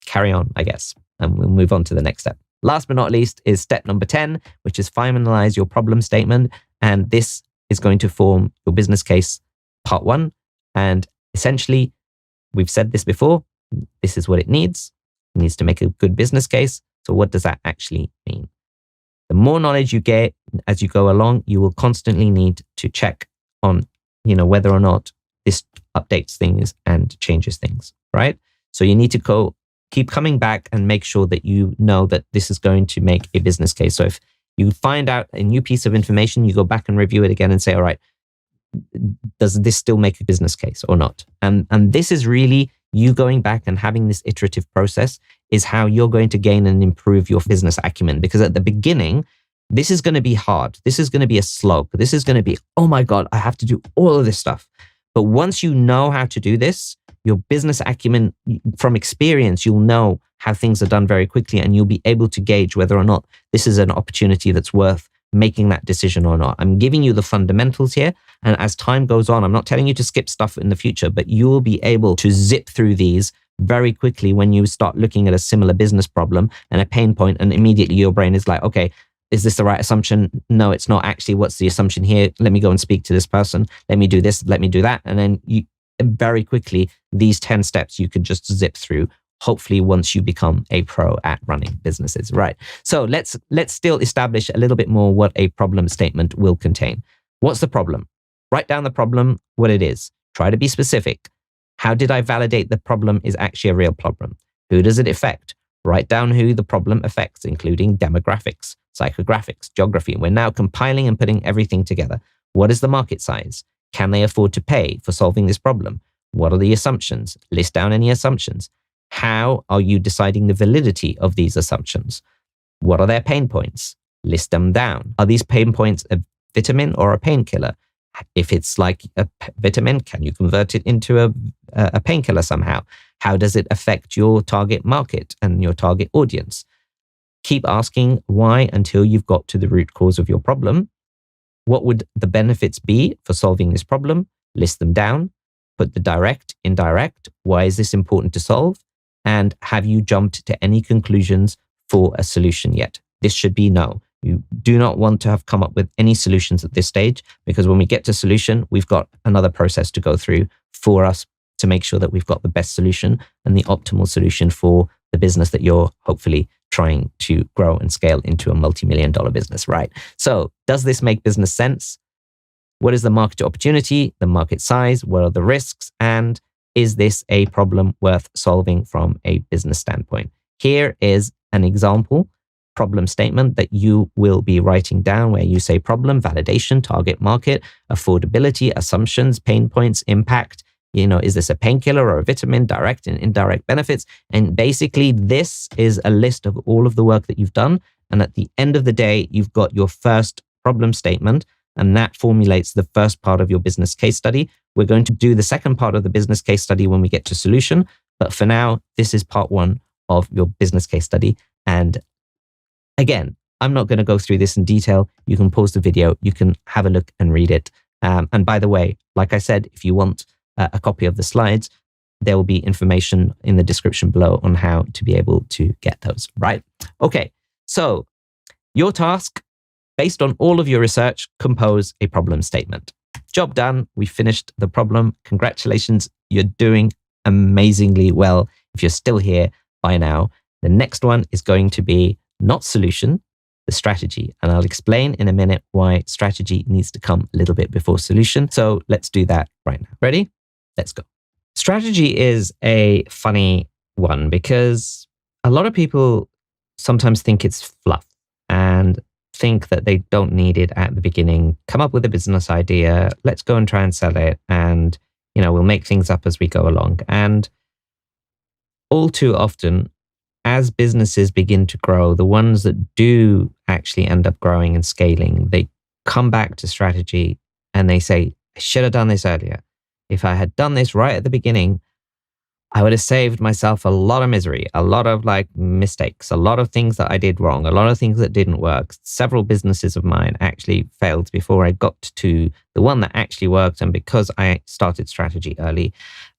carry on, I guess. And we'll move on to the next step. Last but not least is step number 10, which is finalize your problem statement. And this is going to form your business case part 1. And essentially, we've said this before, this is what it needs. It needs to make a good business case. So what does that actually mean? The more knowledge you get as you go along, you will constantly need to check on, whether or not this updates things and changes things, right? So you need to keep coming back and make sure that you know that this is going to make a business case. So if you find out a new piece of information, you go back and review it again and say, all right, does this still make a business case or not? And this is really you going back and having this iterative process is how you're going to gain and improve your business acumen. Because at the beginning, this is going to be hard. This is going to be a slog. This is going to be, oh my God, I have to do all of this stuff. But once you know how to do this, your business acumen, from experience, you'll know how things are done very quickly, and you'll be able to gauge whether or not this is an opportunity that's worth making that decision or not. I'm giving you the fundamentals here. And as time goes on, I'm not telling you to skip stuff in the future, but you'll be able to zip through these very quickly when you start looking at a similar business problem and a pain point, and immediately your brain is like, okay, is this the right assumption? No, it's not. Actually, what's the assumption here? Let me go and speak to this person. Let me do this. Let me do that. And then you very quickly, these 10 steps you could just zip through, hopefully once you become a pro at running businesses, right? So let's still establish a little bit more what a problem statement will contain. What's the problem? Write down the problem, what it is. Try to be specific. How did I validate the problem is actually a real problem? Who does it affect? Write down who the problem affects, including demographics, psychographics, geography. We're now compiling and putting everything together. What is the market size? Can they afford to pay for solving this problem? What are the assumptions? List down any assumptions. How are you deciding the validity of these assumptions? What are their pain points? List them down. Are these pain points a vitamin or a painkiller? If it's like a vitamin, can you convert it into a painkiller somehow? How does it affect your target market and your target audience? Keep asking why until you've got to the root cause of your problem. What would the benefits be for solving this problem? List them down. Put the direct, indirect. Why is this important to solve? And have you jumped to any conclusions for a solution yet? This should be no. You do not want to have come up with any solutions at this stage, because when we get to solution, we've got another process to go through for us to make sure that we've got the best solution and the optimal solution for the business that you're hopefully trying to grow and scale into a multi-million-dollar business, right? So does this make business sense? What is the market opportunity, the market size? What are the risks? And is this a problem worth solving from a business standpoint? Here is an example problem statement that you will be writing down, where you say problem, validation, target market, affordability, assumptions, pain points, impact. Is this a painkiller or a vitamin, direct and indirect benefits? And basically, this is a list of all of the work that you've done. And at the end of the day, you've got your first problem statement, and that formulates the first part of your business case study. We're going to do the second part of the business case study when we get to solution. But for now, this is part one of your business case study. And again, I'm not going to go through this in detail. You can pause the video. You can have a look and read it. And by the way, like I said, if you want a copy of the slides, there will be information in the description below on how to be able to get those, right? Okay, so your task, based on all of your research, compose a problem statement. Job done. We finished the problem. Congratulations. You're doing amazingly well. If you're still here by now, the next one is going to be not solution, the strategy. And I'll explain in a minute why strategy needs to come a little bit before solution. So let's do that right now. Ready? Let's go. Strategy is a funny one because a lot of people sometimes think it's fluff and think that they don't need it at the beginning. Come up with a business idea. Let's go and try and sell it. And, we'll make things up as we go along. And all too often, as businesses begin to grow, the ones that do actually end up growing and scaling, they come back to strategy and they say, I should have done this earlier. If I had done this right at the beginning, I would have saved myself a lot of misery, a lot of mistakes, a lot of things that I did wrong, a lot of things that didn't work. Several businesses of mine actually failed before I got to the one that actually worked, and because I started strategy early.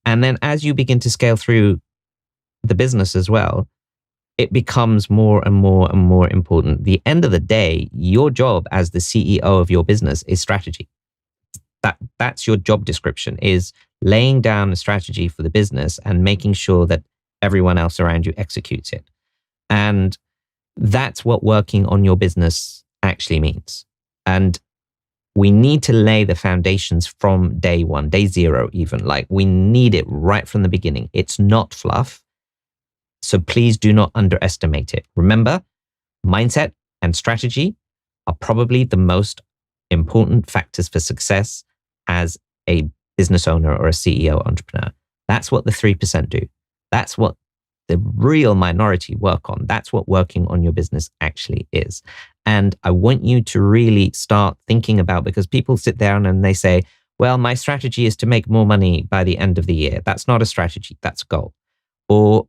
And then as you begin to scale through the business as well, it becomes more and more and more important. The end of the day, your job as the CEO of your business is strategy. That's your job description, is laying down a strategy for the business and making sure that everyone else around you executes it. And that's what working on your business actually means. And we need to lay the foundations from day one, day zero even. We need it right from the beginning. It's not fluff. So please do not underestimate it. Remember, mindset and strategy are probably the most important factors for success as a business owner or a CEO entrepreneur. That's what the 3% do. That's what the real minority work on. That's what working on your business actually is. And I want you to really start thinking about, because people sit down and they say, well, my strategy is to make more money by the end of the year. That's not a strategy. That's a goal. Or,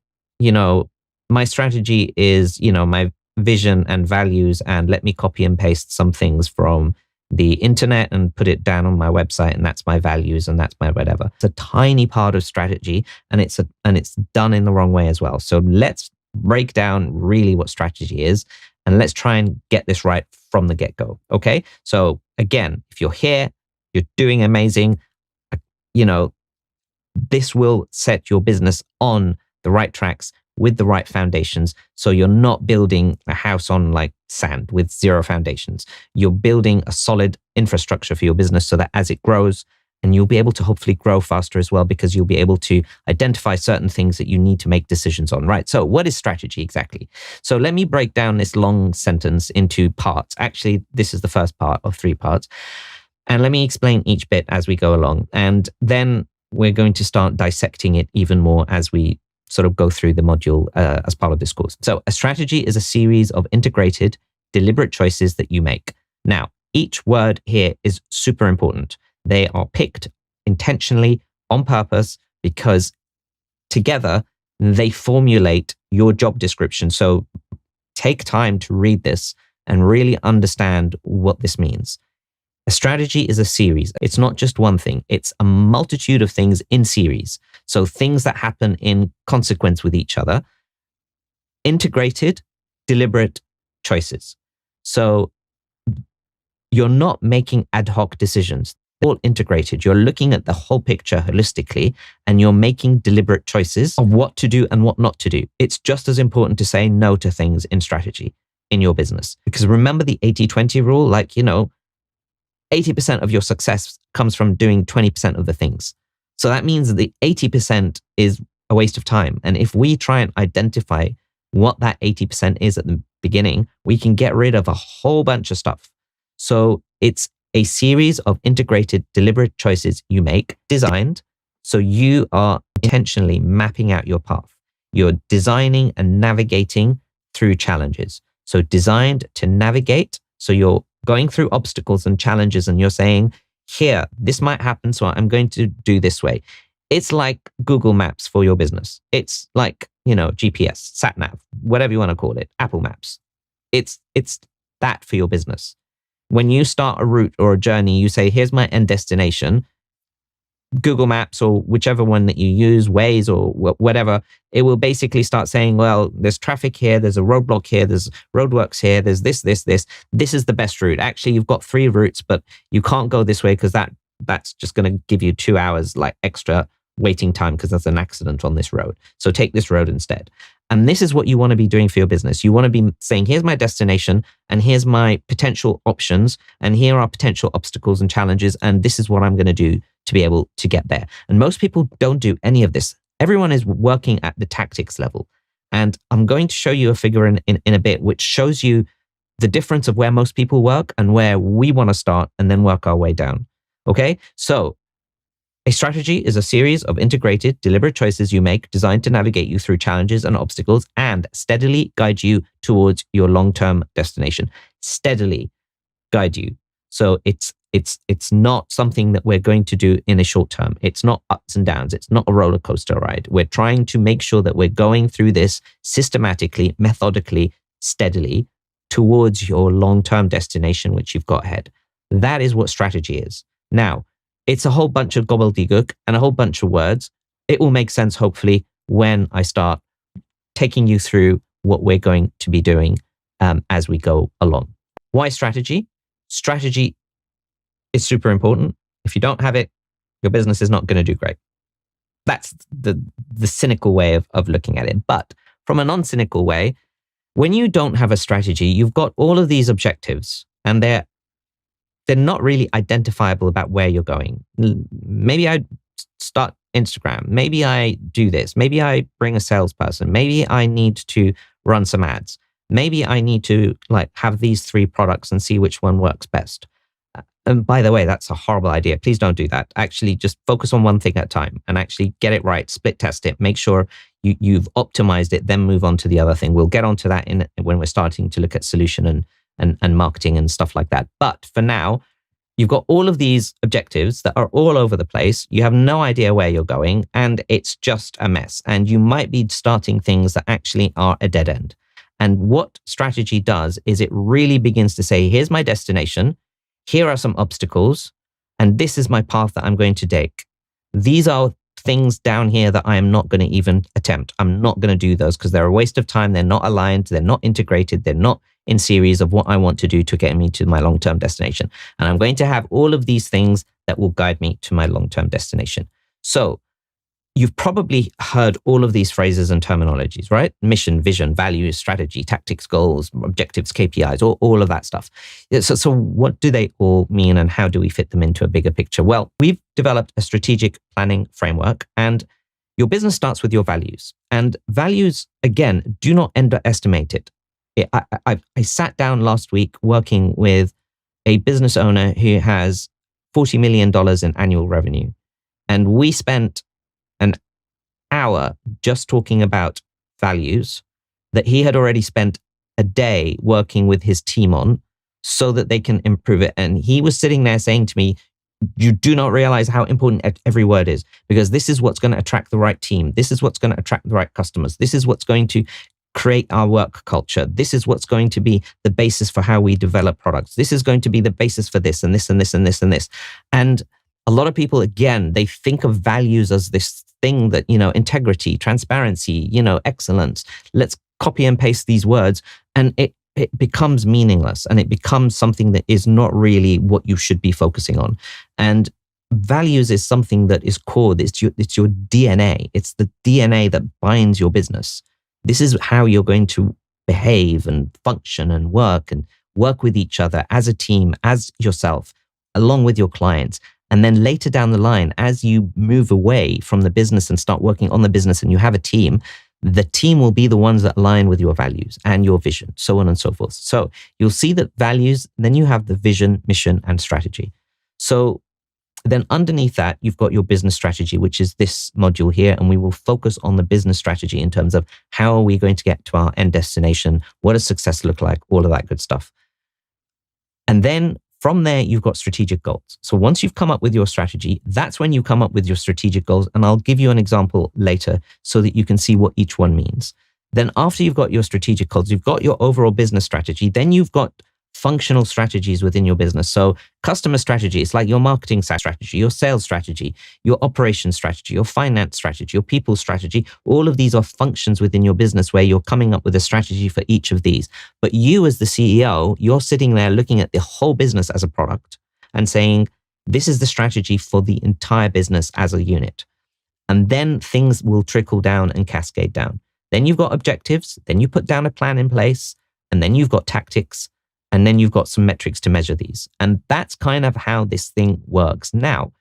my strategy is, my vision and values and let me copy and paste some things from the internet and put it down on my website, and that's my values and that's my whatever. It's a tiny part of strategy, and it's done in the wrong way as well. So let's break down really what strategy is, and let's try and get this right from the get-go. Okay. So again, if you're here, you're doing amazing. This will set your business on the right tracks with the right foundations. So you're not building a house on like sand with zero foundations. You're building a solid infrastructure for your business so that as it grows, and you'll be able to hopefully grow faster as well, because you'll be able to identify certain things that you need to make decisions on, right? So what is strategy exactly? So let me break down this long sentence into parts. Actually, this is the first part of 3 parts. And let me explain each bit as we go along. And then we're going to start dissecting it even more as we sort of go through the module as part of this course. So a strategy is a series of integrated, deliberate choices that you make. Now, each word here is super important. They are picked intentionally on purpose because together they formulate your job description. So take time to read this and really understand what this means. A strategy is a series. It's not just one thing. It's a multitude of things in series. So things that happen in consequence with each other. Integrated, deliberate choices. So you're not making ad hoc decisions. They're all integrated. You're looking at the whole picture holistically, and you're making deliberate choices of what to do and what not to do. It's just as important to say no to things in strategy in your business. Because remember the 80-20 rule? 80% of your success comes from doing 20% of the things. So that means that the 80% is a waste of time. And if we try and identify what that 80% is at the beginning, we can get rid of a whole bunch of stuff. So it's a series of integrated, deliberate choices you make, designed. So you are intentionally mapping out your path. You're designing and navigating through challenges. So designed to navigate. So you're going through obstacles and challenges, and you're saying, here, this might happen, so I'm going to do this way. It's like Google Maps for your business. It's like, GPS, sat nav, whatever you want to call it, Apple Maps. It's that for your business. When you start a route or a journey, you say, here's my end destination. Google Maps or whichever one that you use, Waze or whatever, it will basically start saying, well, there's traffic here, there's a roadblock here, there's roadworks here, there's this. This is the best route. Actually, you've got 3 routes, but you can't go this way because that's just going to give you 2 hours like extra waiting time because there's an accident on this road. So take this road instead. And this is what you want to be doing for your business. You want to be saying, here's my destination and here's my potential options and here are potential obstacles and challenges. And this is what I'm going to do to be able to get there. And most people don't do any of this. Everyone is working at the tactics level. And I'm going to show you a figure in a bit, which shows you the difference of where most people work and where we want to start and then work our way down. Okay. So a strategy is a series of integrated, deliberate choices you make designed to navigate you through challenges and obstacles and steadily guide you towards your long-term destination. Steadily guide you. So it's not something that we're going to do in a short term. It's not ups and downs. It's not a roller coaster ride. We're trying to make sure that we're going through this systematically, methodically, steadily towards your long-term destination, which you've got ahead. That is what strategy is. Now, it's a whole bunch of gobbledygook and a whole bunch of words. It will make sense, hopefully, when I start taking you through what we're going to be doing as we go along. Why strategy? Strategy is super important. If you don't have it, your business is not going to do great. That's the cynical way of looking at it. But from a non-cynical way, when you don't have a strategy, you've got all of these objectives and they're not really identifiable about where you're going. Maybe I start Instagram. Maybe I do this. Maybe I bring a salesperson. Maybe I need to run some ads. Maybe I need to have these 3 products and see which one works best. And by the way, that's a horrible idea. Please don't do that. Actually, just focus on one thing at a time and actually get it right. Split test it. Make sure you've optimized it, then move on to the other thing. We'll get onto that when we're starting to look at solution and marketing and stuff like that. But for now, you've got all of these objectives that are all over the place. You have no idea where you're going and it's just a mess. And you might be starting things that actually are a dead end. And what strategy does is it really begins to say, here's my destination, here are some obstacles, and this is my path that I'm going to take. These are things down here that I am not going to even attempt. I'm not going to do those because they're a waste of time. They're not aligned. They're not integrated. They're not in series of what I want to do to get me to my long-term destination. And I'm going to have all of these things that will guide me to my long-term destination. So you've probably heard all of these phrases and terminologies, right? Mission, vision, values, strategy, tactics, goals, objectives, KPIs, all of that stuff. So what do they all mean and how do we fit them into a bigger picture? Well, we've developed a strategic planning framework, and your business starts with your values. And values, again, do not underestimate it. I sat down last week working with a business owner who has $40 million in annual revenue. And we spent an hour just talking about values that he had already spent a day working with his team on so that they can improve it. And he was sitting there saying to me, you do not realize how important every word is, because this is what's going to attract the right team. This is what's going to attract the right customers. This is what's going to create our work culture. This is what's going to be the basis for how we develop products. This is going to be the basis for this and this and this and this and this. And a lot of people, again, they think of values as this thing that, integrity, transparency, excellence. Let's copy and paste these words. And it becomes meaningless, and it becomes something that is not really what you should be focusing on. And values is something that is core. It's your DNA. It's the DNA that binds your business. This is how you're going to behave and function and work with each other as a team, as yourself, along with your clients. And then later down the line, as you move away from the business and start working on the business and you have a team, the team will be the ones that align with your values and your vision, so on and so forth. So you'll see that values, then you have the vision, mission, and strategy. So then underneath that, you've got your business strategy, which is this module here. And we will focus on the business strategy in terms of how are we going to get to our end destination? What does success look like? All of that good stuff. And then from there, you've got strategic goals. So once you've come up with your strategy, that's when you come up with your strategic goals. And I'll give you an example later so that you can see what each one means. Then after you've got your strategic goals, you've got your overall business strategy, then you've got functional strategies within your business. So customer strategy, it's like your marketing strategy, your sales strategy, your operations strategy, your finance strategy, your people strategy. All of these are functions within your business where you're coming up with a strategy for each of these. But you as the CEO, you're sitting there looking at the whole business as a product and saying, this is the strategy for the entire business as a unit. And then things will trickle down and cascade down. Then you've got objectives, then you put down a plan in place, and then you've got tactics, and then you've got some metrics to measure these. And that's kind of how this thing works. Now,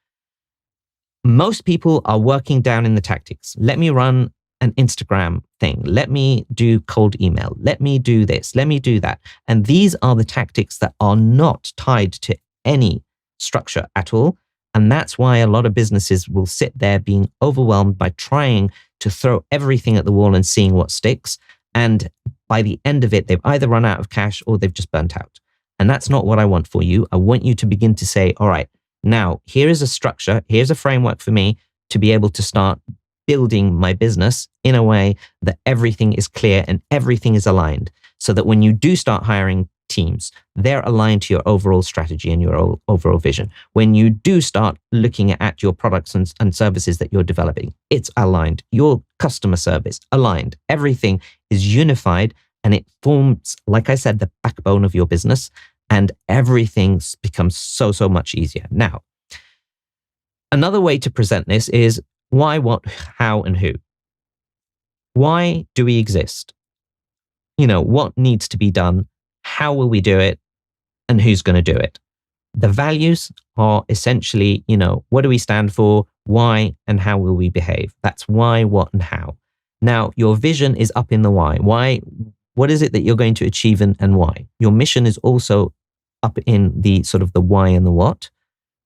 most people are working down in the tactics. Let me run an Instagram thing. Let me do cold email. Let me do this. Let me do that. And these are the tactics that are not tied to any structure at all. And that's why a lot of businesses will sit there being overwhelmed by trying to throw everything at the wall and seeing what sticks. And by the end of it, they've either run out of cash or they've just burnt out. And that's not what I want for you. I want you to begin to say, all right, now here is a structure, here's a framework for me to be able to start building my business in a way that everything is clear and everything is aligned, so that when you do start hiring teams, they're aligned to your overall strategy and your overall vision. When you do start looking at your products and services that you're developing, it's aligned. Your customer service, aligned. Everything is unified and it forms, like I said, the backbone of your business, and everything becomes so much easier. Now, another way to present this is why, what, how, and who. Why do we exist? What needs to be done? How will we do it? And who's going to do it? The values are essentially, what do we stand for? Why and how will we behave? That's why, what, and how. Now, your vision is up in the why. Why? What is it that you're going to achieve and why? Your mission is also up in the sort of the why and the what.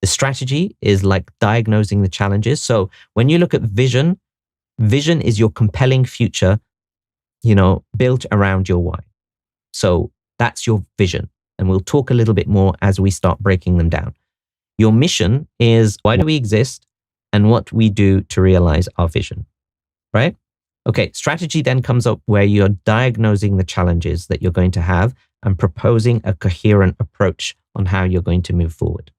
The strategy is like diagnosing the challenges. So when you look at vision is your compelling future, built around your why. So that's your vision. And we'll talk a little bit more as we start breaking them down. Your mission is why do we exist and what we do to realize our vision, right? Okay, strategy then comes up where you're diagnosing the challenges that you're going to have and proposing a coherent approach on how you're going to move forward.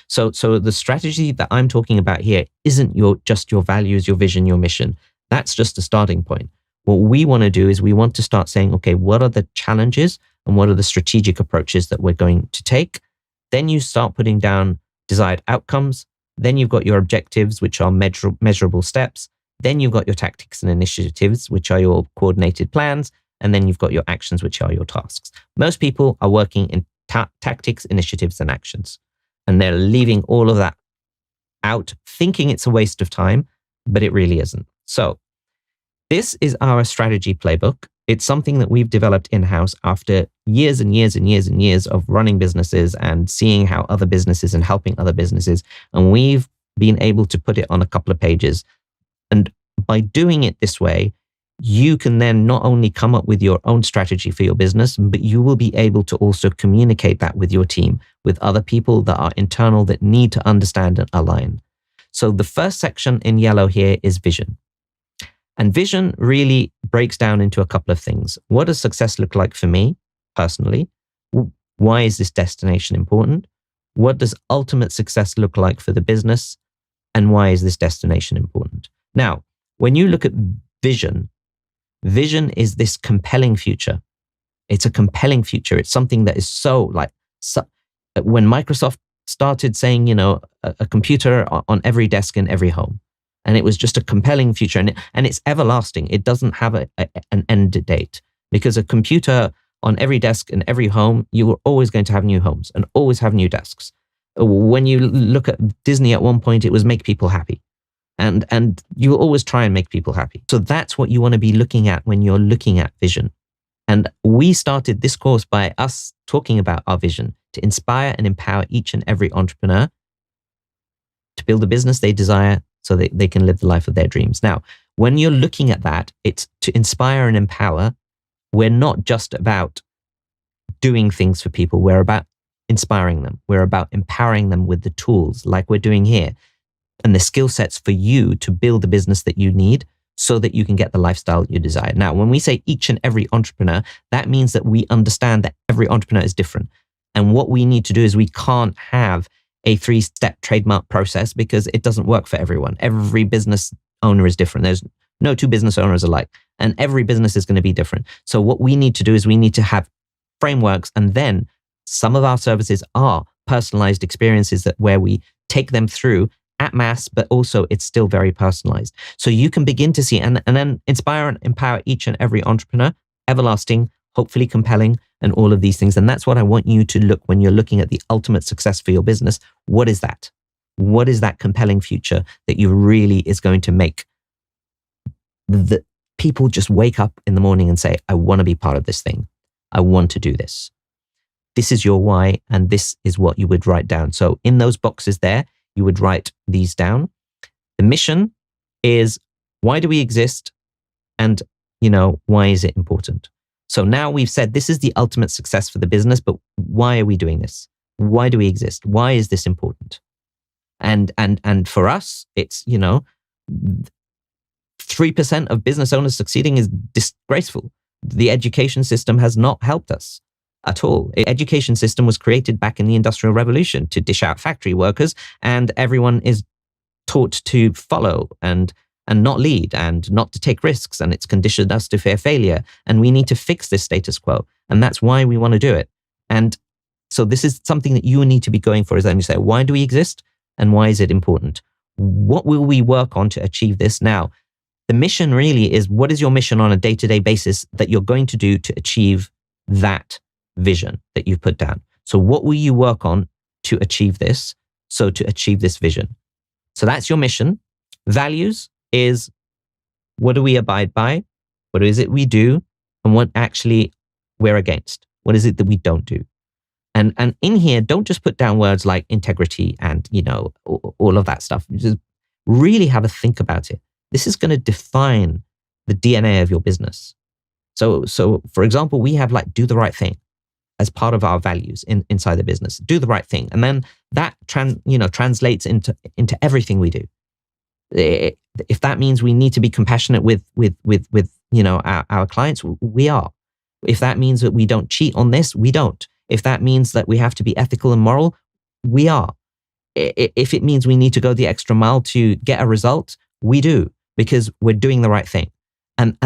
So the strategy that I'm talking about here isn't just your values, your vision, your mission. That's just a starting point. What we want to do is we want to start saying, okay, what are the challenges and what are the strategic approaches that we're going to take? Then you start putting down desired outcomes. Then you've got your objectives, which are measurable steps. Then you've got your tactics and initiatives, which are your coordinated plans. And then you've got your actions, which are your tasks. Most people are working in tactics, initiatives, and actions. And they're leaving all of that out, thinking it's a waste of time, but it really isn't. So this is our strategy playbook. It's something that we've developed in-house after years and years and years and years of running businesses and seeing how other businesses and helping other businesses. And we've been able to put it on a couple of pages. And by doing it this way, you can then not only come up with your own strategy for your business, but you will be able to also communicate that with your team, with other people that are internal that need to understand and align. So the first section in yellow here is vision. And vision really breaks down into a couple of things. What does success look like for me personally? Why is this destination important? What does ultimate success look like for the business? And why is this destination important? Now, when you look at vision is this compelling future. It's a compelling future. It's something that is when Microsoft started saying, a computer on every desk in every home, and it was just a compelling future, and it's everlasting. It doesn't have an end date, because a computer on every desk in every home, you are always going to have new homes and always have new desks. When you look at Disney at one point, it was make people happy. And you will always try and make people happy. So that's what you want to be looking at when you're looking at vision. And we started this course by us talking about our vision to inspire and empower each and every entrepreneur to build a business they desire so that they can live the life of their dreams. Now, when you're looking at that, it's to inspire and empower. We're not just about doing things for people. We're about inspiring them. We're about empowering them with the tools like we're doing here, and the skill sets for you to build the business that you need so that you can get the lifestyle you desire. Now, when we say each and every entrepreneur, that means that we understand that every entrepreneur is different. And what we need to do is we can't have a 3-step trademark process because it doesn't work for everyone. Every business owner is different. There's no two business owners alike, and every business is going to be different. So what we need to do is we need to have frameworks, and then some of our services are personalized experiences where we take them through at mass, but also it's still very personalized. So you can begin to see and then inspire and empower each and every entrepreneur, everlasting, hopefully compelling, and all of these things. And that's what I want you to look when you're looking at the ultimate success for your business. What is that? What is that compelling future that you really is going to make the people just wake up in the morning and say, I want to be part of this thing. I want to do this. This is your why, and this is what you would write down. So in those boxes there, you would write these down. The mission is, why do we exist? And, why is it important? So now we've said this is the ultimate success for the business, but why are we doing this? Why do we exist? Why is this important? And for us, it's, 3% of business owners succeeding is disgraceful. The education system has not helped us at all. The education system was created back in the Industrial Revolution to dish out factory workers, and everyone is taught to follow and not lead and not to take risks, and it's conditioned us to fear failure. And we need to fix this status quo, and that's why we want to do it. And so this is something that you need to be going for, is then you say, why do we exist and why is it important? What will we work on to achieve this? Now, the mission really is, what is your mission on a day-to-day basis that you're going to do to achieve that vision that you've put down? So what will you work on to achieve this? So to achieve this vision. So that's your mission. Values is, what do we abide by? What is it we do? And what actually we're against? What is it that we don't do? And in here, don't just put down words like integrity and, all of that stuff. Just really have a think about it. This is going to define the DNA of your business. So for example, we have do the right thing as part of our values inside the business. Do the right thing. And then that translates into everything we do. If that means we need to be compassionate with our clients, we are. If that means that we don't cheat on this, we don't. If that means that we have to be ethical and moral, we are. If it means we need to go the extra mile to get a result, we do, because we're doing the right thing. And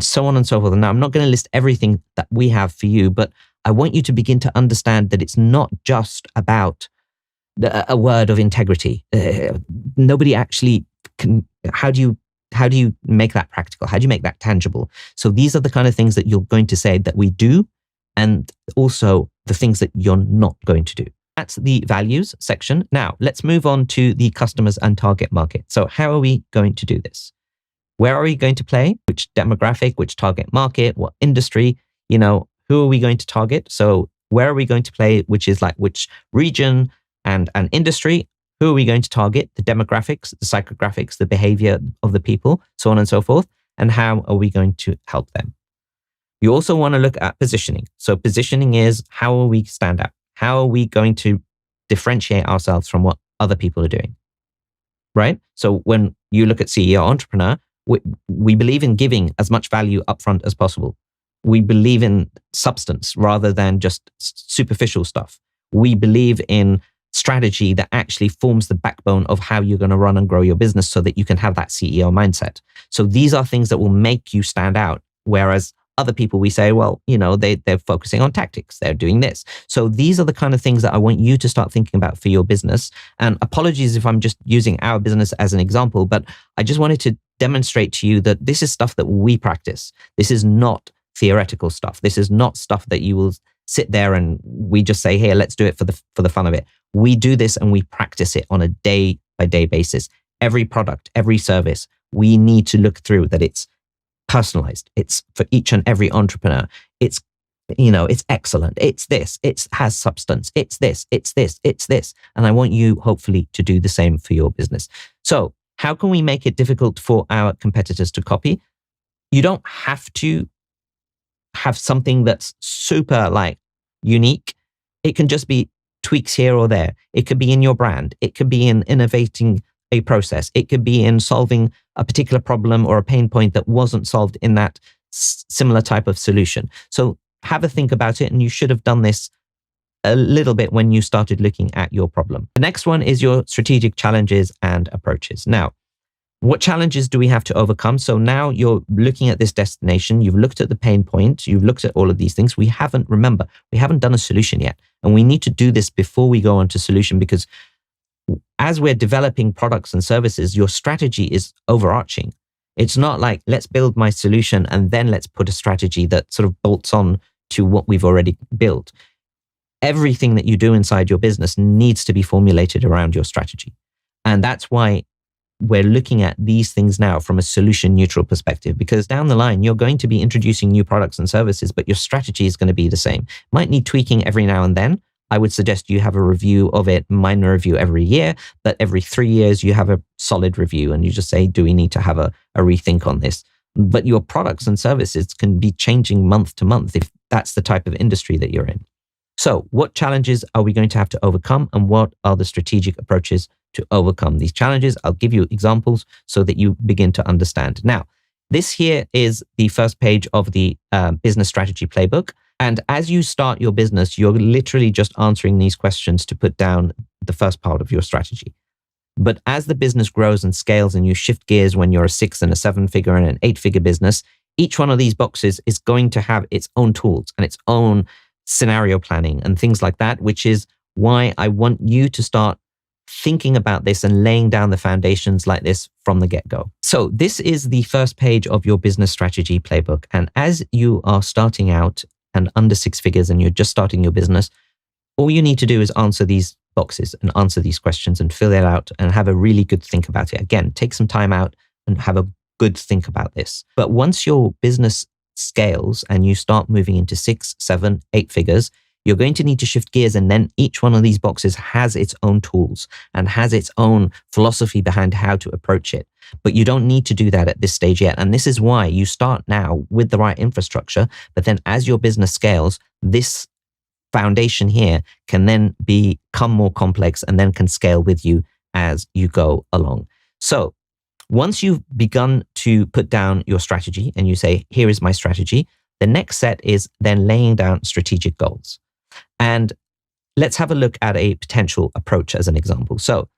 so on and so forth. And now I'm not going to list everything that we have for you, but I want you to begin to understand that it's not just about a word of integrity. Nobody actually can. How do you make that practical? How do you make that tangible? So these are the kind of things that you're going to say that we do, and also the things that you're not going to do. That's the values section. Now let's move on to the customers and target market. So how are we going to do this? Where are we going to play? Which demographic, which target market, what industry, who are we going to target? So where are we going to play, which is like which region and an industry? Who are we going to target? The demographics, the psychographics, the behavior of the people, so on and so forth. And how are we going to help them? You also want to look at positioning. So positioning is, how will we stand out? How are we going to differentiate ourselves from what other people are doing? Right? So when you look at CEO entrepreneur, we believe in giving as much value upfront as possible. We believe in substance rather than just superficial stuff. We believe in strategy that actually forms the backbone of how you're going to run and grow your business so that you can have that CEO mindset. So these are things that will make you stand out. Whereas other people, we say, well, they're focusing on tactics. They're doing this. So these are the kind of things that I want you to start thinking about for your business. And apologies if I'm just using our business as an example, but I just wanted to demonstrate to you that this is stuff that we practice. This is not theoretical stuff. This is not stuff that you will sit there and we just say, here, let's do it for the fun of it. We do this and we practice it on a day by day basis. Every product, every service, we need to look through that it's personalized. It's for each and every entrepreneur. It's excellent. It's this. It has substance. It's this. It's this. It's this. And I want you hopefully to do the same for your business. So how can we make it difficult for our competitors to copy? You don't have to have something that's super unique. It can just be tweaks here or there. It could be in your brand. It could be in innovating a process. It could be in solving a particular problem or a pain point that wasn't solved in that similar type of solution. So have a think about it, and you should have done this a little bit when you started looking at your problem. The next one is your strategic challenges and approaches. Now, what challenges do we have to overcome? So now you're looking at this destination, you've looked at the pain point, you've looked at all of these things. We haven't done a solution yet. And we need to do this before we go on to solution, because as we're developing products and services, your strategy is overarching. It's not like, let's build my solution and then let's put a strategy that sort of bolts on to what we've already built. Everything that you do inside your business needs to be formulated around your strategy. And that's why we're looking at these things now from a solution neutral perspective, because down the line, you're going to be introducing new products and services, but your strategy is going to be the same. Might need tweaking every now and then. I would suggest you have a review of it, minor review every year, but every 3 years you have a solid review and you just say, do we need to have a rethink on this? But your products and services can be changing month to month if that's the type of industry that you're in. So what challenges are we going to have to overcome, and what are the strategic approaches to overcome these challenges? I'll give you examples so that you begin to understand. Now, this here is the first page of the business strategy playbook. And as you start your business, you're literally just answering these questions to put down the first part of your strategy. But as the business grows and scales and you shift gears when you're a 6 and a 7 figure and an 8 figure business, each one of these boxes is going to have its own tools and its own scenario planning and things like that, which is why I want you to start thinking about this and laying down the foundations like this from the get-go. So this is the first page of your business strategy playbook. And as you are starting out and under 6 figures and you're just starting your business, all you need to do is answer these boxes and answer these questions and fill it out and have a really good think about it. Again, take some time out and have a good think about this. But once your business scales and you start moving into 6, 7, 8 figures, you're going to need to shift gears, and then each one of these boxes has its own tools and has its own philosophy behind how to approach it. But you don't need to do that at this stage yet. And this is why you start now with the right infrastructure. But then as your business scales, this foundation here can then become more complex and then can scale with you as you go along. So Once you've begun to put down your strategy and you say, here is my strategy, the next set is then laying down strategic goals. And let's have a look at a potential approach as an example. So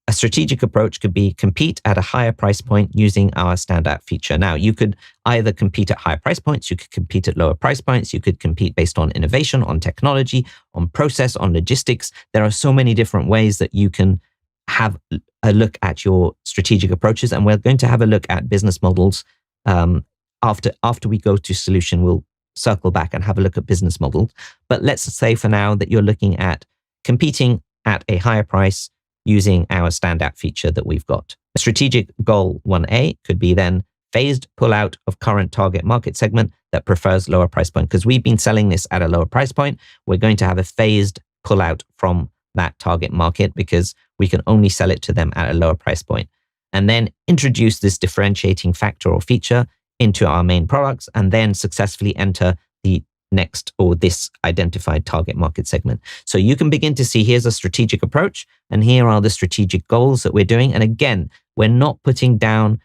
a strategic approach could be compete at a higher price point using our standout feature. Now, you could either compete at higher price points, you could compete at lower price points, you could compete based on innovation, on technology, on process, on logistics. There are so many different ways that you can have a look at your strategic approaches. And we're going to have a look at business models. After we go to solution, we'll circle back and have a look at business models. But let's say for now that you're looking at competing at a higher price using our standout feature that we've got. Strategic goal 1A could be then phased pull out of current target market segment that prefers lower price point. Because we've been selling this at a lower price point, we're going to have a phased pull out from that target market because we can only sell it to them at a lower price point. And then introduce this differentiating factor or feature into our main products and then successfully enter the next or this identified target market segment. So you can begin to see here's a strategic approach and here are the strategic goals that we're doing. And again, we're not putting down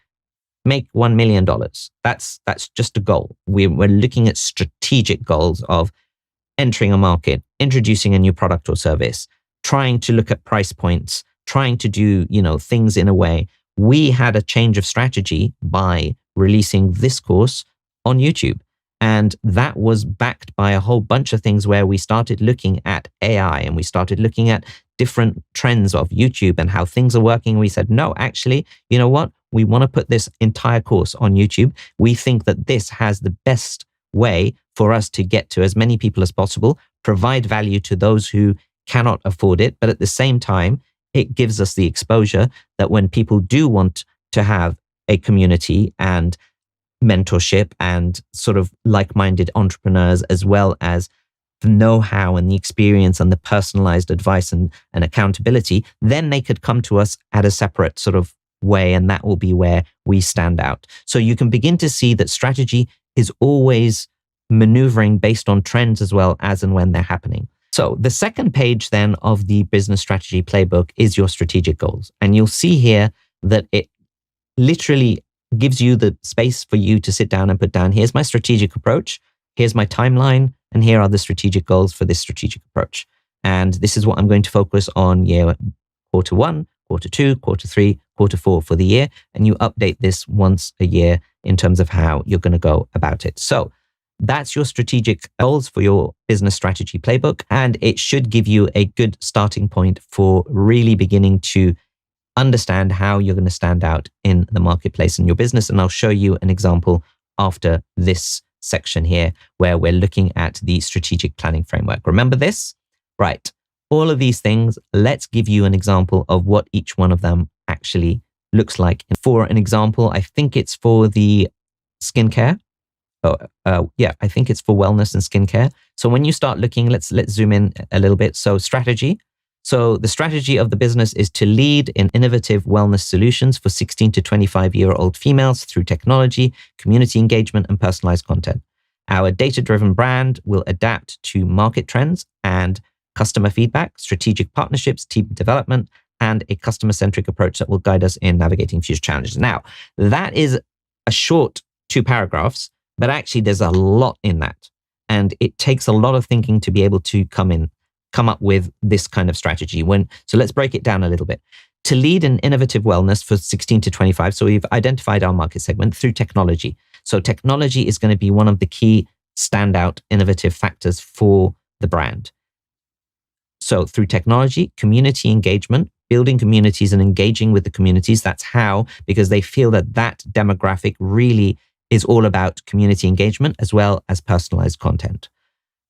make $1 million. That's just a goal. We're looking at strategic goals of entering a market, introducing a new product or service, trying to look at price points, trying to do, things in a way. We had a change of strategy by releasing this course on YouTube. And that was backed by a whole bunch of things where we started looking at AI and we started looking at different trends of YouTube and how things are working. We said, no, actually, you know what? We want to put this entire course on YouTube. We think that this has the best way for us to get to as many people as possible, provide value to those who cannot afford it. But at the same time, it gives us the exposure that when people do want to have a community and mentorship and sort of like-minded entrepreneurs, as well as the know-how and the experience and the personalized advice and accountability, then they could come to us at a separate sort of way, and that will be where we stand out. So you can begin to see that strategy is always maneuvering based on trends as well as and when they're happening. So the second page then of the business strategy playbook is your strategic goals. And you'll see here that it literally gives you the space for you to sit down and put down, here's my strategic approach, here's my timeline, and here are the strategic goals for this strategic approach. And this is what I'm going to focus on quarter 1, quarter 2, quarter 3, quarter 4 for the year. And you update this once a year in terms of how you're going to go about it. So that's your strategic goals for your business strategy playbook. And it should give you a good starting point for really beginning to understand how you're going to stand out in the marketplace in your business. And I'll show you an example after this section here, where we're looking at the strategic planning framework. Remember this? Right. All of these things, let's give you an example of what each one of them actually looks like. And for an example, I think it's for the skincare. I think it's for wellness and skincare. So when you start looking, let's zoom in a little bit. So strategy. So the strategy of the business is to lead in innovative wellness solutions for 16 to 25-year-old females through technology, community engagement, and personalized content. Our data-driven brand will adapt to market trends and customer feedback, strategic partnerships, team development, and a customer-centric approach that will guide us in navigating future challenges. Now, that is a short 2 paragraphs, but actually there's a lot in that. And it takes a lot of thinking to be able to come up with this kind of strategy. So let's break it down a little bit. To lead in innovative wellness for 16 to 25. So we've identified our market segment through technology. So technology is going to be one of the key standout innovative factors for the brand. So through technology, community engagement, building communities and engaging with the communities. That's how, because they feel that demographic really is all about community engagement as well as personalized content.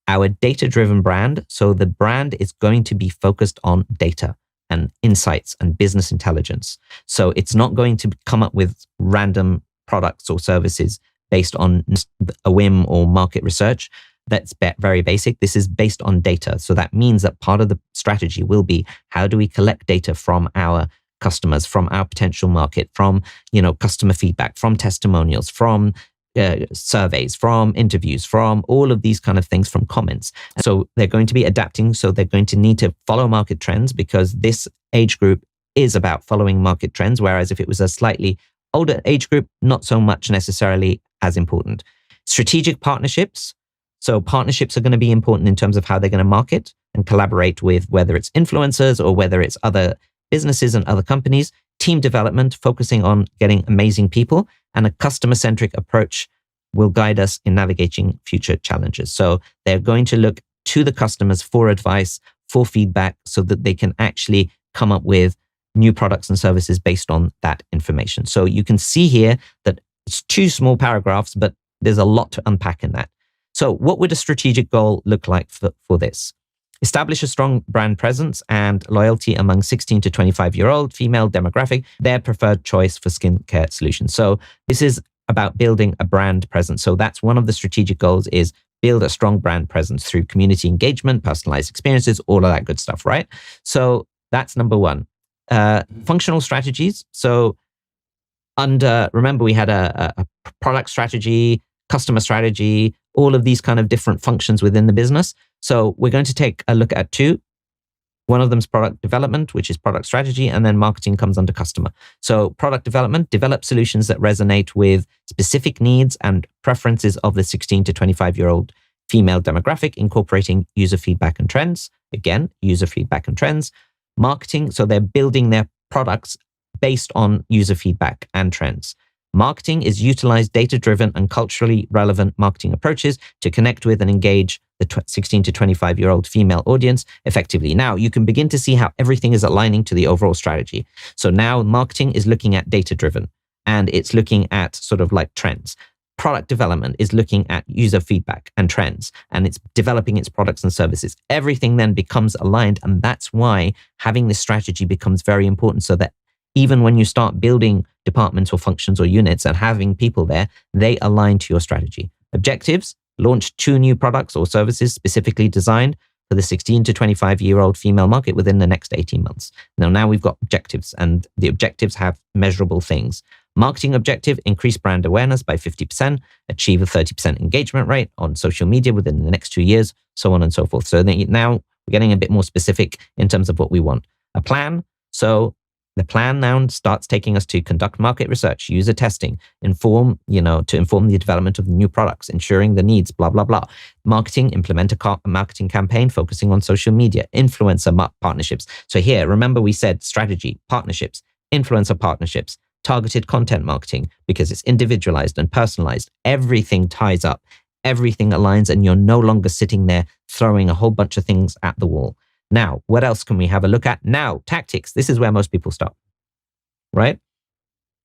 Our data-driven brand, so the brand is going to be focused on data and insights and business intelligence. So it's not going to come up with random products or services based on a whim or market research. That's very basic. This is based on data. So that means that part of the strategy will be, how do we collect data from our customers, from our potential market, from customer feedback, from testimonials, from surveys, from interviews, from all of these kind of things, from comments. So they're going to be adapting. So they're going to need to follow market trends because this age group is about following market trends, whereas if it was a slightly older age group, not so much necessarily as important. Strategic partnerships. So partnerships are going to be important in terms of how they're going to market and collaborate with, whether it's influencers or whether it's other businesses and other companies. Team development, focusing on getting amazing people, and a customer-centric approach will guide us in navigating future challenges. So they're going to look to the customers for advice, for feedback, so that they can actually come up with new products and services based on that information. So you can see here that it's 2 small paragraphs, but there's a lot to unpack in that. So what would a strategic goal look like for this? Establish a strong brand presence and loyalty among 16 to 25-year-old female demographic, their preferred choice for skincare solutions. So this is about building a brand presence. So that's one of the strategic goals, is build a strong brand presence through community engagement, personalized experiences, all of that good stuff, right? So that's number 1. Functional strategies. So remember we had a product strategy, customer strategy, all of these kind of different functions within the business. So we're going to take a look at 2. One of them is product development, which is product strategy, and then marketing comes under customer. So product development, develop solutions that resonate with specific needs and preferences of the 16 to 25-year-old female demographic, incorporating user feedback and trends. Again, user feedback and trends. Marketing, so they're building their products based on user feedback and trends. Marketing is utilize data-driven and culturally relevant marketing approaches to connect with and engage the 16 to 25-year-old female audience effectively. Now, you can begin to see how everything is aligning to the overall strategy. So now marketing is looking at data-driven, and it's looking at sort of like trends. Product development is looking at user feedback and trends, and it's developing its products and services. Everything then becomes aligned, and that's why having this strategy becomes very important, so that even when you start building departments or functions or units and having people there, they align to your strategy. Objectives: launch 2 new products or services specifically designed for the 16 to 25-year-old female market within the next 18 months. Now we've got objectives, and the objectives have measurable things. Marketing objective: increase brand awareness by 50%, achieve a 30% engagement rate on social media within the next 2 years, so on and so forth. So now we're getting a bit more specific in terms of what we want. A plan. So the plan now starts taking us to conduct market research, user testing, to inform the development of new products, ensuring the needs, blah, blah, blah. Marketing, implement a marketing campaign focusing on social media, influencer partnerships. So here, remember we said strategy, partnerships, influencer partnerships, targeted content marketing, because it's individualized and personalized. Everything ties up, everything aligns, and you're no longer sitting there throwing a whole bunch of things at the wall. Now, what else can we have a look at? Now, tactics. This is where most people stop, right?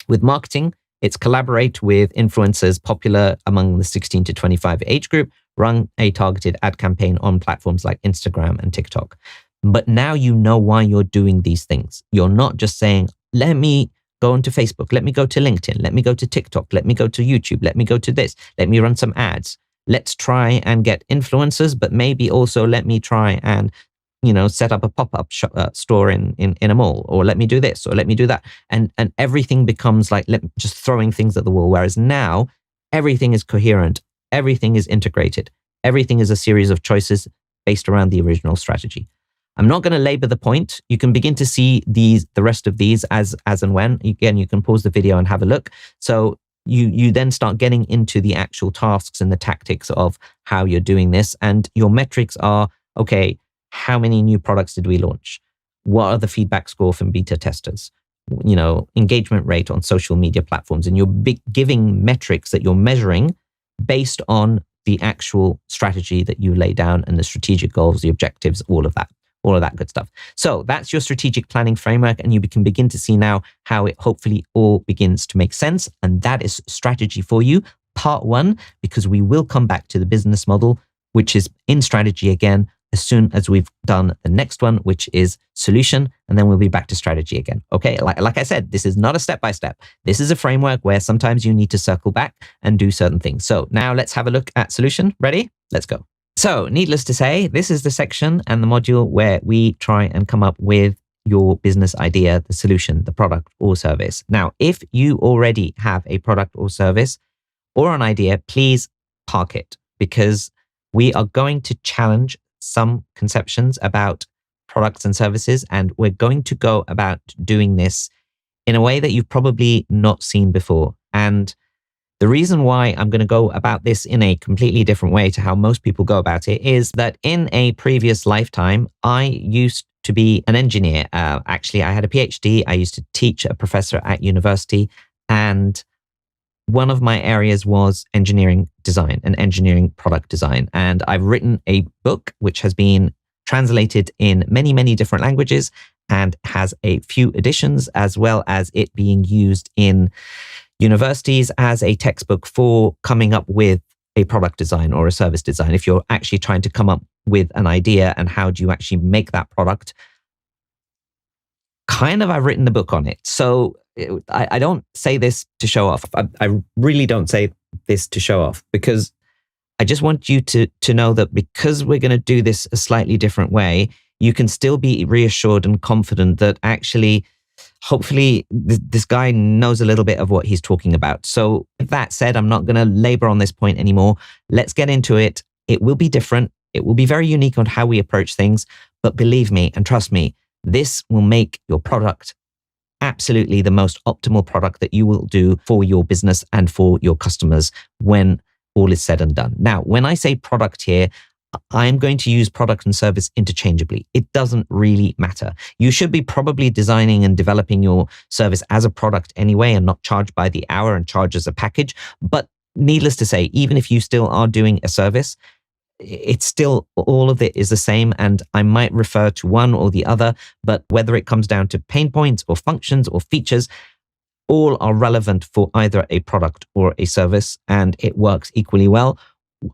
With marketing, it's collaborate with influencers popular among the 16 to 25 age group, run a targeted ad campaign on platforms like Instagram and TikTok. But now you know why you're doing these things. You're not just saying, let me go onto Facebook, let me go to LinkedIn, let me go to TikTok, let me go to YouTube, let me go to this, let me run some ads. Let's try and get influencers, but maybe also let me try and set up a pop-up store in a mall, or let me do this, or let me do that. And everything becomes like just throwing things at the wall. Whereas now everything is coherent, everything is integrated, everything is a series of choices based around the original strategy. I'm not going to labor the point. You can begin to see the rest of these as and when. Again, you can pause the video and have a look. So you then start getting into the actual tasks and the tactics of how you're doing this. And your metrics are, okay, how many new products did we launch? What are the feedback score from beta testers? Engagement rate on social media platforms. And you're giving metrics that you're measuring based on the actual strategy that you lay down and the strategic goals, the objectives, all of that good stuff. So that's your strategic planning framework, and you can begin to see now how it hopefully all begins to make sense. And that is strategy for you, part 1, because we will come back to the business model, which is in strategy again, as soon as we've done the next one, which is solution, and then we'll be back to strategy again. Okay, like I said, this is not a step-by-step. This is a framework where sometimes you need to circle back and do certain things. So now let's have a look at solution. Ready? Let's go. So needless to say, this is the section and the module where we try and come up with your business idea, the solution, the product or service. Now, if you already have a product or service or an idea, please park it, because we are going to challenge some conceptions about products and services, and we're going to go about doing this in a way that you've probably not seen before. And the reason why I'm going to go about this in a completely different way to how most people go about it is that in a previous lifetime, I used to be an engineer. Actually, I had a PhD. I used to teach a professor at university, and one of my areas was engineering design and engineering product design. And I've written a book which has been translated in many, many different languages and has a few editions, as well as it being used in universities as a textbook for coming up with a product design or a service design. If you're actually trying to come up with an idea and how do you actually make that product, I've written the book on it. So I don't say this to show off. I really don't say this to show off, because I just want you to know that because we're going to do this a slightly different way, you can still be reassured and confident that actually, hopefully, this guy knows a little bit of what he's talking about. So with that said, I'm not going to labor on this point anymore. Let's get into it. It will be different. It will be very unique on how we approach things. But believe me and trust me, this will make your product absolutely the most optimal product that you will do for your business and for your customers when all is said and done. Now, when I say product here, I'm going to use product and service interchangeably. It doesn't really matter. You should be probably designing and developing your service as a product anyway and not charge by the hour and charge as a package. But needless to say, even if you still are doing a service, it's still, all of it is the same, and I might refer to one or the other, but whether it comes down to pain points or functions or features, all are relevant for either a product or a service, and it works equally well.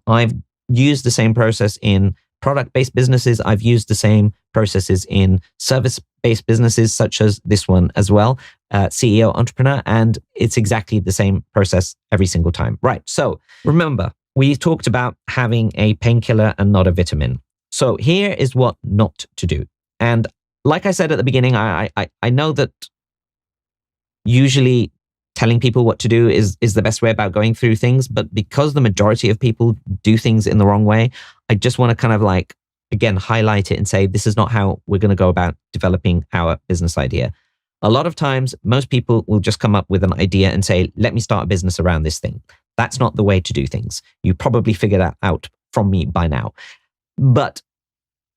I've used the same process in product-based businesses. I've used the same processes in service-based businesses, such as this one as well, CEO Entrepreneur, and it's exactly the same process every single time. Right, so remember, we talked about having a painkiller and not a vitamin. So here is what not to do. And like I said at the beginning, I know that usually telling people what to do is the best way about going through things, but because the majority of people do things in the wrong way, I just want to again, highlight it and say, this is not how we're going to go about developing our business idea. A lot of times, most people will just come up with an idea and say, let me start a business around this thing. That's not the way to do things. You probably figured that out from me by now. But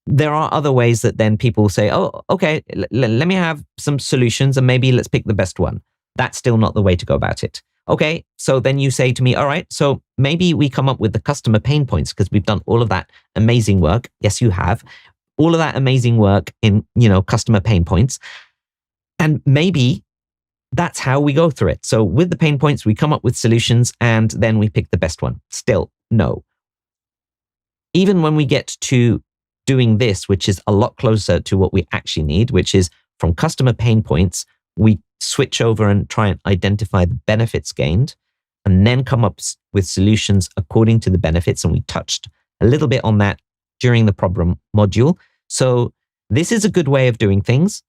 there are other ways that then people say, oh, okay, let me have some solutions and maybe let's pick the best one. That's still not the way to go about it. Okay, so then you say to me, all right, so maybe we come up with the customer pain points because we've done all of that amazing work. Yes, you have. All of that amazing work in, customer pain points. And maybe that's how we go through it. So with the pain points, we come up with solutions and then we pick the best one. Still, no. Even when we get to doing this, which is a lot closer to what we actually need, which is from customer pain points, we switch over and try and identify the benefits gained and then come up with solutions according to the benefits. And we touched a little bit on that during the problem module. So this is a good way of doing things.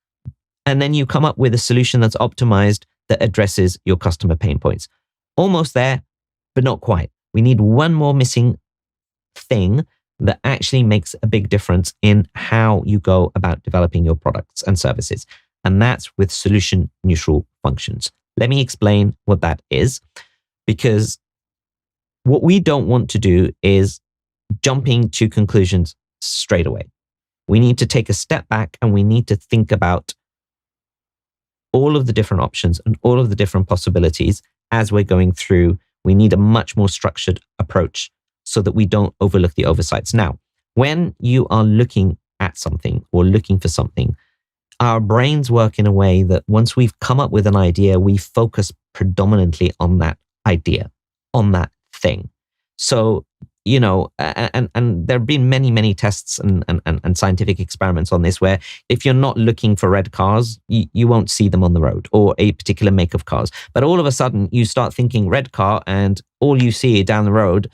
And then you come up with a solution that's optimized that addresses your customer pain points. Almost there, but not quite. We need one more missing thing that actually makes a big difference in how you go about developing your products and services. And that's with solution neutral functions. Let me explain what that is, because what we don't want to do is jumping to conclusions straight away. We need to take a step back and we need to think about all of the different options and all of the different possibilities as we're going through. We need a much more structured approach so that we don't overlook the oversights. Now, when you are looking at something or looking for something, our brains work in a way that once we've come up with an idea, we focus predominantly on that idea, on that thing. So, and there have been many, many tests and scientific experiments on this, where if you're not looking for red cars, you won't see them on the road, or a particular make of cars. But all of a sudden, you start thinking red car, and all you see down the road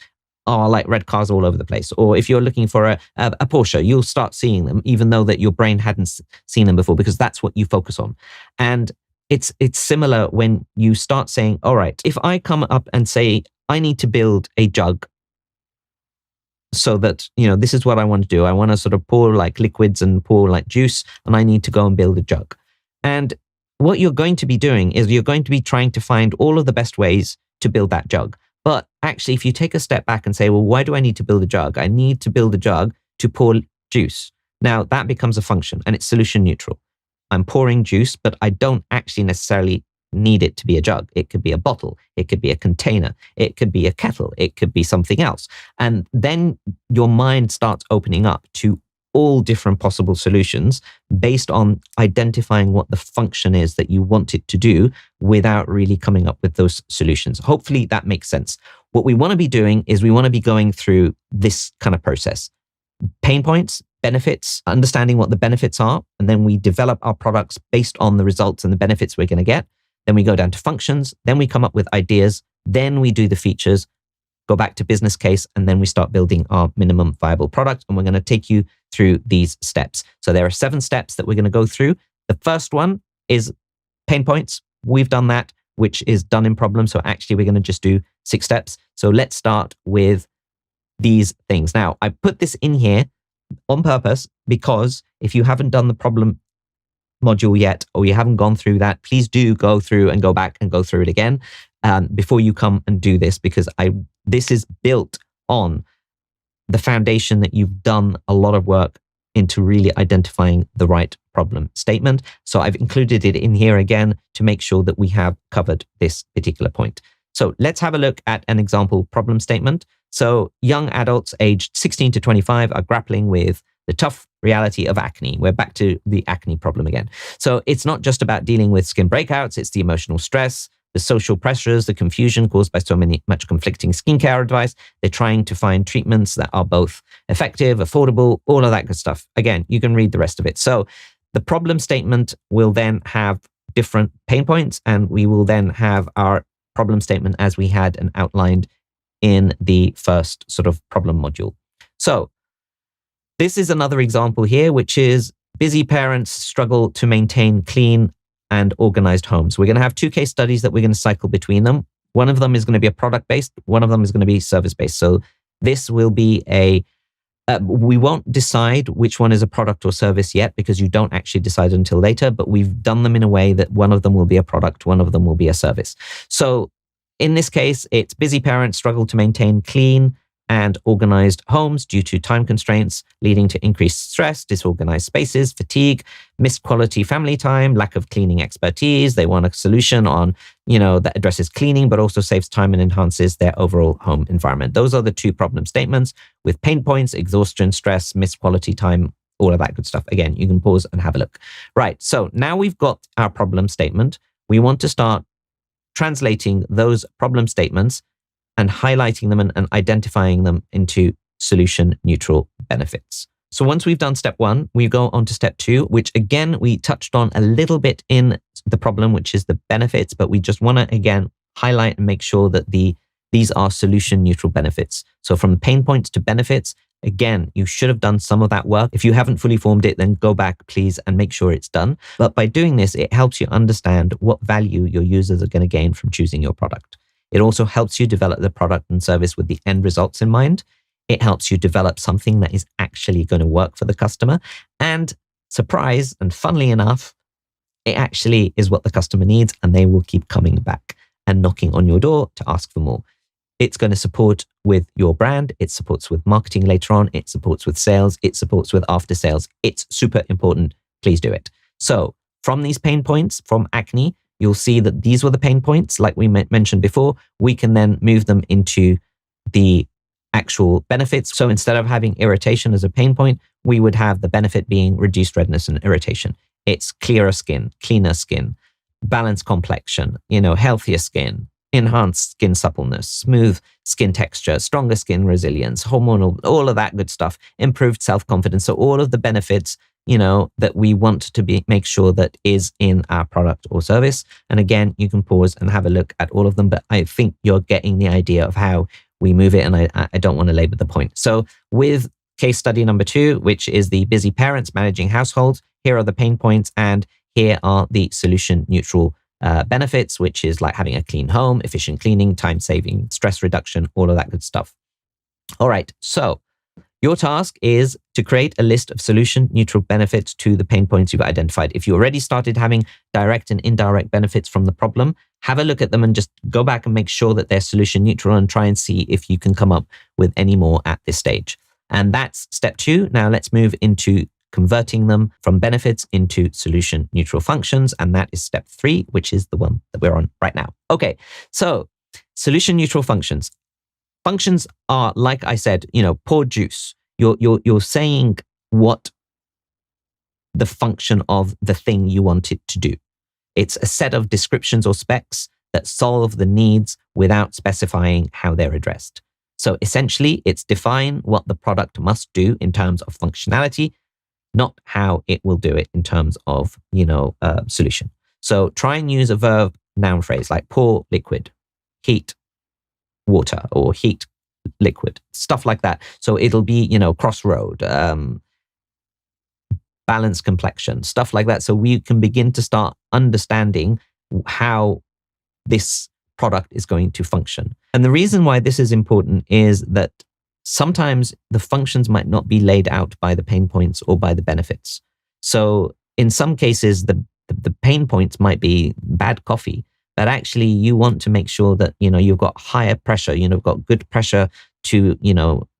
are like red cars all over the place. Or if you're looking for a Porsche, you'll start seeing them, even though that your brain hadn't seen them before, because that's what you focus on. And it's similar when you start saying, all right, if I come up and say, I need to build a jug, so that, this is what I want to do. I want to sort of pour like liquids and pour like juice, and I need to go and build a jug. And what you're going to be doing is you're going to be trying to find all of the best ways to build that jug. But actually, if you take a step back and say, well, why do I need to build a jug? I need to build a jug to pour juice. Now that becomes a function and it's solution neutral. I'm pouring juice, but I don't actually necessarily need it to be a jug. It could be a bottle. It could be a container. It could be a kettle. It could be something else. And then your mind starts opening up to all different possible solutions based on identifying what the function is that you want it to do without really coming up with those solutions. Hopefully that makes sense. What we want to be doing is we want to be going through this kind of process. Pain points, benefits, understanding what the benefits are, and then we develop our products based on the results and the benefits we're going to get. Then we go down to functions, then we come up with ideas, then we do the features, go back to business case, and then we start building our minimum viable product. And we're going to take you through these steps. So there are 7 steps that we're going to go through. The first one is pain points. We've done that, which is done in problem. So actually we're going to just do 6 steps. So let's start with these things. Now, I put this in here on purpose because if you haven't done the problem module yet, or you haven't gone through that, please do go through and go back and go through it again before you come and do this, because this is built on the foundation that you've done a lot of work into really identifying the right problem statement. So I've included it in here again to make sure that we have covered this particular point. So let's have a look at an example problem statement. So young adults aged 16 to 25 are grappling with the tough reality of acne. We're back to the acne problem again. So it's not just about dealing with skin breakouts, it's the emotional stress, the social pressures, the confusion caused by much conflicting skincare advice. They're trying to find treatments that are both effective, affordable, all of that good stuff. Again, you can read the rest of it. So the problem statement will then have different pain points, and we will then have our problem statement as we had and outlined in the first sort of problem module. So this is another example here, which is busy parents struggle to maintain clean and organized homes. We're going to have 2 case studies that we're going to cycle between them. One of them is going to be a product-based, one of them is going to be service-based. So this will be we won't decide which one is a product or service yet, because you don't actually decide until later, but we've done them in a way that one of them will be a product, one of them will be a service. So in this case, it's busy parents struggle to maintain clean and organized homes due to time constraints, leading to increased stress, disorganized spaces, fatigue, missed quality family time, lack of cleaning expertise. They want a solution on, that addresses cleaning, but also saves time and enhances their overall home environment. Those are the 2 problem statements with pain points, exhaustion, stress, missed quality time, all of that good stuff. Again, you can pause and have a look. Right. So now we've got our problem statement. We want to start translating those problem statements and highlighting them and identifying them into solution neutral benefits. So once we've done step 1, we go on to step 2, which again, we touched on a little bit in the problem, which is the benefits, but we just want to again highlight and make sure that these are solution neutral benefits. So from pain points to benefits, again, you should have done some of that work. If you haven't fully formed it, then go back, please, and make sure it's done. But by doing this, it helps you understand what value your users are going to gain from choosing your product. It also helps you develop the product and service with the end results in mind. It helps you develop something that is actually going to work for the customer. And surprise, and funnily enough, it actually is what the customer needs, and they will keep coming back and knocking on your door to ask for more. It's going to support with your brand. It supports with marketing later on. It supports with sales. It supports with after sales. It's super important. Please do it. So from these pain points, from acne, you'll see that these were the pain points, like we mentioned before. We can then move them into the actual benefits. So instead of having irritation as a pain point, we would have the benefit being reduced redness and irritation. It's clearer skin, cleaner skin, balanced complexion, healthier skin, enhanced skin suppleness, smooth skin texture, stronger skin resilience, hormonal, all of that good stuff, improved self-confidence. So all of the benefits that we want to make sure that is in our product or service. And again, you can pause and have a look at all of them, but I think you're getting the idea of how we move it, and I don't want to labor the point. So with case study number 2, which is the busy parents managing households, here are the pain points, and here are the solution neutral benefits, which is like having a clean home, efficient cleaning, time saving, stress reduction, all of that good stuff. All right, so Your task is to create a list of solution neutral benefits to the pain points you've identified. If you already started having direct and indirect benefits from the problem, have a look at them and just go back and make sure that they're solution neutral and try and see if you can come up with any more at this stage. And that's step 2. Now let's move into converting them from benefits into solution neutral functions. And that is step 3, which is the one that we're on right now. Okay, so solution neutral functions. Functions are, like I said, pour juice. You're saying what the function of the thing you want it to do. It's a set of descriptions or specs that solve the needs without specifying how they're addressed. So essentially, it's define what the product must do in terms of functionality, not how it will do it in terms of, solution. So try and use a verb noun phrase like pour liquid, heat water, or heat liquid, stuff like that. So it'll be, crossroad, balanced complexion, stuff like that. So we can begin to start understanding how this product is going to function. And the reason why this is important is that sometimes the functions might not be laid out by the pain points or by the benefits. So in some cases, the pain points might be bad coffee, but actually you want to make sure that, you've got higher pressure, you've got good pressure to,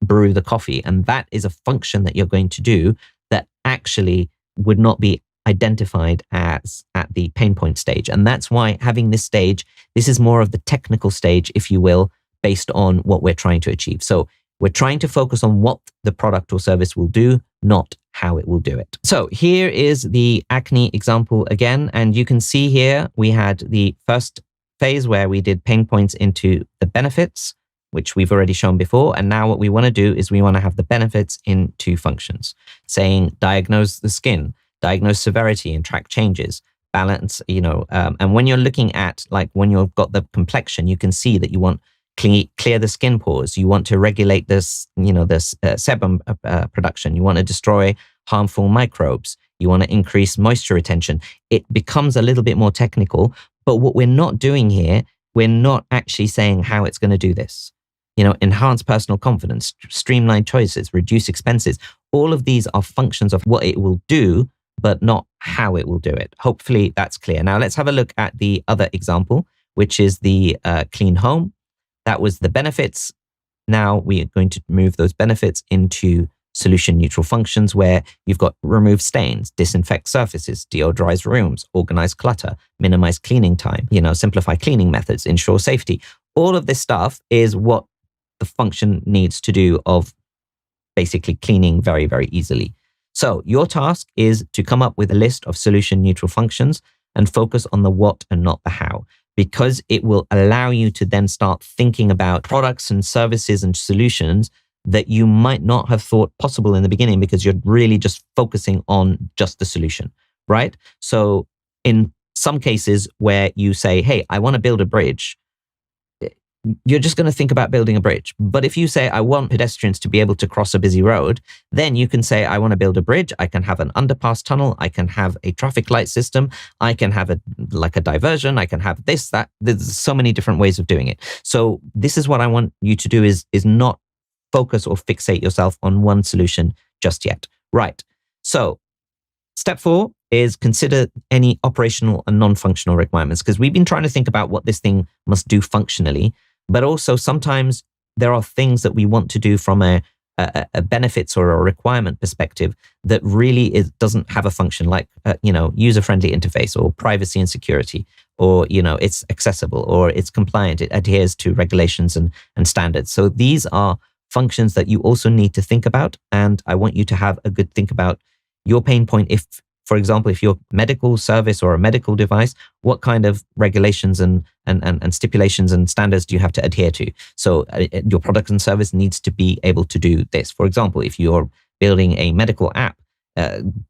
brew the coffee. And that is a function that you're going to do that actually would not be identified as at the pain point stage. And that's why having this stage, this is more of the technical stage, if you will, based on what we're trying to achieve. So we're trying to focus on what the product or service will do, not how it will do it. So here is the acne example again. And you can see here, we had the first phase where we did pain points into the benefits, which we've already shown before. And now what we want to do is we want to have the benefits into functions, saying diagnose the skin, diagnose severity and track changes, balance, and when you're looking at, like when you've got the complexion, you can see that you want clear the skin pores. You want to regulate this, this sebum production. You want to destroy harmful microbes. You want to increase moisture retention. It becomes a little bit more technical, but what we're not doing here, we're not actually saying how it's going to do this. Enhance personal confidence, streamline choices, reduce expenses. All of these are functions of what it will do, but not how it will do it. Hopefully that's clear. Now let's have a look at the other example, which is the clean home. That was the benefits. Now we are going to move those benefits into solution neutral functions where you've got remove stains, disinfect surfaces, deodorize rooms, organize clutter, minimize cleaning time, simplify cleaning methods, ensure safety. All of this stuff is what the function needs to do of basically cleaning very, very easily. So your task is to come up with a list of solution neutral functions and focus on the what and not the how, because it will allow you to then start thinking about products and services and solutions that you might not have thought possible in the beginning because you're really just focusing on just the solution, right? So in some cases where you say, hey, I want to build a bridge, you're just going to think about building a bridge. But if you say, I want pedestrians to be able to cross a busy road, then you can say, I want to build a bridge. I can have an underpass tunnel. I can have a traffic light system. I can have a diversion. I can have this, that. There's so many different ways of doing it. So this is what I want you to do is not focus or fixate yourself on one solution just yet. Right. So step 4 is consider any operational and non-functional requirements, because we've been trying to think about what this thing must do functionally. But also sometimes there are things that we want to do from a benefits or a requirement perspective that really doesn't have a function, like, user-friendly interface or privacy and security, or, it's accessible or it's compliant, it adheres to regulations and standards. So these are functions that you also need to think about. And I want you to have a good think about your pain point. If, for example, if you're a medical service or a medical device, what kind of regulations and stipulations and standards do you have to adhere to? So your product and service needs to be able to do this. For example, if you're building a medical app,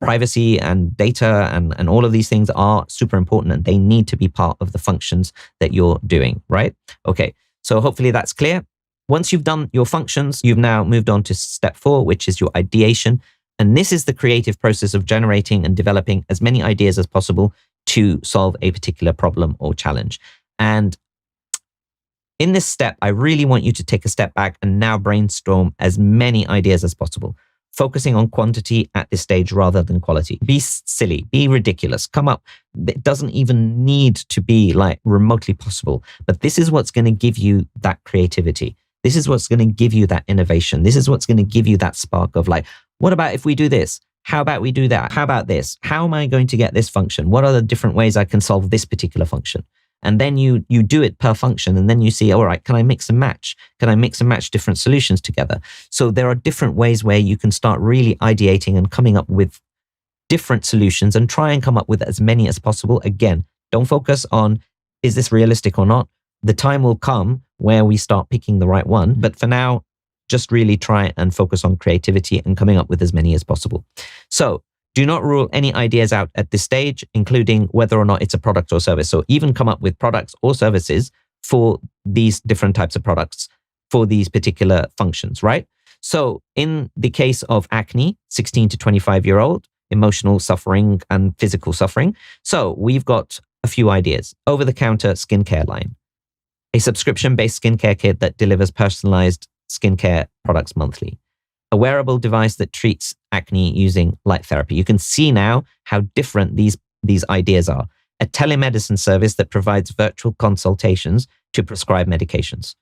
privacy and data and all of these things are super important, and they need to be part of the functions that you're doing, right? Okay, so hopefully that's clear. Once you've done your functions, you've now moved on to step 4, which is your ideation. And this is the creative process of generating and developing as many ideas as possible to solve a particular problem or challenge. And in this step, I really want you to take a step back and now brainstorm as many ideas as possible, focusing on quantity at this stage rather than quality. Be silly, be ridiculous, come up. It doesn't even need to be like remotely possible, but this is what's going to give you that creativity. This is what's going to give you that innovation. This is what's going to give you that spark of like, what about if we do this? How about we do that? How about this? How am I going to get this function? What are the different ways I can solve this particular function? And then you do it per function, and then you see, all right, can I mix and match? Can I mix and match different solutions together? So there are different ways where you can start really ideating and coming up with different solutions and try and come up with as many as possible. Again, don't focus on, is this realistic or not? The time will come where we start picking the right one. But for now, just really try and focus on creativity and coming up with as many as possible. So do not rule any ideas out at this stage, including whether or not it's a product or service. So even come up with products or services for these different types of products for these particular functions, right? So in the case of acne, 16 to 25-year-old, emotional suffering and physical suffering. So we've got a few ideas. Over-the-counter skincare line, a subscription-based skincare kit that delivers personalized skincare products monthly, a wearable device that treats acne using light therapy. You can see now how different these ideas are. A telemedicine service that provides virtual consultations to prescribe medications.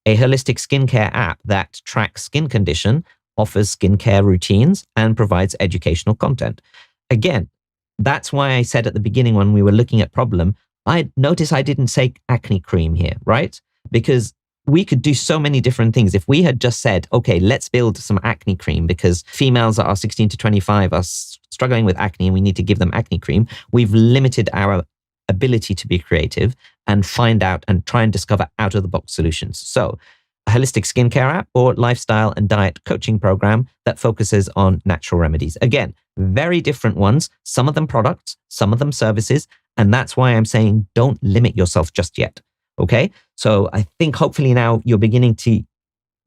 A holistic skincare app that tracks skin condition, offers skincare routines, and provides educational content. Again, that's why I said at the beginning when we were looking at problem, I noticed I didn't say acne cream here, right? Because we could do so many different things. If we had just said, okay, let's build some acne cream because females that are 16 to 25 are struggling with acne and we need to give them acne cream, we've limited our ability to be creative and find out and try and discover out-of-the-box solutions. So a holistic skincare app or lifestyle and diet coaching program that focuses on natural remedies. Again, very different ones, some of them products, some of them services, and that's why I'm saying don't limit yourself just yet. Okay, so I think hopefully now you're beginning to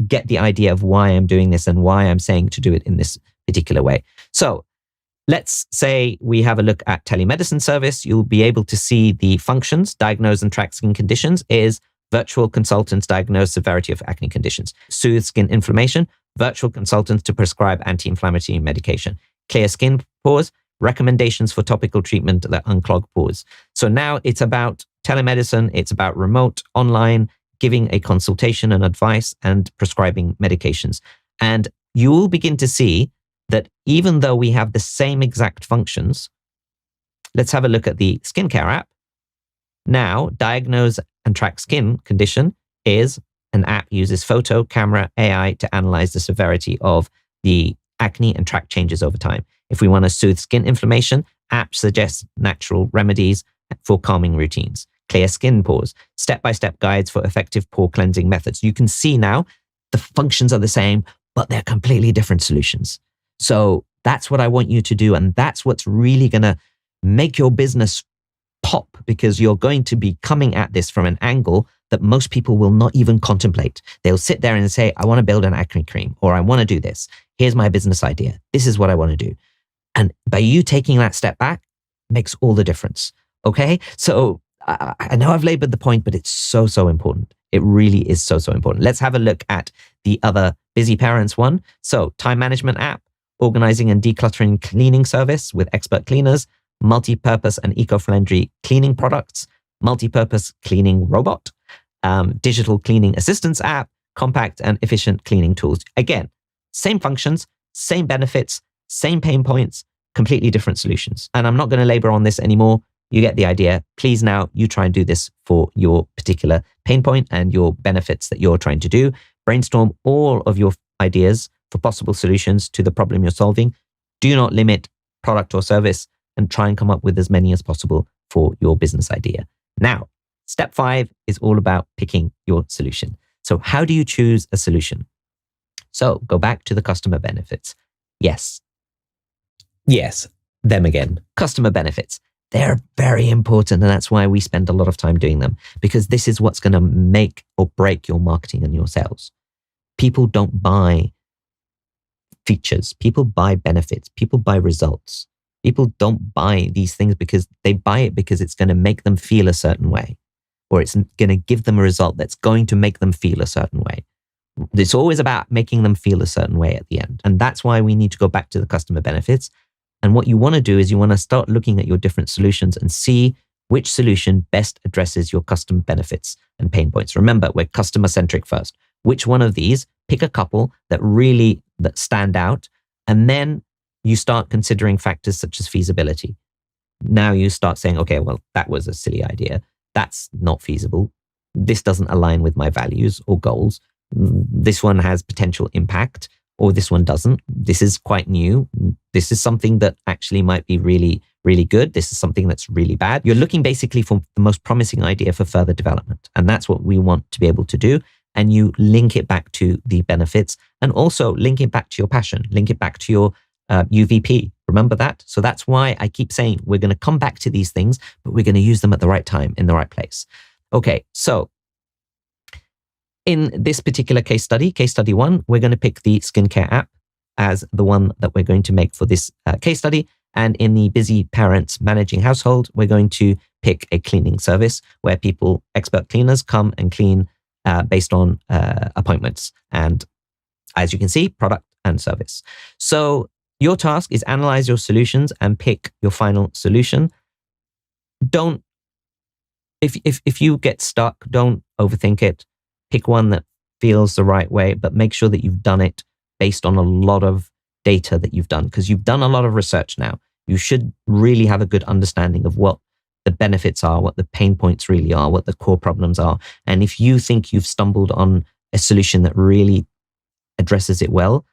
get the idea of why I'm doing this and why I'm saying to do it in this particular way. So let's say we have a look at telemedicine service. You'll be able to see the functions, diagnose and track skin conditions is virtual consultants diagnose severity of acne conditions, soothe skin inflammation, virtual consultants to prescribe anti-inflammatory medication, clear skin pores, recommendations for topical treatment that unclog pores. So now it's about telemedicine, it's about remote, online, giving a consultation and advice and prescribing medications. And you will begin to see that even though we have the same exact functions, let's have a look at the skincare app. Now, diagnose and track skin condition is an app uses photo, camera, AI to analyze the severity of the acne and track changes over time. If we want to soothe skin inflammation, app suggests natural remedies for calming routines. Clear skin pores, step-by-step guides for effective pore cleansing methods. You can see now the functions are the same, but they're completely different solutions. So that's what I want you to do. And that's what's really going to make your business pop, because you're going to be coming at this from an angle that most people will not even contemplate. They'll sit there and say, I want to build an acne cream, or I want to do this. Here's my business idea. This is what I want to do. And by you taking that step back makes all the difference. Okay. So I know I've labored the point, but it's so, so important. It really is so, so important. Let's have a look at the other busy parents one. So time management app, organizing and decluttering cleaning service with expert cleaners, multi-purpose and eco-friendly cleaning products, multi-purpose cleaning robot, digital cleaning assistance app, compact and efficient cleaning tools. Again, same functions, same benefits, same pain points, completely different solutions. And I'm not going to labor on this anymore. You get the idea. Please now you try and do this for your particular pain point and your benefits that you're trying to do. Brainstorm all of your ideas for possible solutions to the problem you're solving. Do not limit product or service and try and come up with as many as possible for your business idea. Now, step 5 is all about picking your solution. So how do you choose a solution? So go back to the customer benefits. Yes, them again. Customer benefits. They're very important, and that's why we spend a lot of time doing them, because this is what's going to make or break your marketing and your sales. People don't buy features. People buy benefits. People buy results. People don't buy these things because they buy it because it's going to make them feel a certain way. or it's going to give them a result that's going to make them feel a certain way. It's always about making them feel a certain way at the end. And that's why we need to go back to the customer benefits. And what you want to do is you want to start looking at your different solutions and see which solution best addresses your customer benefits and pain points. Remember, we're customer centric first. Which one of these? Pick a couple that stand out, and then you start considering factors such as feasibility. Now you start saying, okay, well, that was a silly idea. That's not feasible. This doesn't align with my values or goals. This one has potential impact, or this one doesn't. This is quite new. This is something that actually might be really, really good. This is something that's really bad. You're looking basically for the most promising idea for further development. And that's what we want to be able to do. And you link it back to the benefits, and also link it back to your passion, link it back to your UVP. Remember that? So that's why I keep saying we're going to come back to these things, but we're going to use them at the right time, in the right place. Okay, so in this particular case study 1, we're going to pick the skincare app as the one that we're going to make for this case study. And in the busy parents managing household, we're going to pick a cleaning service where expert cleaners come and clean based on appointments. And as you can see, product and service. So your task is analyze your solutions and pick your final solution. If you get stuck, don't overthink it. Pick one that feels the right way, but make sure that you've done it based on a lot of data that you've done, because you've done a lot of research now. You should really have a good understanding of what the benefits are, what the pain points really are, what the core problems are. And if you think you've stumbled on a solution that really addresses it well,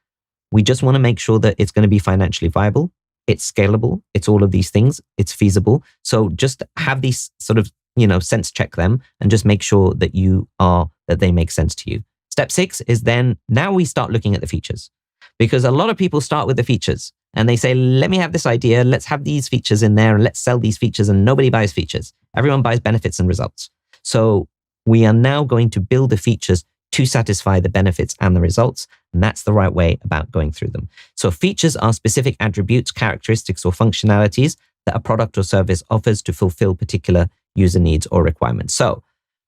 we just want to make sure that it's going to be financially viable, it's scalable, it's all of these things, it's feasible. So just have these sort of, sense check them and just make sure that that they make sense to you. Step 6 is then now we start looking at the features, because a lot of people start with the features and they say, let me have this idea. Let's have these features in there and let's sell these features, and nobody buys features. Everyone buys benefits and results. So we are now going to build the features to satisfy the benefits and the results. And that's the right way about going through them. So features are specific attributes, characteristics, or functionalities that a product or service offers to fulfill particular user needs or requirements. So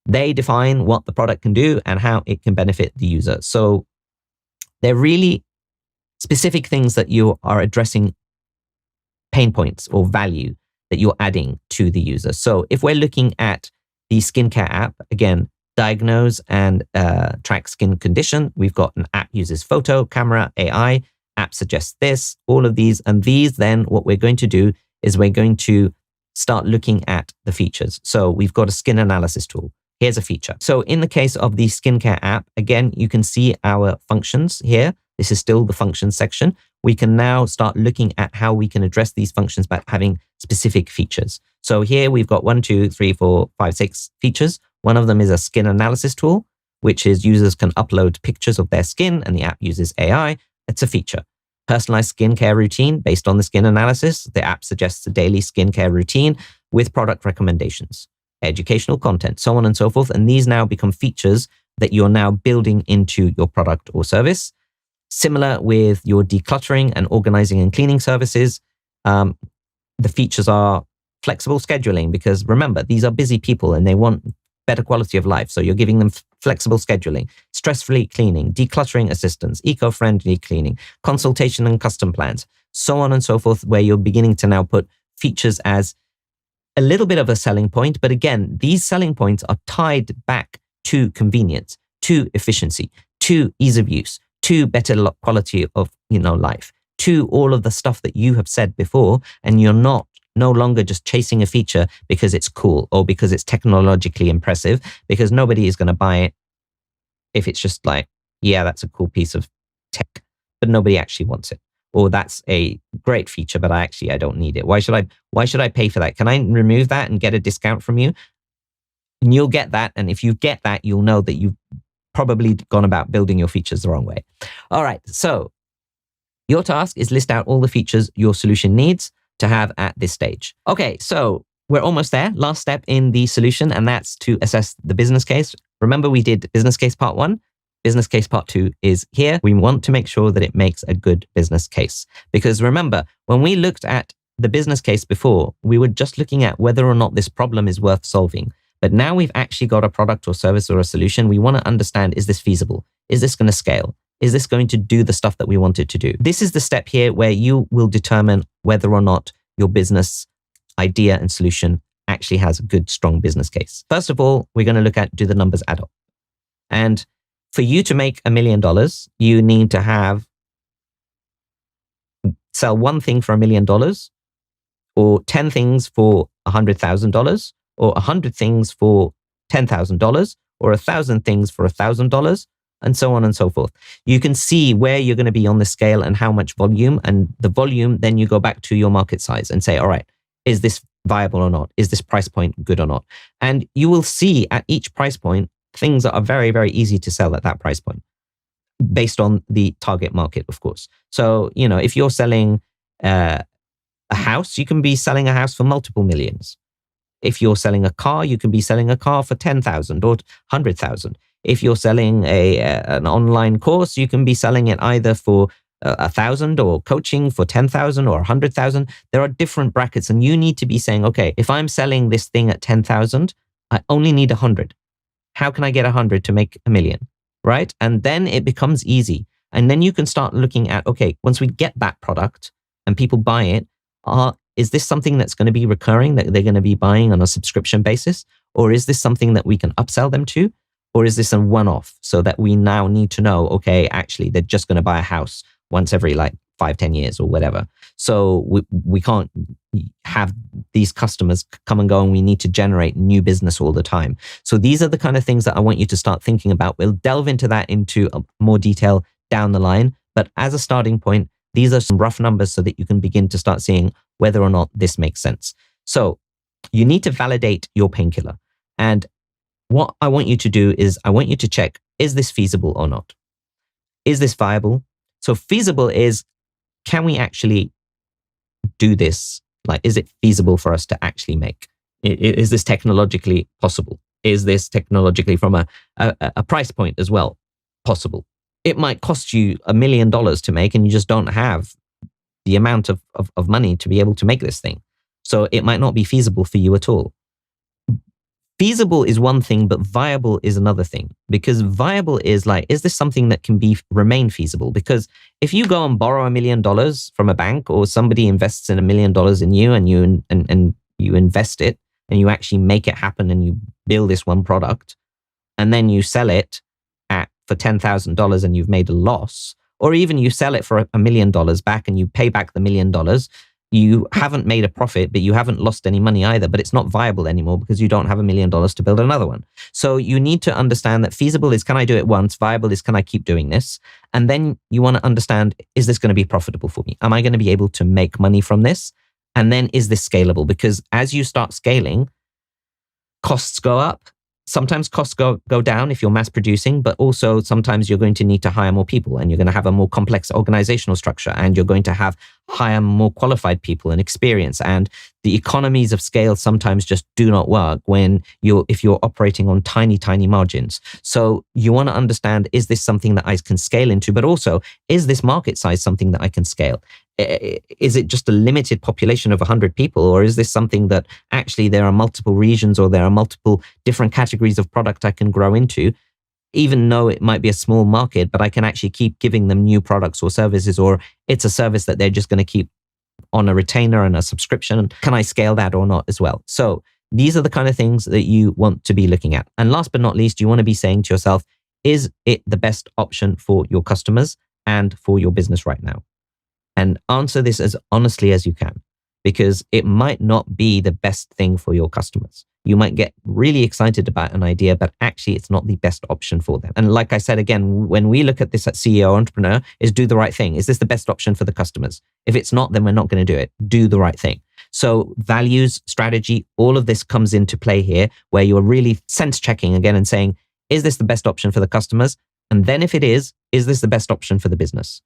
they define what the product can do and how it can benefit the user. So they're really specific things that you are addressing pain points or value that you're adding to the user. So if we're looking at the skincare app, again, diagnose and track skin condition. We've got an app uses photo, camera, AI, app suggests this, all of these. And these then what we're going to do is we're going to start looking at the features. So we've got a skin analysis tool. Here's a feature. So in the case of the skincare app, again, you can see our functions here. This is still the functions section. We can now start looking at how we can address these functions by having specific features. So here we've got 1, 2, 3, 4, 5, 6 features. One of them is a skin analysis tool, which is users can upload pictures of their skin and the app uses AI. It's a feature. Personalized skincare routine based on the skin analysis. The app suggests a daily skincare routine with product recommendations, educational content, so on and so forth. And these now become features that you're now building into your product or service. Similar with your decluttering and organizing and cleaning services. The features are flexible scheduling, because remember, these are busy people and they want better quality of life. So you're giving them flexible scheduling, stress-free cleaning, decluttering assistance, eco-friendly cleaning, consultation and custom plans, so on and so forth, where you're beginning to now put features as a little bit of a selling point. But again, these selling points are tied back to convenience, to efficiency, to ease of use, to better quality of life, to all of the stuff that you have said before. And you're no longer just chasing a feature because it's cool or because it's technologically impressive, because nobody is going to buy it if it's just like, yeah, that's a cool piece of tech, but nobody actually wants it. Or that's a great feature, but I don't need it. Why should I pay for that? Can I remove that and get a discount from you? And you'll get that. And if you get that, you'll know that you've probably gone about building your features the wrong way. All right. So your task is list out all the features your solution needs to have at this stage. Okay, so we're almost there. Last step in the solution, and that's to assess the business case. Remember, we did business case part 1. Business case part 2 is here. We want to make sure that it makes a good business case. Because remember, when we looked at the business case before, we were just looking at whether or not this problem is worth solving. But now we've actually got a product or service or a solution. We want to understand, is this feasible? Is this going to scale? Is this going to do the stuff that we want it to do? This is the step here where you will determine whether or not your business idea and solution actually has a good, strong business case. First of all, we're going to look at, do the numbers add up? And for you to make $1 million, you need to sell one thing for $1 million, or 10 things for $100,000, or 100 things for $10,000, or 1,000 things for $1,000, and so on and so forth. You can see where you're going to be on the scale and how much volume, and the volume, then you go back to your market size and say, all right, is this viable or not? Is this price point good or not? And you will see at each price point, things that are very, very easy to sell at that price point based on the target market, of course. So, if you're selling a house, you can be selling a house for multiple millions. If you're selling a car, you can be selling a car for 10,000 or 100,000. If you're selling an online course, you can be selling it either for 1,000 or coaching for 10,000 or 100,000. There are different brackets, and you need to be saying, okay, if I'm selling this thing at 10,000, I only need 100. How can I get 100 to make $1 million, right? And then it becomes easy. And then you can start looking at, okay, once we get that product and people buy it, is this something that's going to be recurring, that they're going to be buying on a subscription basis? Or is this something that we can upsell them to? Or is this a one-off, so that we now need to know, okay, actually, they're just going to buy a house once every 5-10 years or whatever. So we can't have these customers come and go, and we need to generate new business all the time. So these are the kind of things that I want you to start thinking about. We'll delve into that into more detail down the line. But as a starting point, these are some rough numbers so that you can begin to start seeing whether or not this makes sense. So you need to validate your painkiller. And what I want you to do is I want you to check, is this feasible or not? Is this viable? So feasible is, can we actually do this? Is it feasible for us to actually make? Is this technologically possible? Is this technologically from a price point as well possible? It might cost you $1 million to make, and you just don't have the amount of money to be able to make this thing. So it might not be feasible for you at all. Feasible is one thing, but viable is another thing. Because viable is is this something that can remain feasible? Because if you go and borrow $1 million from a bank, or somebody invests in $1 million in you, and you invest it, and you actually make it happen, and you build this one product, and then you sell it for $10,000 and you've made a loss, or even you sell it for $1 million back and you pay back the $1 million, you haven't made a profit, but you haven't lost any money either, but it's not viable anymore because you don't have $1 million to build another one. So you need to understand that feasible is, can I do it once? Viable is, can I keep doing this? And then you want to understand, is this going to be profitable for me? Am I going to be able to make money from this? And then, is this scalable? Because as you start scaling, costs go up. Sometimes costs go down if you're mass producing, but also sometimes you're going to need to hire more people, and you're going to have a more complex organizational structure, and you're going to hire more qualified people and experience. And the economies of scale sometimes just do not work if you're operating on tiny, tiny margins. So you want to understand, is this something that I can scale into? But also, is this market size something that I can scale? Is it just a limited population of 100 people? Or is this something that actually there are multiple regions, or there are multiple different categories of product I can grow into, even though it might be a small market, but I can actually keep giving them new products or services, or it's a service that they're just going to keep on a retainer and a subscription? Can I scale that or not as well? So these are the kind of things that you want to be looking at. And last but not least, you want to be saying to yourself, is it the best option for your customers and for your business right now? And answer this as honestly as you can, because it might not be the best thing for your customers. You might get really excited about an idea, but actually it's not the best option for them. And like I said, again, when we look at this at CEO Entrepreneur, is do the right thing. Is this the best option for the customers? If it's not, then we're not going to do it. Do the right thing. So values, strategy, all of this comes into play here, where you're really sense checking again and saying, is this the best option for the customers? And then if it is this the best option for the business?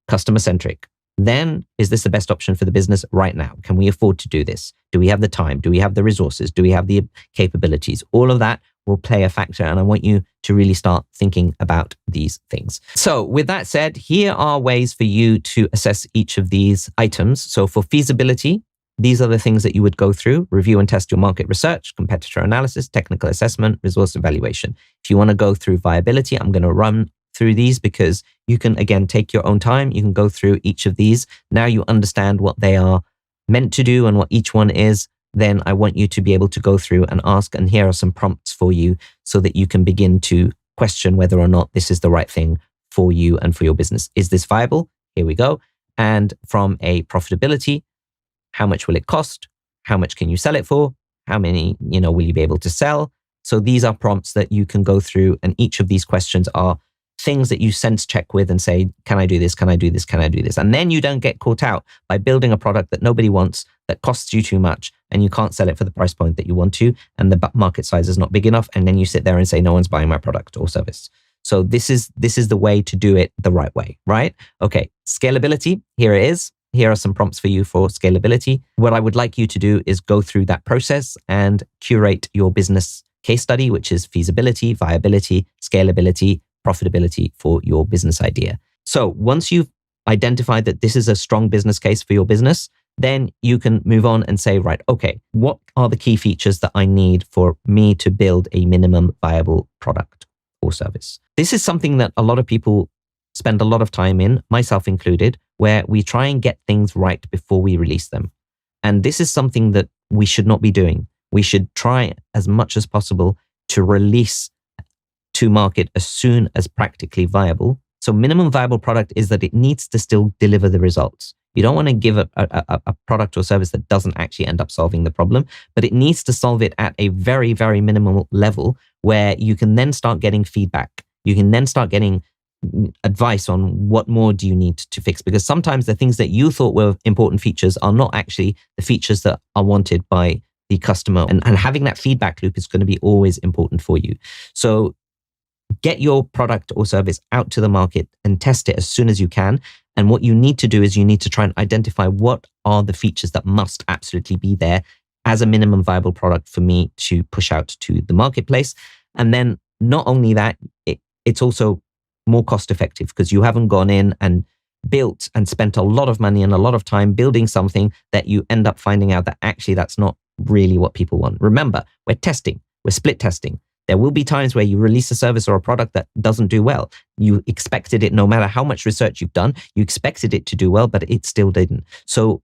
Customer centric. Then, is this the best option for the business right now? Can we afford to do this? Do we have the time? Do we have the resources? Do we have the capabilities? All of that will play a factor, and I want you to really start thinking about these things. So with that said, here are ways for you to assess each of these items. So for feasibility, these are the things that you would go through: review and test your market research, competitor analysis, technical assessment, resource evaluation. If you want to go through viability, I'm going to run through these because you can, again, take your own time. You can go through each of these. Now you understand what they are meant to do and what each one is. Then I want you to be able to go through and ask, and here are some prompts for you so that you can begin to question whether or not this is the right thing for you and for your business. Is this viable? Here we go. And from a profitability, how much will it cost? How much can you sell it for? How many, will you be able to sell? So these are prompts that you can go through, and each of these questions are things that you sense check with and say, can I do this? Can I do this? Can I do this? And then you don't get caught out by building a product that nobody wants, that costs you too much, and you can't sell it for the price point that you want to, and the market size is not big enough. And then you sit there and say, no one's buying my product or service. So this is the way to do it the right way, right? Okay, scalability, here it is. Here are some prompts for you for scalability. What I would like you to do is go through that process and curate your business case study, which is feasibility, viability, scalability, profitability for your business idea. So once you've identified that this is a strong business case for your business, then you can move on and say, right, okay, what are the key features that I need for me to build a minimum viable product or service? This is something that a lot of people spend a lot of time in, myself included, where we try and get things right before we release them. And this is something that we should not be doing. We should try as much as possible to release to market as soon as practically viable. So minimum viable product is that it needs to still deliver the results. You don't want to give a product or service that doesn't actually end up solving the problem, but it needs to solve it at a very, very minimal level where you can then start getting feedback. You can then start getting advice on what more do you need to fix, because sometimes the things that you thought were important features are not actually the features that are wanted by the customer. And having that feedback loop is going to be always important for you. So get your product or service out to the market and test it as soon as you can. And what you need to do is you need to try and identify what are the features that must absolutely be there as a minimum viable product for me to push out to the marketplace. And then not only that, it's also more cost effective because you haven't gone in and built and spent a lot of money and a lot of time building something that you end up finding out that actually that's not really what people want. Remember, we're testing, we're split testing. There will be times where you release a service or a product that doesn't do well. You expected it, no matter how much research you've done, you expected it to do well, but it still didn't. So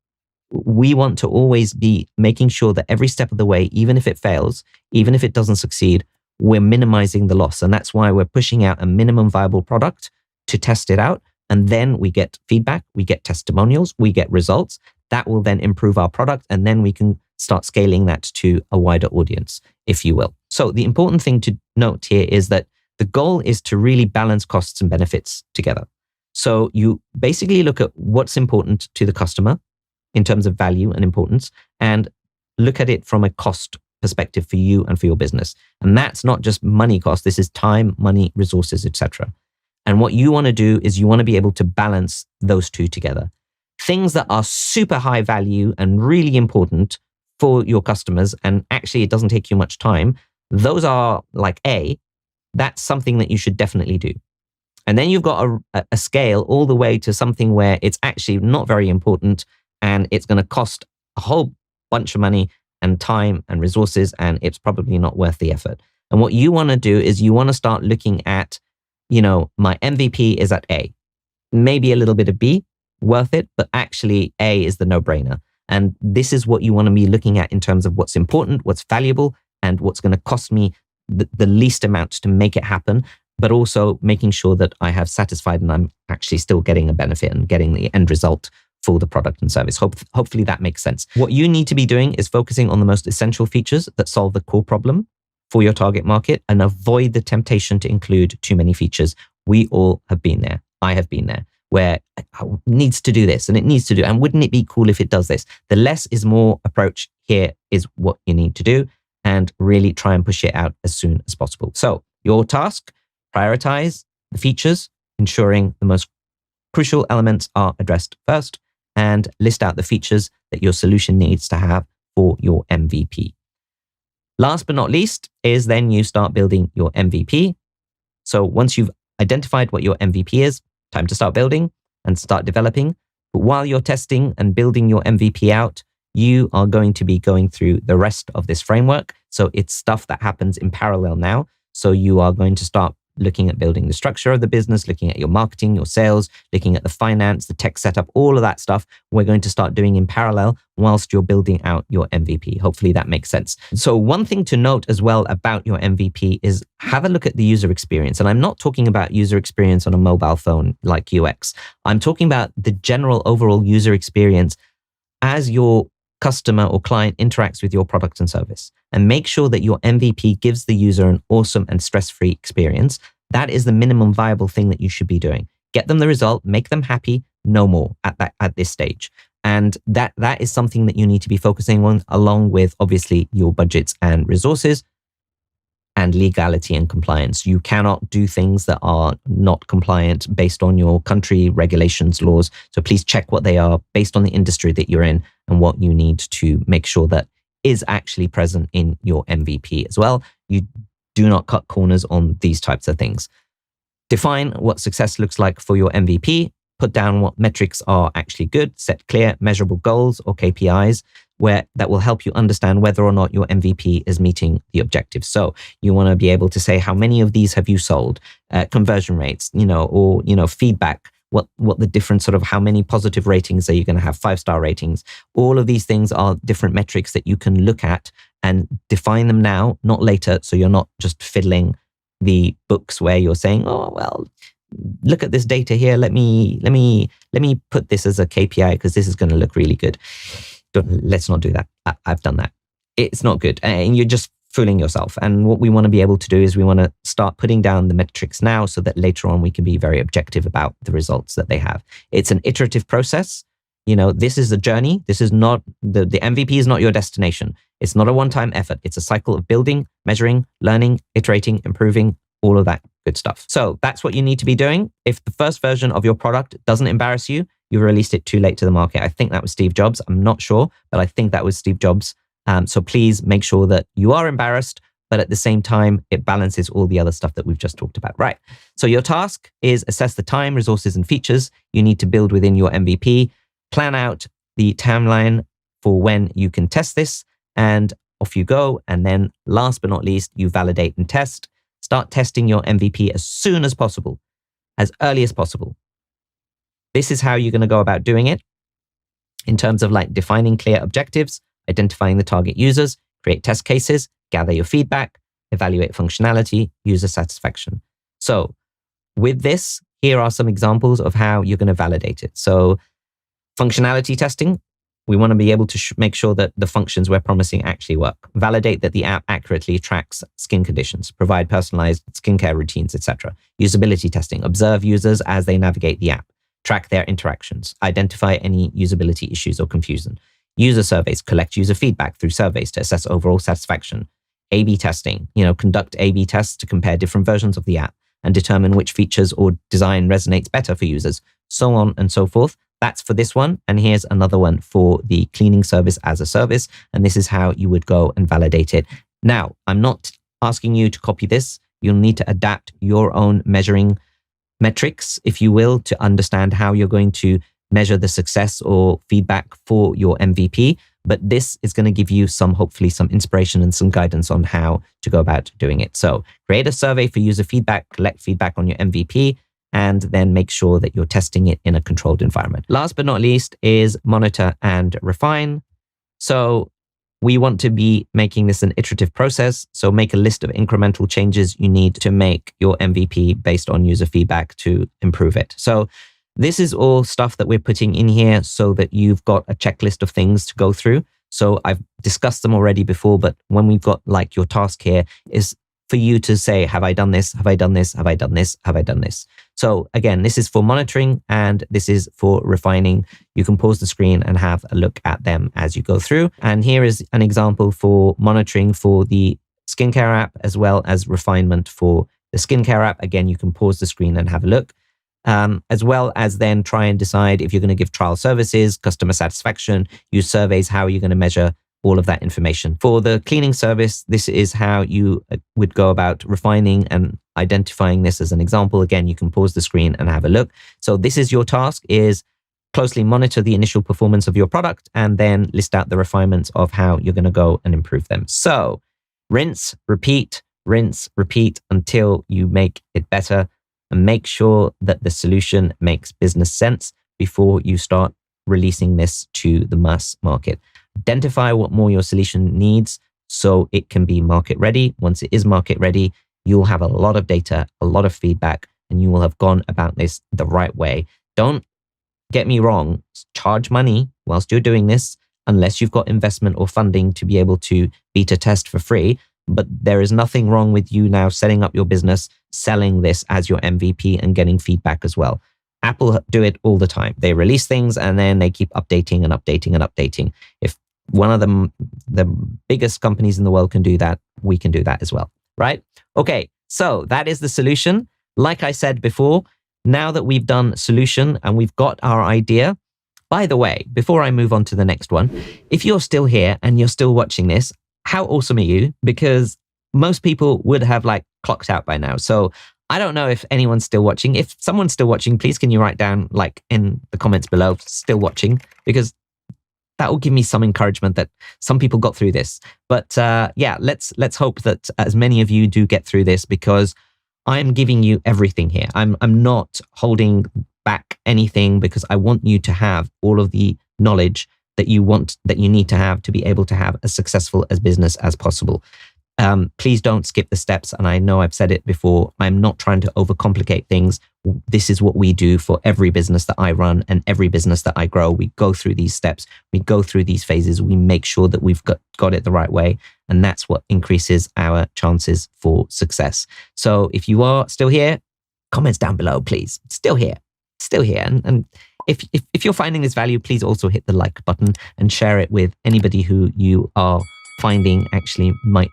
we want to always be making sure that every step of the way, even if it fails, even if it doesn't succeed, we're minimizing the loss. And that's why we're pushing out a minimum viable product to test it out. And then we get feedback, we get testimonials, we get results. That will then improve our product. And then we can start scaling that to a wider audience, if you will. So the important thing to note here is that the goal is to really balance costs and benefits together. So you basically look at what's important to the customer in terms of value and importance, and look at it from a cost perspective for you and for your business. And that's not just money cost. This is time, money, resources, etc. And what you want to do is you want to be able to balance those two together. Things that are super high value and really important for your customers, and actually it doesn't take you much time, those are like that's something that you should definitely do. And then you've got a scale all the way to something where it's actually not very important and it's going to cost a whole bunch of money and time and resources, and it's probably not worth the effort. And what you want to do is you want to start looking at, my MVP is at A, maybe a little bit of B, worth it, but actually A is the no-brainer. And this is what you want to be looking at in terms of what's important, what's valuable, and what's going to cost me the least amount to make it happen, but also making sure that I have satisfied and I'm actually still getting a benefit and getting the end result for the product and service. Hopefully that makes sense. What you need to be doing is focusing on the most essential features that solve the core problem for your target market and avoid the temptation to include too many features. We all have been there. I have been there, where it needs to do this and it needs to do, and wouldn't it be cool if it does this? The less is more approach here is what you need to do, and really try and push it out as soon as possible. So your task, prioritize the features, ensuring the most crucial elements are addressed first, and list out the features that your solution needs to have for your MVP. Last but not least is then you start building your MVP. So once you've identified what your MVP is, time to start building and start developing. But while you're testing and building your MVP out, you are going to be going through the rest of this framework. So it's stuff that happens in parallel now. So you are going to start looking at building the structure of the business, looking at your marketing, your sales, looking at the finance, the tech setup, all of that stuff we're going to start doing in parallel whilst you're building out your MVP. Hopefully that makes sense. So one thing to note as well about your MVP is have a look at the user experience. And I'm not talking about user experience on a mobile phone like UX. I'm talking about the general overall user experience as your customer or client interacts with your product and service, and make sure that your MVP gives the user an awesome and stress-free experience. That is the minimum viable thing that you should be doing. Get them the result, make them happy, no more at this stage. And that is something that you need to be focusing on, along with obviously your budgets and resources and legality and compliance. You cannot do things that are not compliant based on your country regulations, laws. So please check what they are based on the industry that you're in and what you need to make sure that is actually present in your MVP as well. You do not cut corners on these types of things. Define what success looks like for your MVP. Put down what metrics are actually good. Set clear, measurable goals or KPIs that will help you understand whether or not your MVP is meeting the objectives. So you want to be able to say, how many of these have you sold? Conversion rates, or feedback. What the different sort of how many positive ratings are you going to have? 5-star ratings. All of these things are different metrics that you can look at and define them now, not later. So you're not just fiddling the books where you're saying, oh, well, look at this data here. Let me put this as a KPI because this is going to look really good. Let's not do that. I've done that. It's not good. And you're just fooling yourself. And what we want to be able to do is we want to start putting down the metrics now so that later on we can be very objective about the results that they have. It's an iterative process. This is a journey. This is not, the MVP is not your destination. It's not a one-time effort. It's a cycle of building, measuring, learning, iterating, improving, all of that good stuff. So that's what you need to be doing. If the first version of your product doesn't embarrass you, you've released it too late to the market. I think that was Steve Jobs. I'm not sure, but I think that was Steve Jobs. So please make sure that you are embarrassed, but at the same time, it balances all the other stuff that we've just talked about. Right. So your task is assess the time, resources, and features you need to build within your MVP. Plan out the timeline for when you can test this, and off you go. And then last but not least, you validate and test. Start testing your MVP as soon as possible, as early as possible. This is how you're going to go about doing it in terms of defining clear objectives, identifying the target users, create test cases, gather your feedback, evaluate functionality, user satisfaction. So with this, here are some examples of how you're going to validate it. So functionality testing, we want to be able to make sure that the functions we're promising actually work. Validate that the app accurately tracks skin conditions, provide personalized skincare routines, etc. Usability testing, observe users as they navigate the app, track their interactions, identify any usability issues or confusion. User surveys, collect user feedback through surveys to assess overall satisfaction. A/B testing, conduct A/B tests to compare different versions of the app and determine which features or design resonates better for users, so on and so forth. That's for this one. And here's another one for the cleaning service as a service. And this is how you would go and validate it. Now, I'm not asking you to copy this. You'll need to adapt your own measuring metrics, if you will, to understand how you're going to measure the success or feedback for your MVP. But this is going to give you hopefully some inspiration and some guidance on how to go about doing it. So create a survey for user feedback, collect feedback on your MVP, and then make sure that you're testing it in a controlled environment. Last but not least is monitor and refine. So we want to be making this an iterative process. So make a list of incremental changes you need to make your MVP based on user feedback to improve it. So this is all stuff that we're putting in here so that you've got a checklist of things to go through. So I've discussed them already before, but when we've got your task here is for you to say, have I done this? Have I done this? Have I done this? Have I done this? So again, this is for monitoring and this is for refining. You can pause the screen and have a look at them as you go through. And here is an example for monitoring for the skincare app as well as refinement for the skincare app. Again, you can pause the screen and have a look. As well as then try and decide if you're going to give trial services, customer satisfaction, use surveys, how are you going to measure all of that information. For the cleaning service, this is how you would go about refining and identifying this as an example. Again, you can pause the screen and have a look. So this is your task, is closely monitor the initial performance of your product, and then list out the refinements of how you're going to go and improve them. So rinse, repeat until you make it better, and make sure that the solution makes business sense before you start releasing this to the mass market. Identify what more your solution needs so it can be market ready. Once it is market ready, you'll have a lot of data, a lot of feedback, and you will have gone about this the right way. Don't get me wrong, charge money whilst you're doing this, unless you've got investment or funding to be able to beta test for free. But there is nothing wrong with you now setting up your business, selling this as your MVP and getting feedback as well. Apple do it all the time. They release things and then they keep updating and updating and updating. If one of the biggest companies in the world can do that, we can do that as well, right? Okay, so that is the solution. Like I said before, now that we've done solution and we've got our idea, by the way, before I move on to the next one, if you're still here and you're still watching this, how awesome are you? Because most people would have clocked out by now. So I don't know if anyone's still watching. If someone's still watching, please can you write down in the comments below, still watching, because that will give me some encouragement that some people got through this. But yeah, let's hope that as many of you do get through this, because I'm giving you everything here. I'm not holding back anything, because I want you to have all of the knowledge that you need to have to be able to have as successful as business as possible. Please don't skip the steps. And I know I've said it before, I'm not trying to overcomplicate things. This is what we do for every business that I run and every business that I grow. We go through these steps, we go through these phases, we make sure that we've got it the right way. And that's what increases our chances for success. So if you are still here, comments down below, please. Still here. And if you're finding this value, please also hit the like button and share it with anybody who you are finding actually might.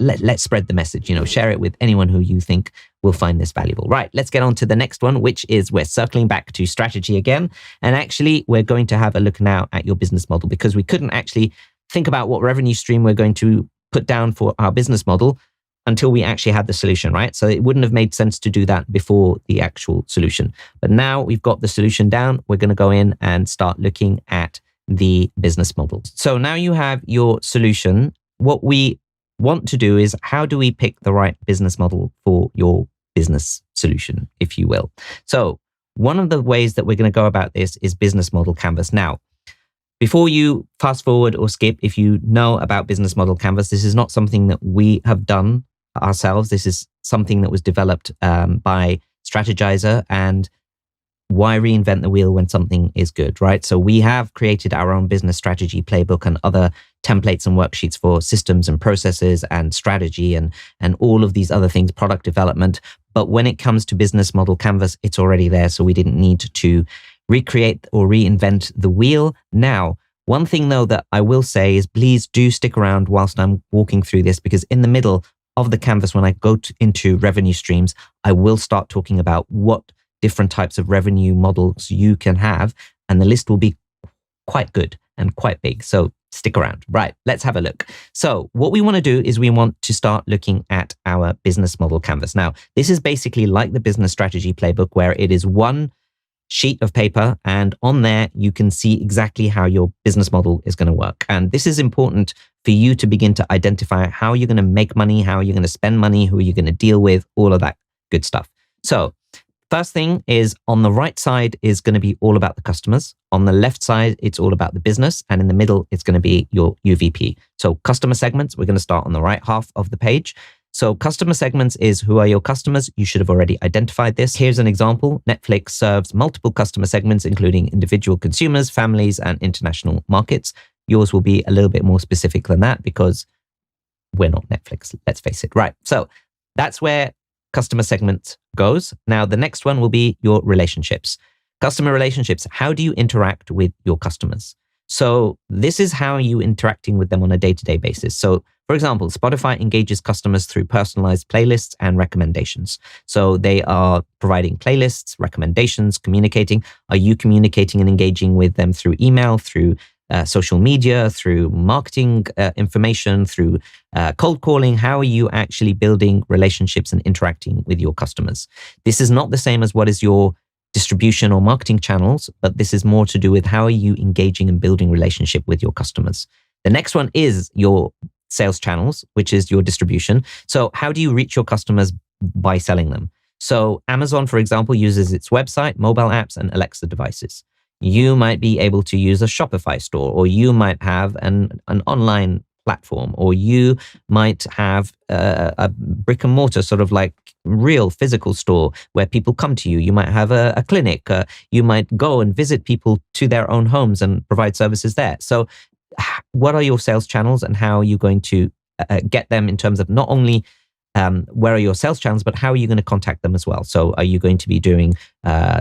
Let's spread the message, share it with anyone who you think will find this valuable. Right, let's get on to the next one, which is we're circling back to strategy again. And actually, we're going to have a look now at your business model, because we couldn't actually think about what revenue stream we're going to put down for our business model until we actually had the solution, right? So it wouldn't have made sense to do that before the actual solution. But now we've got the solution down, we're going to go in and start looking at the business model. So now you have your solution. What we want to do is, how do we pick the right business model for your business solution, if you will? So one of the ways that we're going to go about this is business model canvas. Now, before you fast forward or skip, if you know about business model canvas, this is not something that we have done ourselves. This is something that was developed by Strategizer. And why reinvent the wheel when something is good, right? So we have created our own business strategy playbook and other templates and worksheets for systems and processes and strategy and all of these other things, product development. But when it comes to business model canvas, it's already there. So we didn't need to recreate or reinvent the wheel. Now, one thing though that I will say is, please do stick around whilst I'm walking through this, because in the middle of the canvas, when I go into revenue streams, I will start talking about what different types of revenue models you can have, and the list will be quite good and quite big. So stick around. Right, let's have a look. So what we want to do is we want to start looking at our business model canvas. Now, this is basically like the business strategy playbook, where it is one sheet of paper, and on there you can see exactly how your business model is going to work. And this is important for you to begin to identify how you're going to make money, how you're going to spend money, who you're going to deal with, all of that good stuff. So first thing is, on the right side is going to be all about the customers. On the left side, it's all about the business. And in the middle, it's going to be your UVP. So customer segments, we're going to start on the right half of the page. So customer segments is, who are your customers? You should have already identified this. Here's an example. Netflix serves multiple customer segments, including individual consumers, families, and international markets. Yours will be a little bit more specific than that, because we're not Netflix, let's face it. Right. So that's where customer segment goes. Now, the next one will be your relationships. Customer relationships. How do you interact with your customers? So this is how you interacting with them on a day-to-day basis. So for example, Spotify engages customers through personalized playlists and recommendations. So they are providing playlists, recommendations, communicating. Are you communicating and engaging with them through email, through social media, through marketing information, through cold calling? How are you actually building relationships and interacting with your customers? This is not the same as what is your distribution or marketing channels, but this is more to do with how are you engaging and building relationship with your customers. The next one is your sales channels, which is your distribution. So how do you reach your customers by selling them? So Amazon, for example, uses its website, mobile apps, and Alexa devices. You might be able to use a Shopify store, or you might have an online platform, or you might have a brick and mortar sort of like real physical store where people come to you. You might have a clinic. You might go and visit people to their own homes and provide services there. So what are your sales channels, and how are you going to get them in terms of not only where are your sales channels, but how are you going to contact them as well? So are you going to be doing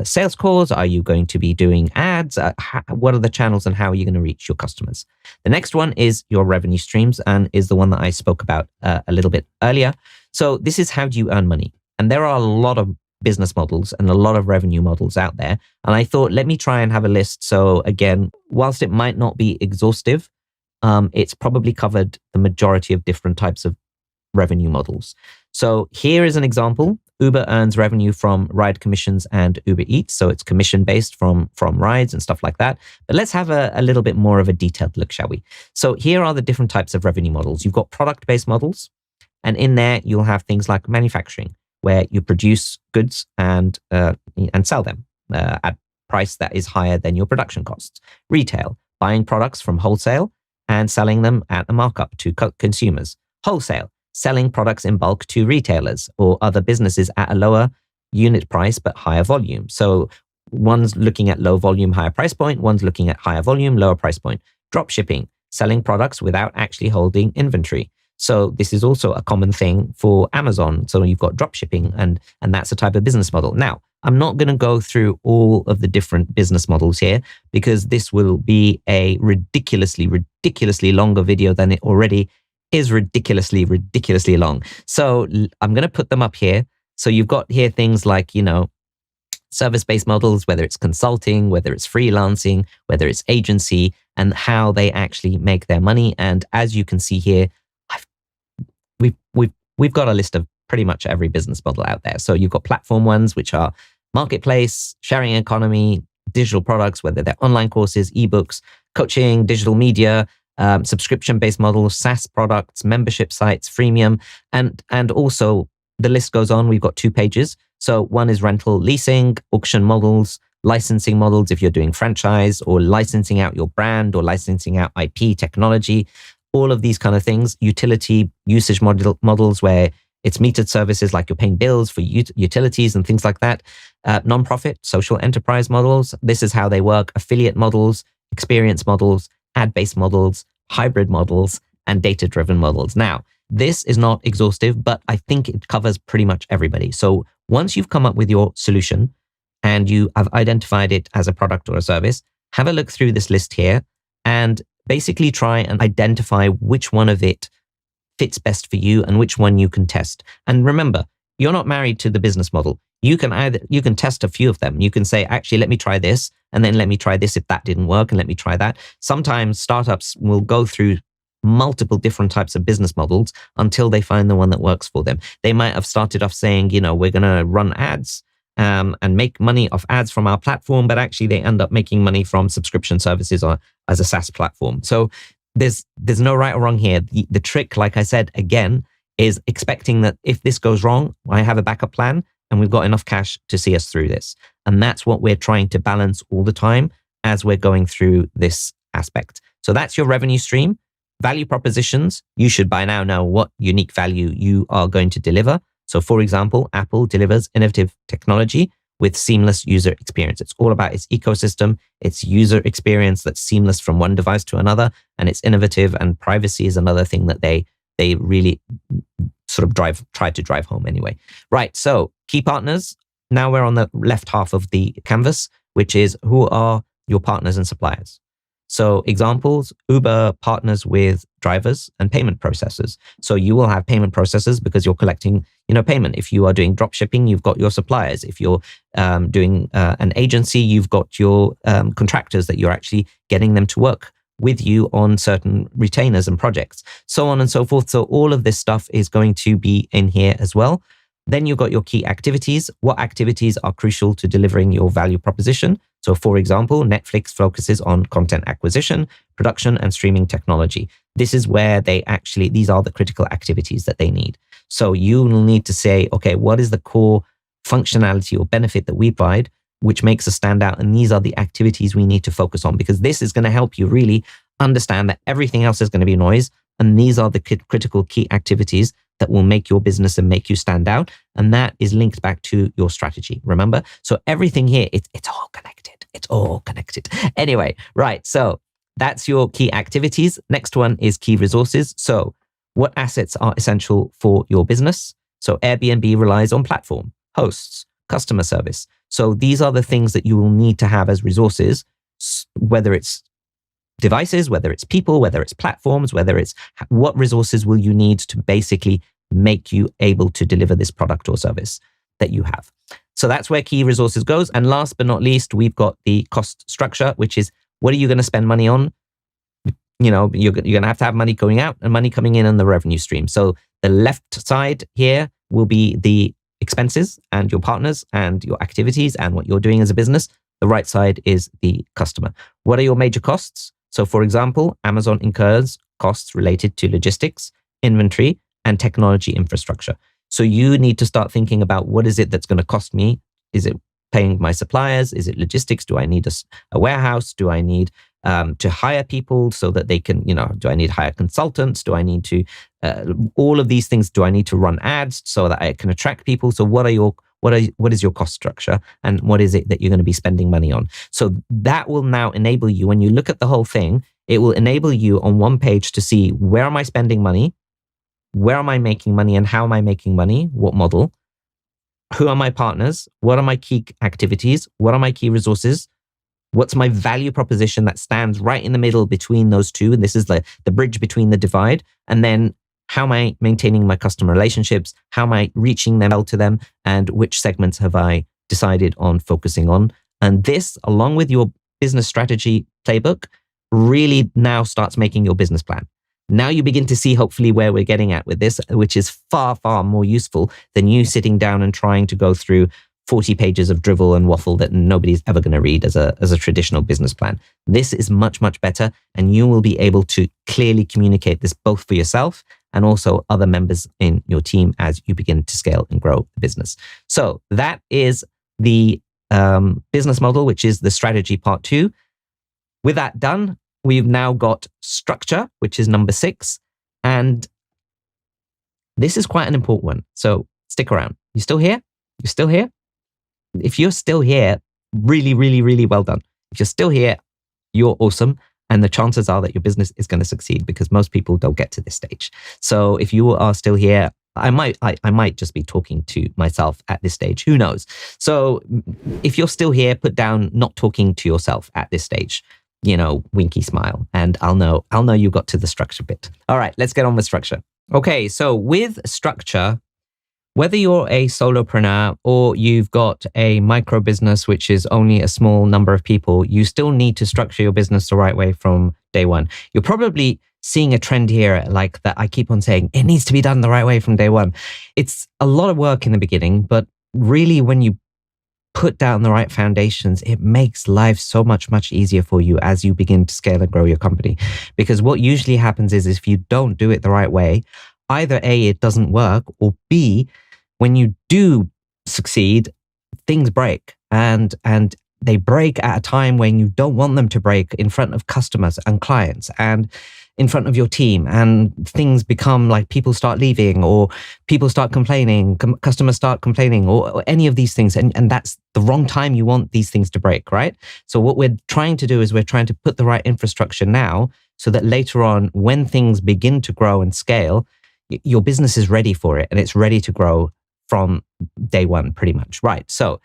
sales calls? Are you going to be doing ads? What are the channels, and how are you going to reach your customers? The next one is your revenue streams, and is the one that I spoke about a little bit earlier. So this is how do you earn money? And there are a lot of business models and a lot of revenue models out there. And I thought, let me try and have a list. So again, whilst it might not be exhaustive, it's probably covered the majority of different types of revenue models. So here is an example. Uber earns revenue from ride commissions and Uber Eats. So it's commission based from rides and stuff like that. But let's have a little bit more of a detailed look, shall we? So here are the different types of revenue models. You've got product-based models. And in there, you'll have things like manufacturing, where you produce goods and sell them at price that is higher than your production costs. Retail, buying products from wholesale and selling them at a markup to consumers. Wholesale, selling products in bulk to retailers or other businesses at a lower unit price but higher volume. So one's looking at low volume, higher price point. One's looking at higher volume, lower price point. Drop shipping, selling products without actually holding inventory. So this is also a common thing for Amazon. So you've got drop shipping, and that's a type of business model. Now, I'm not going to go through all of the different business models here, because this will be a ridiculously longer video than it already is ridiculously long. So I'm going to put them up here. So you've got here things like, service-based models, whether it's consulting, whether it's freelancing, whether it's agency, and how they actually make their money. And as you can see here, we've got a list of pretty much every business model out there. So you've got platform ones, which are marketplace, sharing economy, digital products, whether they're online courses, ebooks, coaching, digital media, subscription-based models, SaaS products, membership sites, freemium, and also the list goes on. We've got 2 pages. So one is rental, leasing, auction models, licensing models if you're doing franchise, or licensing out your brand, or licensing out IP, technology, all of these kind of things. Utility, usage models where it's metered services, like you're paying bills for utilities and things like that. Non-profit, social enterprise models. This is how they work. Affiliate models, experience models, ad-based models, hybrid models, and data-driven models. Now, this is not exhaustive, but I think it covers pretty much everybody. So once you've come up with your solution and you have identified it as a product or a service, have a look through this list here and basically try and identify which one of it fits best for you and which one you can test. And remember, you're not married to the business model. You can test a few of them. You can say, actually, let me try this, and then let me try this if that didn't work, and let me try that. Sometimes startups will go through multiple different types of business models until they find the one that works for them. They might have started off saying, we're going to run ads and make money off ads from our platform, but actually they end up making money from subscription services or as a SaaS platform. So there's no right or wrong here. The trick, like I said, again, is expecting that if this goes wrong, I have a backup plan and we've got enough cash to see us through this. And that's what we're trying to balance all the time as we're going through this aspect. So that's your revenue stream. Value propositions, you should by now know what unique value you are going to deliver. So for example, Apple delivers innovative technology with seamless user experience. It's all about its ecosystem, its user experience that's seamless from one device to another, and it's innovative, and privacy is another thing that they really sort of try to drive home anyway. Right, so key partners. Now we're on the left half of the canvas, which is who are your partners and suppliers. So examples, Uber partners with drivers and payment processors. So you will have payment processors because you're collecting, payment. If you are doing drop shipping, you've got your suppliers. If you're doing an agency, you've got your contractors that you're actually getting them to work with you on certain retainers and projects, so on and so forth. So all of this stuff is going to be in here as well. Then you've got your key activities. What activities are crucial to delivering your value proposition? So for example, Netflix focuses on content acquisition, production, and streaming technology. This is where these are the critical activities that they need. So you will need to say, okay, what is the core functionality or benefit that we provide, which makes us stand out? And these are the activities we need to focus on, because this is going to help you really understand that everything else is going to be noise. And these are the critical key activities that will make your business and make you stand out. And that is linked back to your strategy. Remember? So everything here, it's all connected. It's all connected. Anyway, right. So that's your key activities. Next one is key resources. So what assets are essential for your business? So Airbnb relies on platform, hosts, customer service. So these are the things that you will need to have as resources, whether it's devices, whether it's people, whether it's platforms, whether it's what resources will you need to basically make you able to deliver this product or service that you have. So that's where key resources goes. And last but not least, we've got the cost structure, which is what are you going to spend money on? You know, you're going to have money going out and money coming in on the revenue stream. So the left side here will be the expenses and your partners and your activities and what you're doing as a business. The right side is the customer. What are your major costs? So for example, Amazon incurs costs related to logistics, inventory, and technology infrastructure. So you need to start thinking about what is it that's going to cost me? Is it paying my suppliers? Is it logistics? Do I need a warehouse? Do I need to hire people so that they can, do I need to hire consultants? Do I need to, all of these things, do I need to run ads so that I can attract people? So what is your cost structure and what is it that you're going to be spending money on? So that will now enable you, when you look at the whole thing, it will enable you on one page to see where am I spending money? Where am I making money and how am I making money? What model? Who are my partners? What are my key activities? What are my key resources? What's my value proposition that stands right in the middle between those two? And this is the bridge between the divide. And then how am I maintaining my customer relationships? How am I reaching them out to them? And which segments have I decided on focusing on? And this, along with your business strategy playbook, really now starts making your business plan. Now you begin to see hopefully where we're getting at with this, which is far, far more useful than you sitting down and trying to go through 40 pages of drivel and waffle that nobody's ever going to read as a traditional business plan. This is much, much better. And you will be able to clearly communicate this both for yourself and also other members in your team as you begin to scale and grow the business. So that is the business model, which is the strategy part 2. With that done, we've now got structure, which is number 6. And this is quite an important one. So stick around. You still here? You still here? If you're still here, really, really, really well done. If you're still here, you're awesome. And the chances are that your business is going to succeed because most people don't get to this stage. So if you are still here, I might just be talking to myself at this stage. Who knows? So if you're still here, put down not talking to yourself at this stage. Winky smile, and I'll know you got to the structure bit. All right, let's get on with structure. Okay, so with structure, whether you're a solopreneur or you've got a micro business, which is only a small number of people, you still need to structure your business the right way from day one. You're probably seeing a trend here like that. I keep on saying it needs to be done the right way from day one. It's a lot of work in the beginning, but really when you put down the right foundations, it makes life so much, much easier for you as you begin to scale and grow your company. Because what usually happens is if you don't do it the right way, either A, it doesn't work, or B, when you do succeed, things break. And they break at a time when you don't want them to break in front of customers and clients and in front of your team. And things become like people start leaving or people start complaining, customers start complaining or any of these things. And that's the wrong time you want these things to break, right? So what we're trying to do is we're trying to put the right infrastructure now so that later on, when things begin to grow and scale, your business is ready for it and it's ready to grow from day one, pretty much. Right. So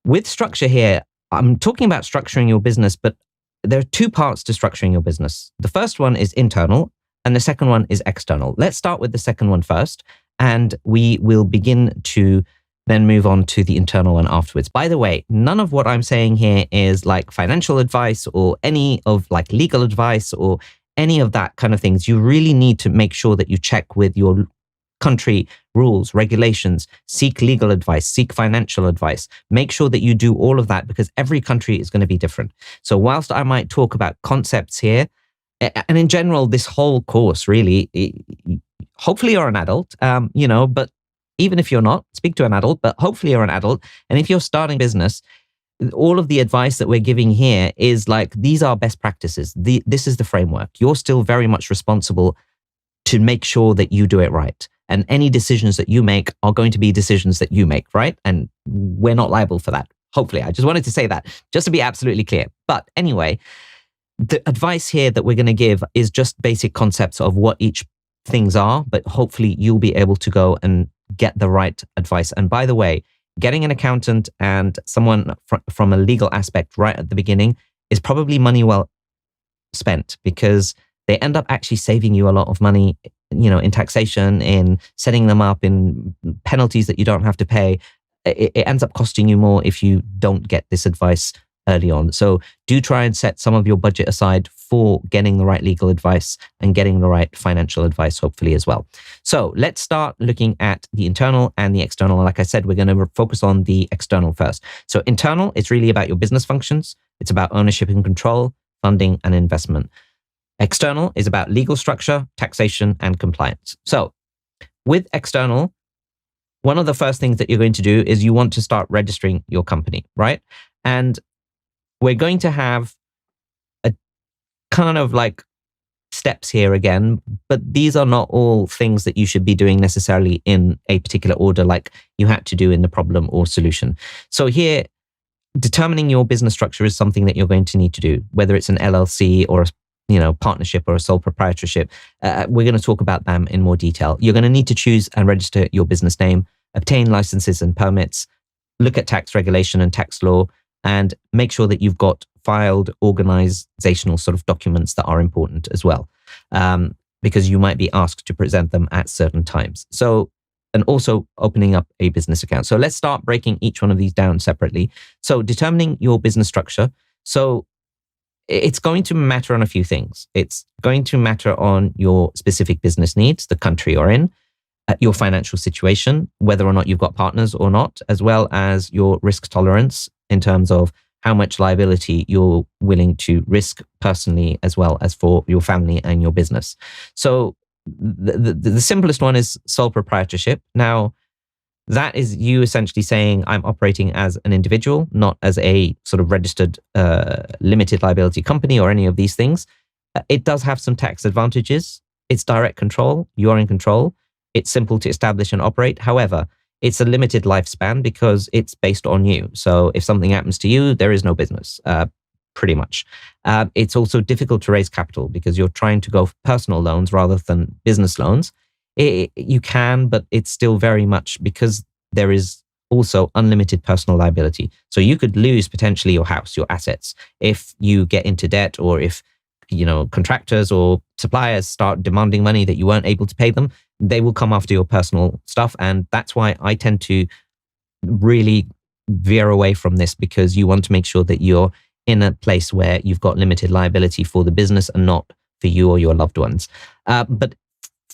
with structure here, I'm talking about structuring your business, but there are 2 parts to structuring your business. The first one is internal and the second one is external. Let's start with the second one first, and we will begin to then move on to the internal one afterwards. By the way, none of what I'm saying here is like financial advice or any of like legal advice or any of that kind of things. You really need to make sure that you check with your country rules, regulations, seek legal advice, seek financial advice. Make sure that you do all of that because every country is going to be different. So whilst I might talk about concepts here, and in general, this whole course really, hopefully you're an adult, but even if you're not, speak to an adult, but hopefully you're an adult. And if you're starting business, all of the advice that we're giving here is like, these are best practices. This is the framework. You're still very much responsible to make sure that you do it right. And any decisions that you make are going to be decisions that you make, right? And we're not liable for that. Hopefully, I just wanted to say that just to be absolutely clear. But anyway, the advice here that we're going to give is just basic concepts of what each things are, but hopefully you'll be able to go and get the right advice. And by the way, getting an accountant and someone from a legal aspect right at the beginning is probably money well spent, because they end up actually saving you a lot of money, in taxation, in setting them up, in penalties that you don't have to pay. It ends up costing you more if you don't get this advice early on. So do try and set some of your budget aside for getting the right legal advice and getting the right financial advice, hopefully as well. So let's start looking at the internal and the external. Like I said, we're going to focus on the external first. So internal, it's really about your business functions. It's about ownership and control, funding and investment. External is about legal structure, taxation and compliance. So with external, one of the first things that you're going to do is you want to start registering your company, right? And we're going to have a kind of like steps here again, but these are not all things that you should be doing necessarily in a particular order like you had to do in the problem or solution. So here, determining your business structure is something that you're going to need to do, whether it's an LLC or a partnership or a sole proprietorship. We're going to talk about them in more detail. You're going to need to choose and register your business name, obtain licenses and permits, look at tax regulation and tax law, and make sure that you've got filed organizational sort of documents that are important as well, because you might be asked to present them at certain times. So, and also opening up a business account. So let's start breaking each one of these down separately. So determining your business structure. So it's going to matter on a few things. It's going to matter on your specific business needs, the country you're in, your financial situation, whether or not you've got partners or not, as well as your risk tolerance in terms of how much liability you're willing to risk personally, as well as for your family and your business. So the simplest one is sole proprietorship. Now, that is you essentially saying, I'm operating as an individual, not as a sort of registered limited liability company or any of these things. It does have some tax advantages. It's direct control. You're in control. It's simple to establish and operate. However, it's a limited lifespan because it's based on you. So if something happens to you, there is no business, pretty much. It's also difficult to raise capital because you're trying to go for personal loans rather than business loans. You can, but it's still very much because there is also unlimited personal liability. So you could lose potentially your house, your assets, if you get into debt, or if contractors or suppliers start demanding money that you weren't able to pay them. They will come after your personal stuff. And that's why I tend to really veer away from this, because you want to make sure that you're in a place where you've got limited liability for the business and not for you or your loved ones. But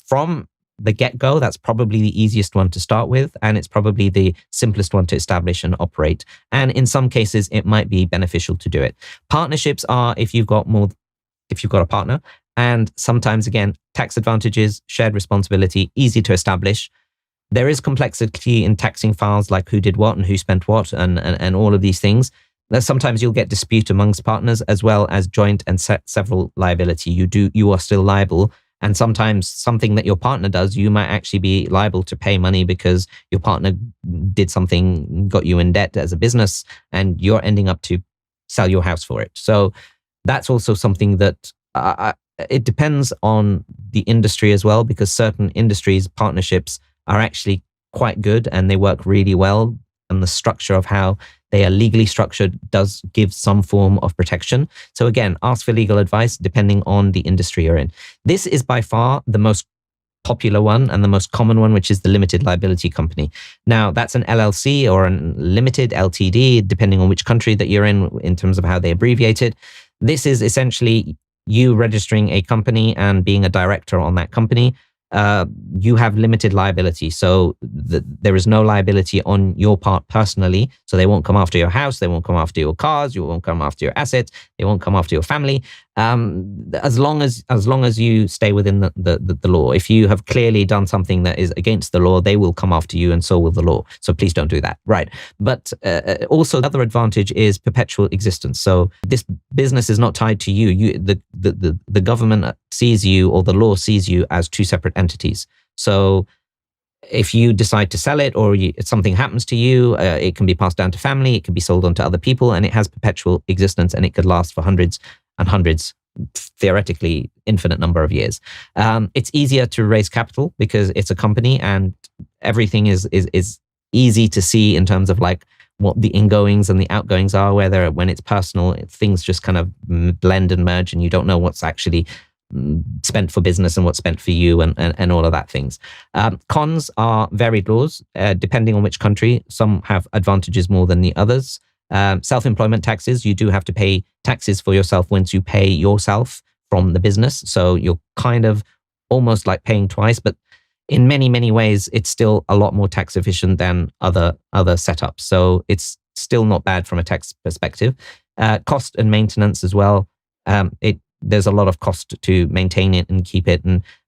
from the get-go, that's probably the easiest one to start with, and it's probably the simplest one to establish and operate. And in some cases, it might be beneficial to do it. Partnerships are if you've got a partner, and sometimes, again, tax advantages, shared responsibility, easy to establish. There is complexity in taxing files, like who did what and who spent what, and all of these things. Sometimes you'll get dispute amongst partners, as well as joint and several liability. You are still liable. And sometimes something that your partner does, you might actually be liable to pay money because your partner did something, got you in debt as a business, and you're ending up to sell your house for it. So that's also something that it depends on the industry as well, because certain industries, partnerships are actually quite good and they work really well. And the structure of how they are legally structured does give some form of protection. So again, ask for legal advice depending on the industry you're in. This is by far the most popular one and the most common one, which is the limited liability company. Now, that's an LLC or a limited LTD, depending on which country that you're in terms of how they abbreviate it. This is essentially you registering a company and being a director on that company. you have limited liability. So there is no liability on your part personally. So they won't come after your house. They won't come after your cars. You won't come after your assets. They won't come after your family. As long as you stay within the law. If you have clearly done something that is against the law, they will come after you, and so will the law. So please don't do that. Right. But also the other advantage is perpetual existence. So this business is not tied to you. The government sees you, or the law sees you, as two separate entities. So if you decide to sell it, or something happens to you, it can be passed down to family, it can be sold on to other people, and it has perpetual existence, and it could last for hundreds and hundreds, theoretically infinite number of years. It's easier to raise capital because it's a company, and everything is easy to see in terms of like what the ingoings and the outgoings are. Whether when it's personal, things just kind of blend and merge, and you don't know what's actually spent for business and what's spent for you, and all of that things. Cons are varied laws, depending on which country. Some have advantages more than the others. Self-employment taxes, you do have to pay taxes for yourself once you pay yourself from the business. So you're kind of almost like paying twice, but in many, many ways, it's still a lot more tax efficient than other setups. So it's still not bad from a tax perspective. Cost and maintenance as well. There's a lot of cost to maintain it and keep it,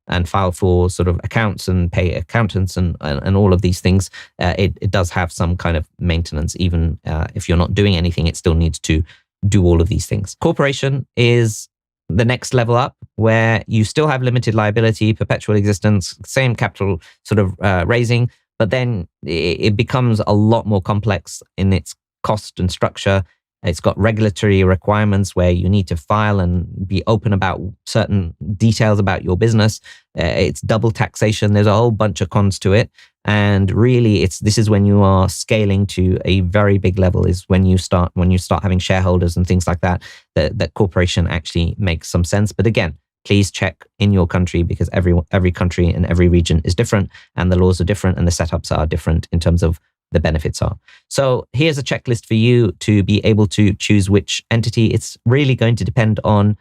and file for sort of accounts and pay accountants and all of these things. It does have some kind of maintenance. Even if you're not doing anything, it still needs to do all of these things. Corporation is the next level up, where you still have limited liability, perpetual existence, same capital sort of raising, but then it becomes a lot more complex in its cost and structure. It's got regulatory requirements where you need to file and be open about certain details about your business. It's double taxation. There's a whole bunch of cons to it. And really, this is when you are scaling to a very big level, is when you start having shareholders and things like that, that corporation actually makes some sense. But again, please check in your country, because every country and every region is different, and the laws are different, and the setups are different in terms of the benefits are. So here's a checklist for you to be able to choose which entity. It's really going to depend on,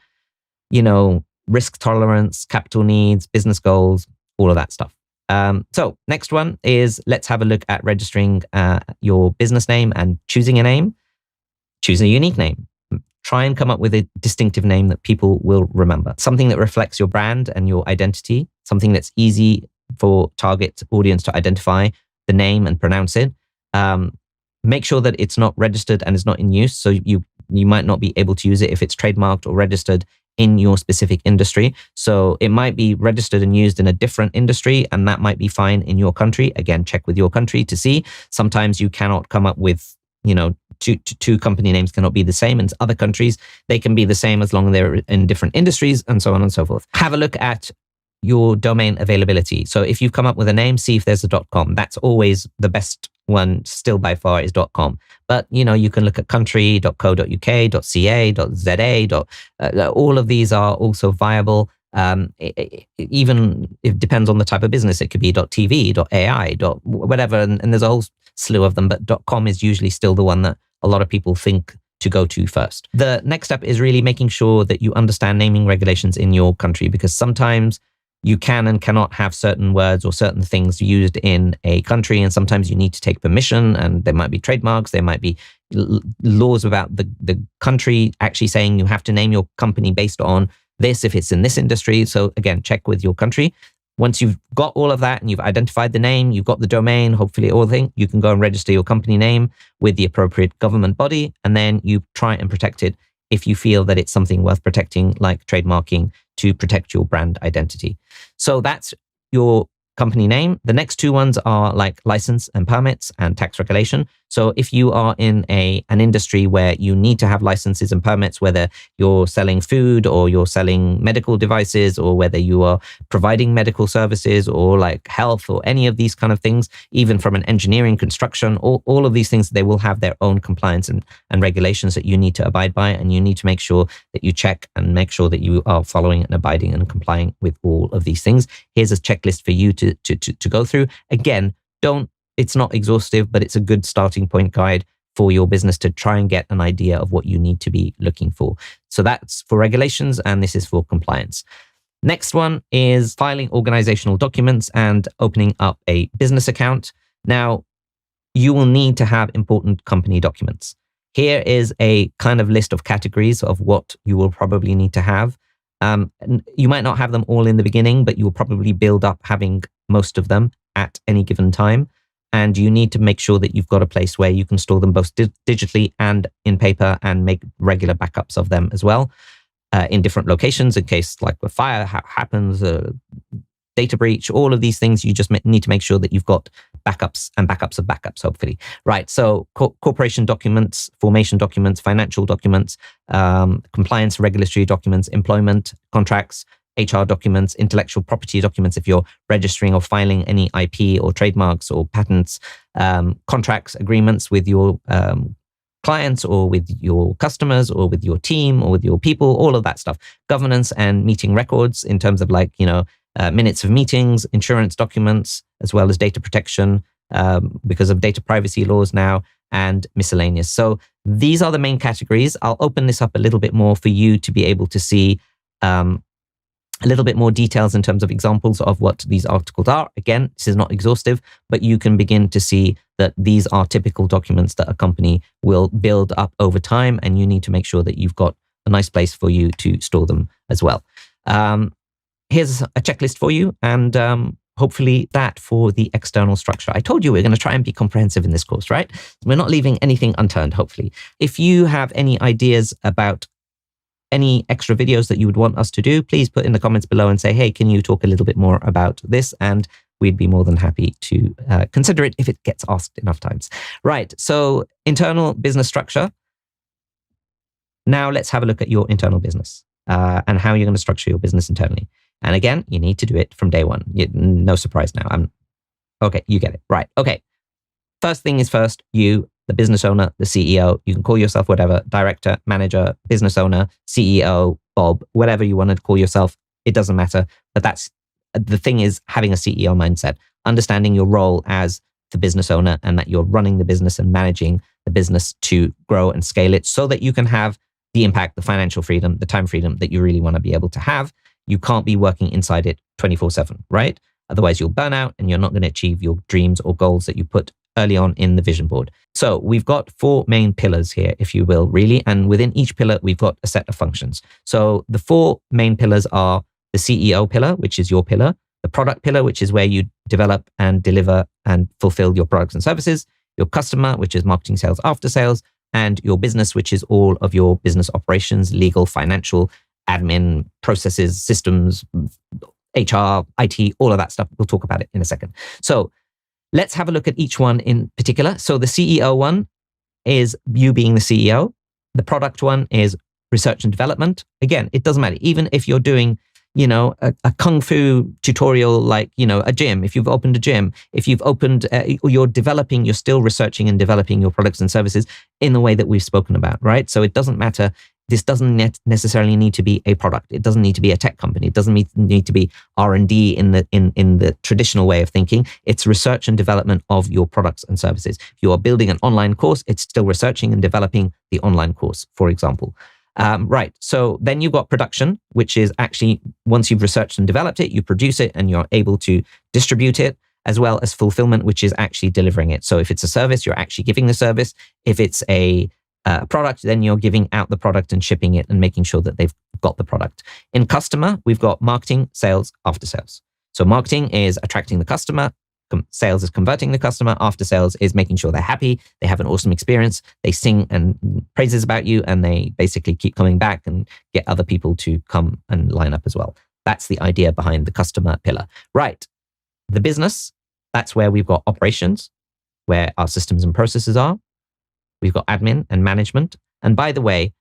risk tolerance, capital needs, business goals, all of that stuff. So next one is, let's have a look at registering your business name and choosing a name. Choose a unique name. Try and come up with a distinctive name that people will remember. Something that reflects your brand and your identity. Something that's easy for target audience to identify the name and pronounce it. Make sure that it's not registered and is not in use. So you might not be able to use it if it's trademarked or registered in your specific industry. So it might be registered and used in a different industry, and that might be fine in your country. Again, check with your country to see. Sometimes you cannot come up with, two company names cannot be the same. In other countries, they can be the same as long as they're in different industries, and so on and so forth. Have a look at your domain availability. So if you've come up with a name, see if there's a .com. That's always the best one, still by far, is .com. But you can look at country, .co.uk, .ca, .za, all of these are also viable. Even it depends on the type of business. It could be .tv, .ai, whatever, and there's a whole slew of them, but .com is usually still the one that a lot of people think to go to first. The next step is really making sure that you understand naming regulations in your country, because sometimes you can and cannot have certain words or certain things used in a country, and sometimes you need to take permission, and there might be trademarks, there might be laws about the country actually saying you have to name your company based on this if it's in this industry. So again, check with your country. Once you've got all of that and you've identified the name, you've got the domain, hopefully all the things, you can go and register your company name with the appropriate government body, and then you try and protect it if you feel that it's something worth protecting, like trademarking, to protect your brand identity. So that's your company name. The next two ones are like license and permits and tax regulation. So if you are in an industry where you need to have licenses and permits, whether you're selling food or you're selling medical devices, or whether you are providing medical services or like health or any of these kind of things, even from an engineering, construction, all of these things, they will have their own compliance and regulations that you need to abide by. And you need to make sure that you check and make sure that you are following and abiding and complying with all of these things. Here's a checklist for you to go through. Again, it's not exhaustive, but it's a good starting point guide for your business to try and get an idea of what you need to be looking for. So that's for regulations, and this is for compliance. Next one is filing organizational documents and opening up a business account. Now, you will need to have important company documents. Here is a kind of list of categories of what you will probably need to have. You might not have them all in the beginning, but you will probably build up having most of them at any given time. And you need to make sure that you've got a place where you can store them both digitally and in paper and make regular backups of them as well, in different locations in case like a fire happens, data breach, all of these things. You just need to make sure that you've got backups and backups of backups, hopefully. Right. So corporation documents, formation documents, financial documents, compliance, regulatory documents, employment contracts, HR documents, intellectual property documents if you're registering or filing any IP or trademarks or patents, contracts, agreements with your clients or with your customers or with your team or with your people, all of that stuff. Governance and meeting records in terms of like, minutes of meetings, insurance documents, as well as data protection because of data privacy laws now, and miscellaneous. So these are the main categories. I'll open this up a little bit more for you to be able to see a little bit more details in terms of examples of what these articles are. Again, this is not exhaustive, but you can begin to see that these are typical documents that a company will build up over time, and you need to make sure that you've got a nice place for you to store them as well. Here's a checklist for you, and hopefully that for the external structure. I told you we're going to try and be comprehensive in this course, right? We're not leaving anything unturned, hopefully. If you have any ideas about any extra videos that you would want us to do, please put in the comments below and say, hey, can you talk a little bit more about this? And we'd be more than happy to consider it if it gets asked enough times. Right, so internal business structure. Now let's have a look at your internal business and how you're going to structure your business internally. And again, you need to do it from day one. No surprise now. Okay, you get it. Right, okay. First thing is first, you, the business owner, the CEO, you can call yourself whatever, director, manager, business owner, CEO, Bob, whatever you want to call yourself, it doesn't matter. But that's the thing, is having a CEO mindset, understanding your role as the business owner and that you're running the business and managing the business to grow and scale it so that you can have the impact, the financial freedom, the time freedom that you really want to be able to have. You can't be working inside it 24/7, right? Otherwise you'll burn out and you're not going to achieve your dreams or goals that you put early on in the vision board. So we've got 4 main pillars here, if you will, really. And within each pillar, we've got a set of functions. So the 4 main pillars are the CEO pillar, which is your pillar, the product pillar, which is where you develop and deliver and fulfill your products and services, your customer, which is marketing, sales, after sales, and your business, which is all of your business operations, legal, financial, admin, processes, systems, HR, IT, all of that stuff. We'll talk about it in a second. So let's have a look at each one in particular. So the CEO one is you being the CEO. The product one is research and development. Again, it doesn't matter. Even if you're doing, a kung fu tutorial, like, a gym, if you've opened a gym, if you've opened, you're developing, you're still researching and developing your products and services in the way that we've spoken about, right? So it doesn't matter. This doesn't necessarily need to be a product. It doesn't need to be a tech company. It doesn't need to be R&D in the traditional way of thinking. It's research and development of your products and services. If you are building an online course, it's still researching and developing the online course, for example. Right. So then you've got production, which is actually once you've researched and developed it, you produce it and you're able to distribute it, as well as fulfillment, which is actually delivering it. So if it's a service, you're actually giving the service. If it's a product, then you're giving out the product and shipping it and making sure that they've got the product. In customer, we've got marketing, sales, after sales. So marketing is attracting the customer. Sales is converting the customer. After sales is making sure they're happy. They have an awesome experience. They sing and praises about you, and they basically keep coming back and get other people to come and line up as well. That's the idea behind the customer pillar. Right. The business, that's where we've got operations, where our systems and processes are. We've got admin and management. And by the way,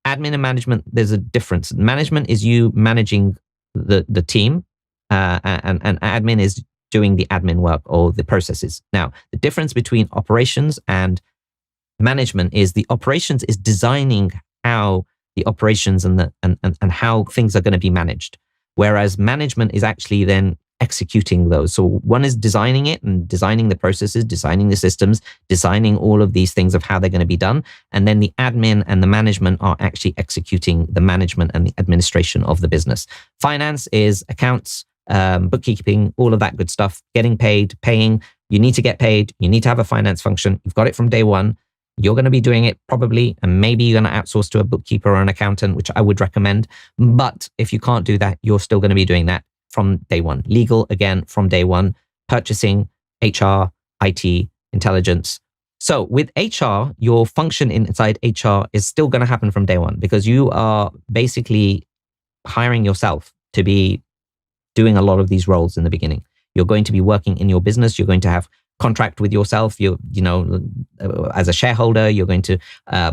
admin and management, there's a difference. Management is you managing the team, and admin is doing the admin work or the processes. Now, the difference between operations and management is the operations is designing how the operations and how things are going to be managed. Whereas management is actually then executing those. So one is designing it and designing the processes, designing the systems, designing all of these things of how they're going to be done. And then the admin and the management are actually executing the management and the administration of the business. Finance is accounts, bookkeeping, all of that good stuff, getting paid, paying. You need to get paid. You need to have a finance function. You've got it from day one. You're going to be doing it probably, and maybe you're going to outsource to a bookkeeper or an accountant, which I would recommend. But if you can't do that, you're still going to be doing that from day one. Legal, again, from day one. Purchasing, HR, IT, intelligence. So with HR, your function inside HR is still going to happen from day one, because you are basically hiring yourself to be doing a lot of these roles in the beginning. You're going to be working in your business. You're going to have contract with yourself. As a shareholder, you're going to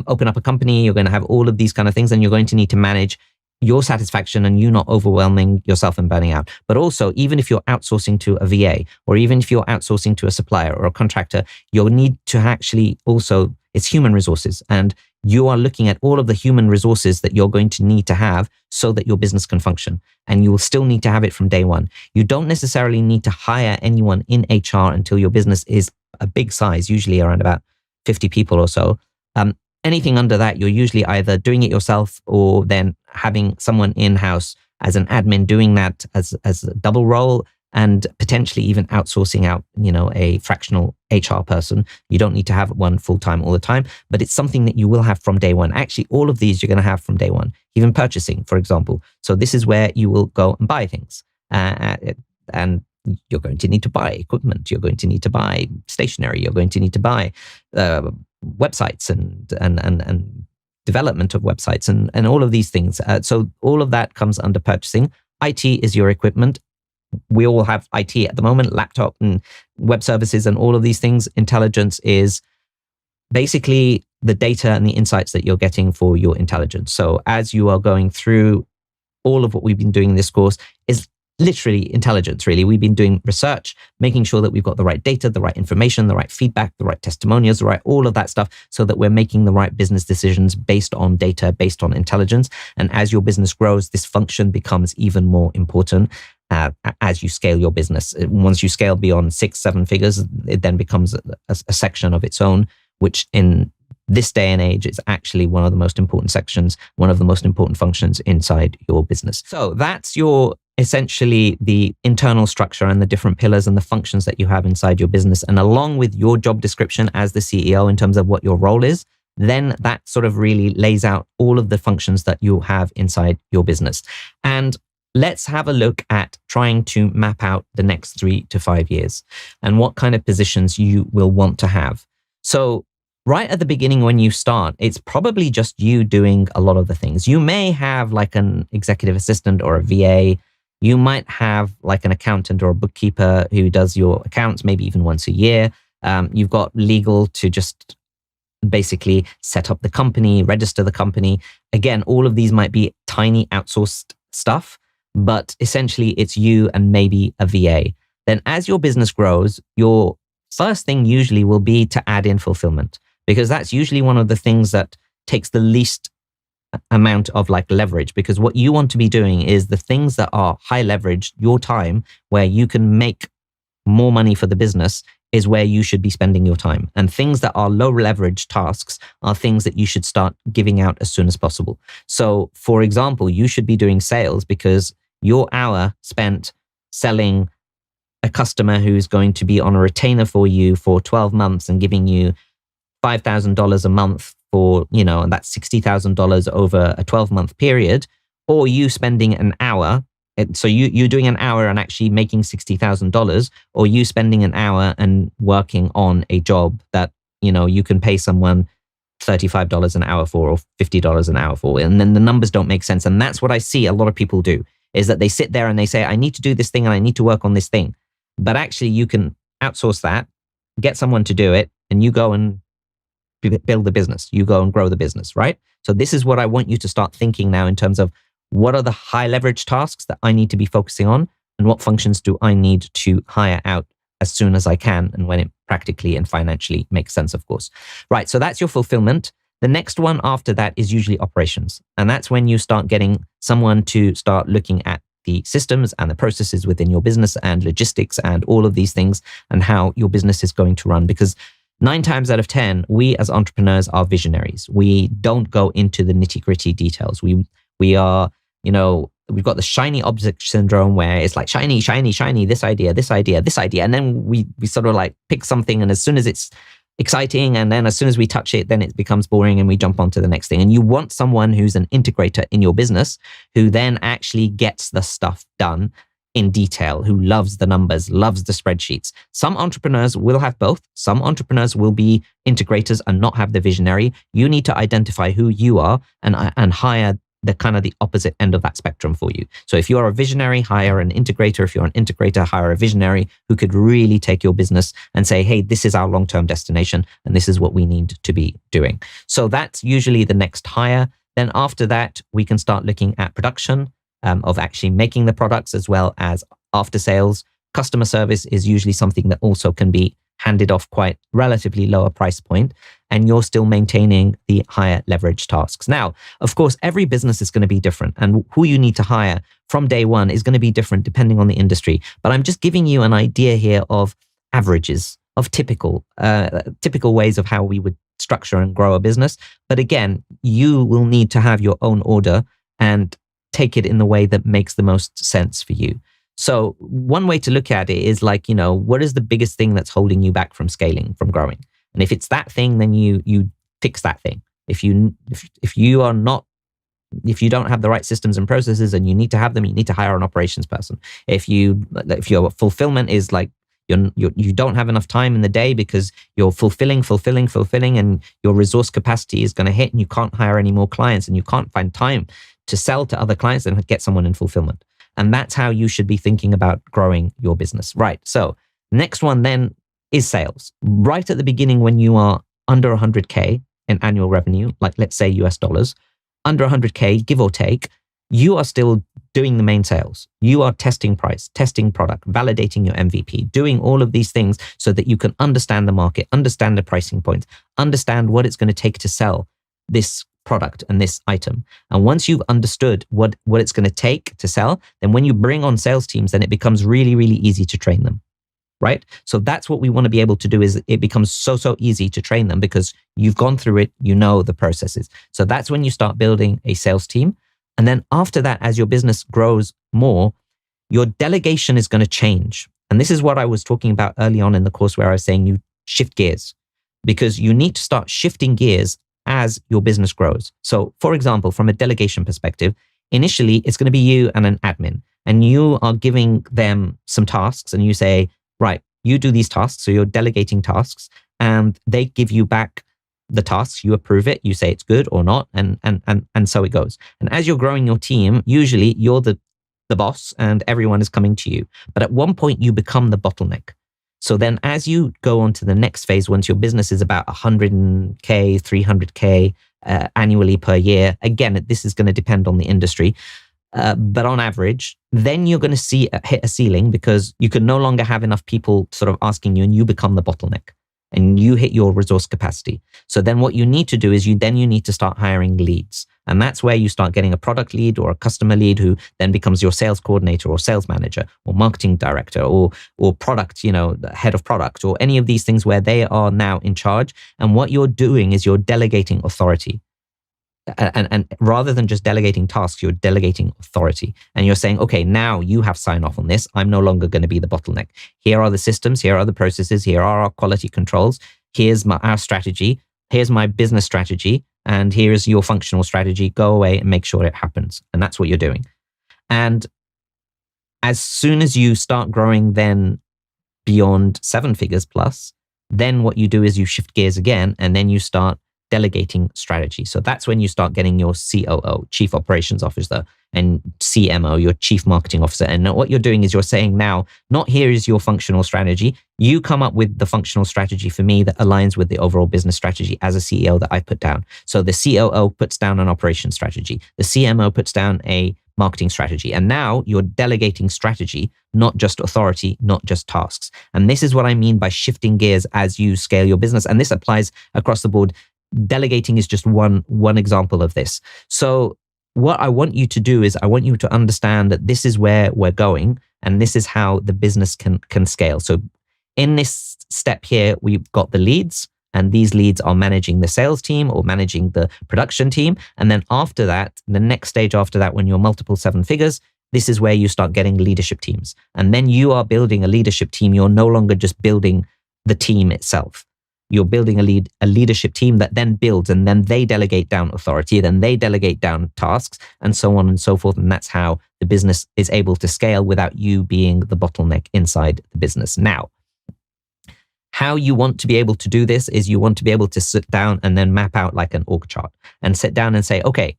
open up a company. You're going to have all of these kind of things, and you're going to need to manage your satisfaction and you not overwhelming yourself and burning out. But also, even if you're outsourcing to a VA, or even if you're outsourcing to a supplier or a contractor, you'll need to actually also, it's human resources. And you are looking at all of the human resources that you're going to need to have so that your business can function. And you will still need to have it from day one. You don't necessarily need to hire anyone in HR until your business is a big size, usually around about 50 people or so. Anything under that, you're usually either doing it yourself or then having someone in-house as an admin doing that as a double role, and potentially even outsourcing out, a fractional HR person. You don't need to have one full-time all the time, but it's something that you will have from day one. Actually, all of these you're going to have from day one, even purchasing, for example. So this is where you will go and buy things. And you're going to need to buy equipment. You're going to need to buy stationery. You're going to need to buy websites and development of websites and all of these things. So all of that comes under purchasing. IT is your equipment. We all have IT at the moment, laptop and web services and all of these things. Intelligence is basically the data and the insights that you're getting for your intelligence. So as you are going through all of what we've been doing in this course is literally intelligence, really. We've been doing research, making sure that we've got the right data, the right information, the right feedback, the right testimonials, the right, all of that stuff, so that we're making the right business decisions based on data, based on intelligence. And as your business grows, this function becomes even more important as you scale your business. Once you scale beyond 6-7 figures, it then becomes a section of its own, which in this day and age is actually one of the most important sections, one of the most important functions inside your business. So that's your essentially the internal structure and the different pillars and the functions that you have inside your business. And along with your job description as the CEO in terms of what your role is, then that sort of really lays out all of the functions that you have inside your business. And let's have a look at trying to map out the next 3 to 5 years and what kind of positions you will want to have. So right at the beginning when you start, it's probably just you doing a lot of the things. You may have like an executive assistant or a VA. You might have like an accountant or a bookkeeper who does your accounts maybe even once a year. You've got legal to just basically set up the company, register the company. Again, all of these might be tiny outsourced stuff, but essentially it's you and maybe a VA. Then as your business grows, your first thing usually will be to add in fulfillment, because that's usually one of the things that takes the least amount of like leverage, because what you want to be doing is the things that are high leverage, your time where you can make more money for the business is where you should be spending your time. And things that are low leverage tasks are things that you should start giving out as soon as possible. So for example, you should be doing sales, because your hour spent selling a customer who's going to be on a retainer for you for 12 months and giving you $5,000 a month for, and that's $60,000 over a 12-month period, or you spending an hour. So you're doing an hour and actually making $60,000, or you spending an hour and working on a job that, you can pay someone $35 an hour for or $50 an hour for. And then the numbers don't make sense. And that's what I see a lot of people do, is that they sit there and they say, I need to do this thing and I need to work on this thing. But actually you can outsource that, get someone to do it, and you go and build the business. You go and grow the business, right? So this is what I want you to start thinking now in terms of what are the high leverage tasks that I need to be focusing on, and what functions do I need to hire out as soon as I can, and when it practically and financially makes sense, of course. Right, so that's your fulfillment. The next one after that is usually operations. And that's when you start getting someone to start looking at the systems and the processes within your business and logistics and all of these things and how your business is going to run. Because 9 times out of 10, we as entrepreneurs are visionaries. We don't go into the nitty-gritty details. We are, we've got the shiny object syndrome where it's like shiny, shiny, shiny, this idea, this idea, this idea. And then we sort of like pick something, and as soon as it's exciting, and then as soon as we touch it, then it becomes boring and we jump on to the next thing. And you want someone who's an integrator in your business, who then actually gets the stuff done in detail, who loves the numbers, loves the spreadsheets. Some entrepreneurs will have both. Some entrepreneurs will be integrators and not have the visionary. You need to identify who you are and hire the kind of the opposite end of that spectrum for you. So if you're a visionary, hire an integrator. If you're an integrator, hire a visionary who could really take your business and say, hey, this is our long-term destination and this is what we need to be doing. So that's usually the next hire. Then after that, we can start looking at production of actually making the products, as well as after sales. Customer service is usually something that also can be handed off quite relatively lower price point, and you're still maintaining the higher leverage tasks. Now, of course, every business is going to be different, and who you need to hire from day one is going to be different depending on the industry. But I'm just giving you an idea here of averages, of typical ways of how we would structure and grow a business. But again, you will need to have your own order and take it in the way that makes the most sense for you. So one way to look at it is like, what is the biggest thing that's holding you back from scaling, from growing? And if it's that thing, then you fix that thing. If you don't have the right systems and processes and you need to have them, you need to hire an operations person. If your fulfillment is like, you don't have enough time in the day because you're fulfilling, and your resource capacity is going to hit and you can't hire any more clients and you can't find time to sell to other clients, and get someone in fulfillment. And that's how you should be thinking about growing your business. Right. So next one then is sales. Right at the beginning, when you are under 100K in annual revenue, like let's say US dollars, under 100K, give or take, you are still doing the main sales. You are testing price, testing product, validating your MVP, doing all of these things so that you can understand the market, understand the pricing points, understand what it's going to take to sell this product and this item. And once you've understood what it's going to take to sell, then when you bring on sales teams, then it becomes really, really easy to train them, right? So that's what we want to be able to do, is it becomes so easy to train them because you've gone through it, you know the processes. So that's when you start building a sales team. And then after that, as your business grows more, your delegation is going to change. And this is what I was talking about early on in the course, where I was saying you shift gears, because you need to start shifting gears as your business grows. So for example, from a delegation perspective, initially it's going to be you and an admin, and you are giving them some tasks and you say, right, you do these tasks. So you're delegating tasks and they give you back the tasks, you approve it, you say it's good or not, and so it goes. And as you're growing your team, usually you're the boss and everyone is coming to you. But at one point you become the bottleneck. So then as you go on to the next phase, once your business is about 100K, 300K annually per year, again, this is going to depend on the industry, but on average, then you're going to hit a ceiling, because you can no longer have enough people sort of asking you, and you become the bottleneck and you hit your resource capacity. So then what you need to do is you need to start hiring leads. And that's where you start getting a product lead or a customer lead, who then becomes your sales coordinator or sales manager or marketing director or product, head of product, or any of these things where they are now in charge. And what you're doing is you're delegating authority. And rather than just delegating tasks, you're delegating authority. And you're saying, okay, now you have sign off on this. I'm no longer going to be the bottleneck. Here are the systems. Here are the processes. Here are our quality controls. Here's our strategy. Here's my business strategy. And here is your functional strategy. Go away and make sure it happens. And that's what you're doing. And as soon as you start growing then beyond 7 figures plus, then what you do is you shift gears again, and then you start delegating strategy. So that's when you start getting your COO, Chief Operations Officer, and CMO, your Chief Marketing Officer. And what you're doing is you're saying now, not here is your functional strategy. You come up with the functional strategy for me that aligns with the overall business strategy as a CEO that I put down. So the COO puts down an operations strategy. The CMO puts down a marketing strategy. And now you're delegating strategy, not just authority, not just tasks. And this is what I mean by shifting gears as you scale your business. And this applies across the board. Delegating is just one example of this. So what I want you to do is I want you to understand that this is where we're going and this is how the business can scale. So in this step here, we've got the leads, and these leads are managing the sales team or managing the production team. And then after that, the next stage after that, when you're multiple seven figures, this is where you start getting leadership teams. And then you are building a leadership team. You're no longer just building the team itself. You're building a leadership team that then builds, and then they delegate down authority, then they delegate down tasks, and so on and so forth. And that's how the business is able to scale without you being the bottleneck inside the business. Now, how you want to be able to do this is you want to be able to sit down and then map out like an org chart and sit down and say, okay,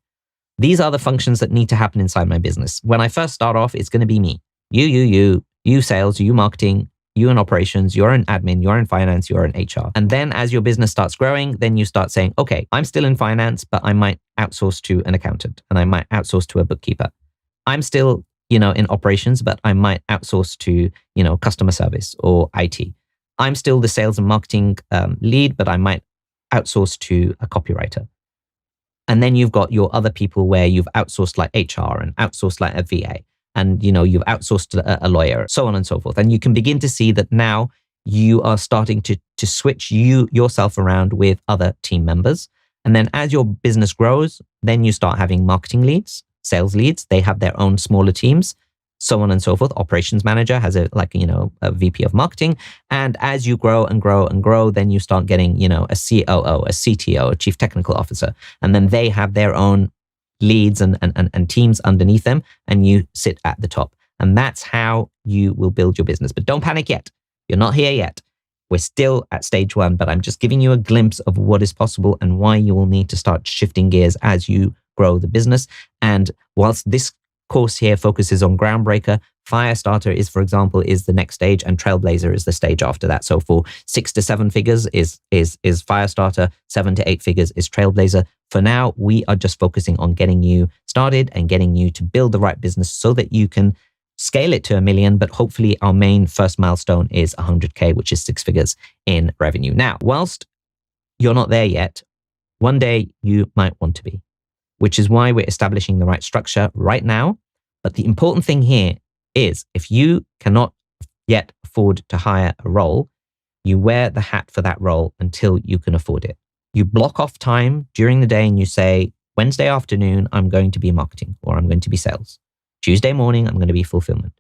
these are the functions that need to happen inside my business. When I first start off, it's going to be me, you sales, you marketing, you in operations, you're in admin, you're in finance, you're in HR. And then as your business starts growing, then you start saying, okay, I'm still in finance, but I might outsource to an accountant and I might outsource to a bookkeeper. I'm still, in operations, but I might outsource to, customer service or IT. I'm still the sales and marketing lead, but I might outsource to a copywriter. And then you've got your other people where you've outsourced like HR and outsourced like a VA. And, you've outsourced a lawyer, so on and so forth. And you can begin to see that now you are starting to switch yourself around with other team members. And then as your business grows, then you start having marketing leads, sales leads. They have their own smaller teams, so on and so forth. Operations manager has a VP of marketing. And as you grow and grow and grow, then you start getting, a COO, a CTO, a chief technical officer. And then they have their own leads and teams underneath them, and you sit at the top. And that's how you will build your business. But don't panic yet. You're not here yet. We're still at stage one, but I'm just giving you a glimpse of what is possible and why you will need to start shifting gears as you grow the business. And whilst this course here focuses on Groundbreaker, Firestarter is, for example, is the next stage, and Trailblazer is the stage after that. So for 6 to 7 figures is Firestarter, 7 to 8 figures is Trailblazer. For now, we are just focusing on getting you started and getting you to build the right business so that you can scale it to $1 million. But hopefully our main first milestone is 100K, which is 6 figures in revenue. Now, whilst you're not there yet, one day you might want to be, which is why we're establishing the right structure right now. But the important thing here is if you cannot yet afford to hire a role, you wear the hat for that role until you can afford it. You block off time during the day and you say, Wednesday afternoon, I'm going to be marketing or I'm going to be sales. Tuesday morning, I'm going to be fulfillment.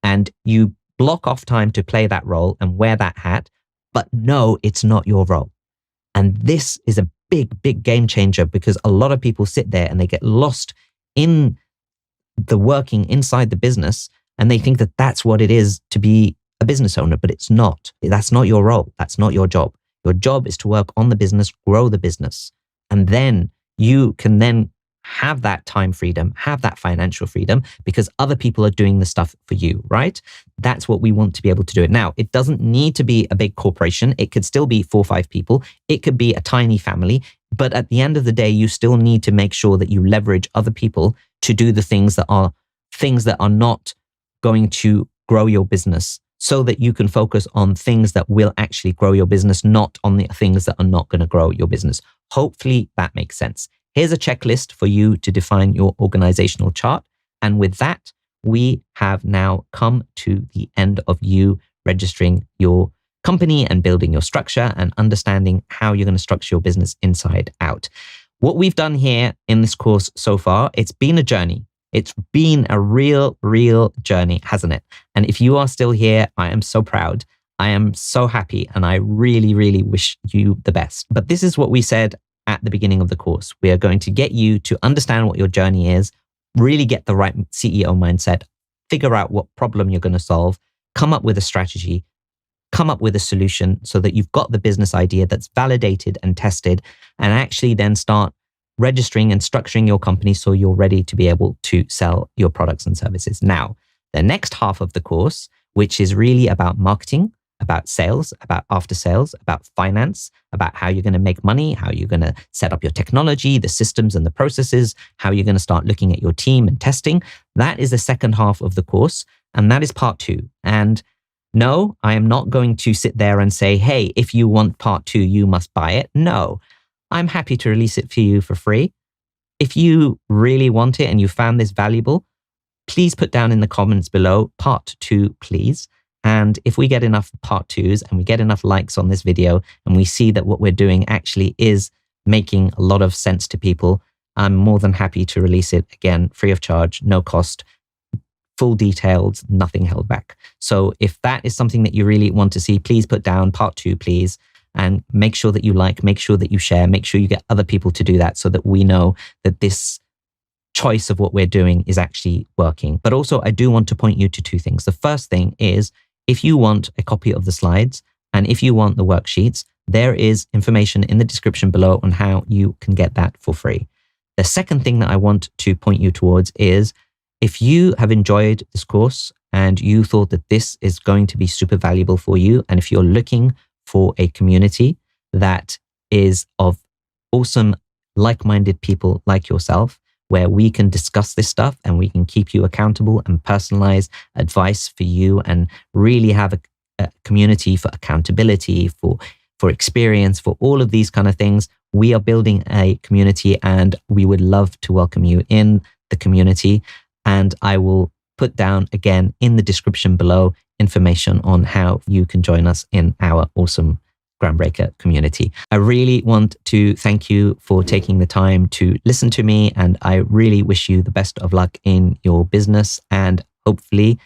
And you block off time to play that role and wear that hat, but no, it's not your role. And this is a big, big game changer because a lot of people sit there and they get lost in the working inside the business and they think that that's what it is to be a business owner, but it's not. That's not your role. That's not your job. Your job is to work on the business, grow the business. And then you can then have that time freedom, have that financial freedom because other people are doing the stuff for you, right? That's what we want to be able to do it. Now, it doesn't need to be a big corporation. It could still be 4 or 5 people. It could be a tiny family. But at the end of the day, you still need to make sure that you leverage other people to do the things that are not going to grow your business so that you can focus on things that will actually grow your business, not on the things that are not going to grow your business. Hopefully that makes sense. Here's a checklist for you to define your organizational chart. And with that, we have now come to the end of you registering your company and building your structure and understanding how you're going to structure your business inside out. What we've done here in this course so far, it's been a journey. It's been a real journey, hasn't it? And if you are still here, I am so proud. I am so happy. And I really wish you the best. But this is what we said at the beginning of the course. We are going to get you to understand what your journey is, really get the right CEO mindset, figure out what problem you're going to solve, come up with a strategy, come up with a solution so that you've got the business idea that's validated and tested, and actually then start registering and structuring your company so you're ready to be able to sell your products and services. Now, the next half of the course, which is really about marketing, about sales, about after sales, about finance, about how you're going to make money, how you're going to set up your technology, the systems and the processes, how you're going to start looking at your team and testing. That is the second half of the course. And that is part 2. And no, I am not going to sit there and say, hey, if you want part 2, you must buy it. No, I'm happy to release it for you for free. If you really want it and you found this valuable, please put down in the comments below part 2, please. And if we get enough part 2s and we get enough likes on this video and we see that what we're doing actually is making a lot of sense to people, I'm more than happy to release it again, free of charge, no cost, full details, nothing held back. So if that is something that you really want to see, please put down part 2, please. And make sure that you like, make sure that you share, make sure you get other people to do that so that we know that this choice of what we're doing is actually working. But also, I do want to point you to 2 things. The first thing is, if you want a copy of the slides and if you want the worksheets, there is information in the description below on how you can get that for free. The second thing that I want to point you towards is, if you have enjoyed this course and you thought that this is going to be super valuable for you, and if you're looking for a community that is of awesome, like-minded people like yourself, where we can discuss this stuff and we can keep you accountable and personalize advice for you and really have a community for accountability, for experience, for all of these kind of things, we are building a community and we would love to welcome you in the community. And I will put down again in the description below information on how you can join us in our awesome Groundbreaker community. I really want to thank you for taking the time to listen to me, and I really wish you the best of luck in your business. And hopefully,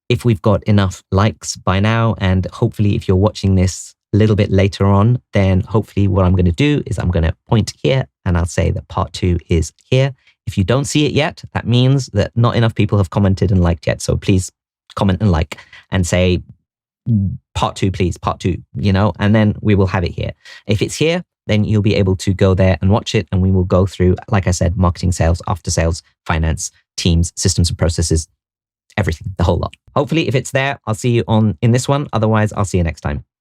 if we've got enough likes by now, and hopefully if you're watching this a little bit later on, then hopefully what I'm going to do is I'm going to point here and I'll say that part 2 is here. If you don't see it yet, that means that not enough people have commented and liked yet. So please comment and like and say part 2, please, part 2, and then we will have it here. If it's here, then you'll be able to go there and watch it. And we will go through, like I said, marketing, sales, after sales, finance, teams, systems and processes, everything, the whole lot. Hopefully if it's there, I'll see you in this one. Otherwise, I'll see you next time.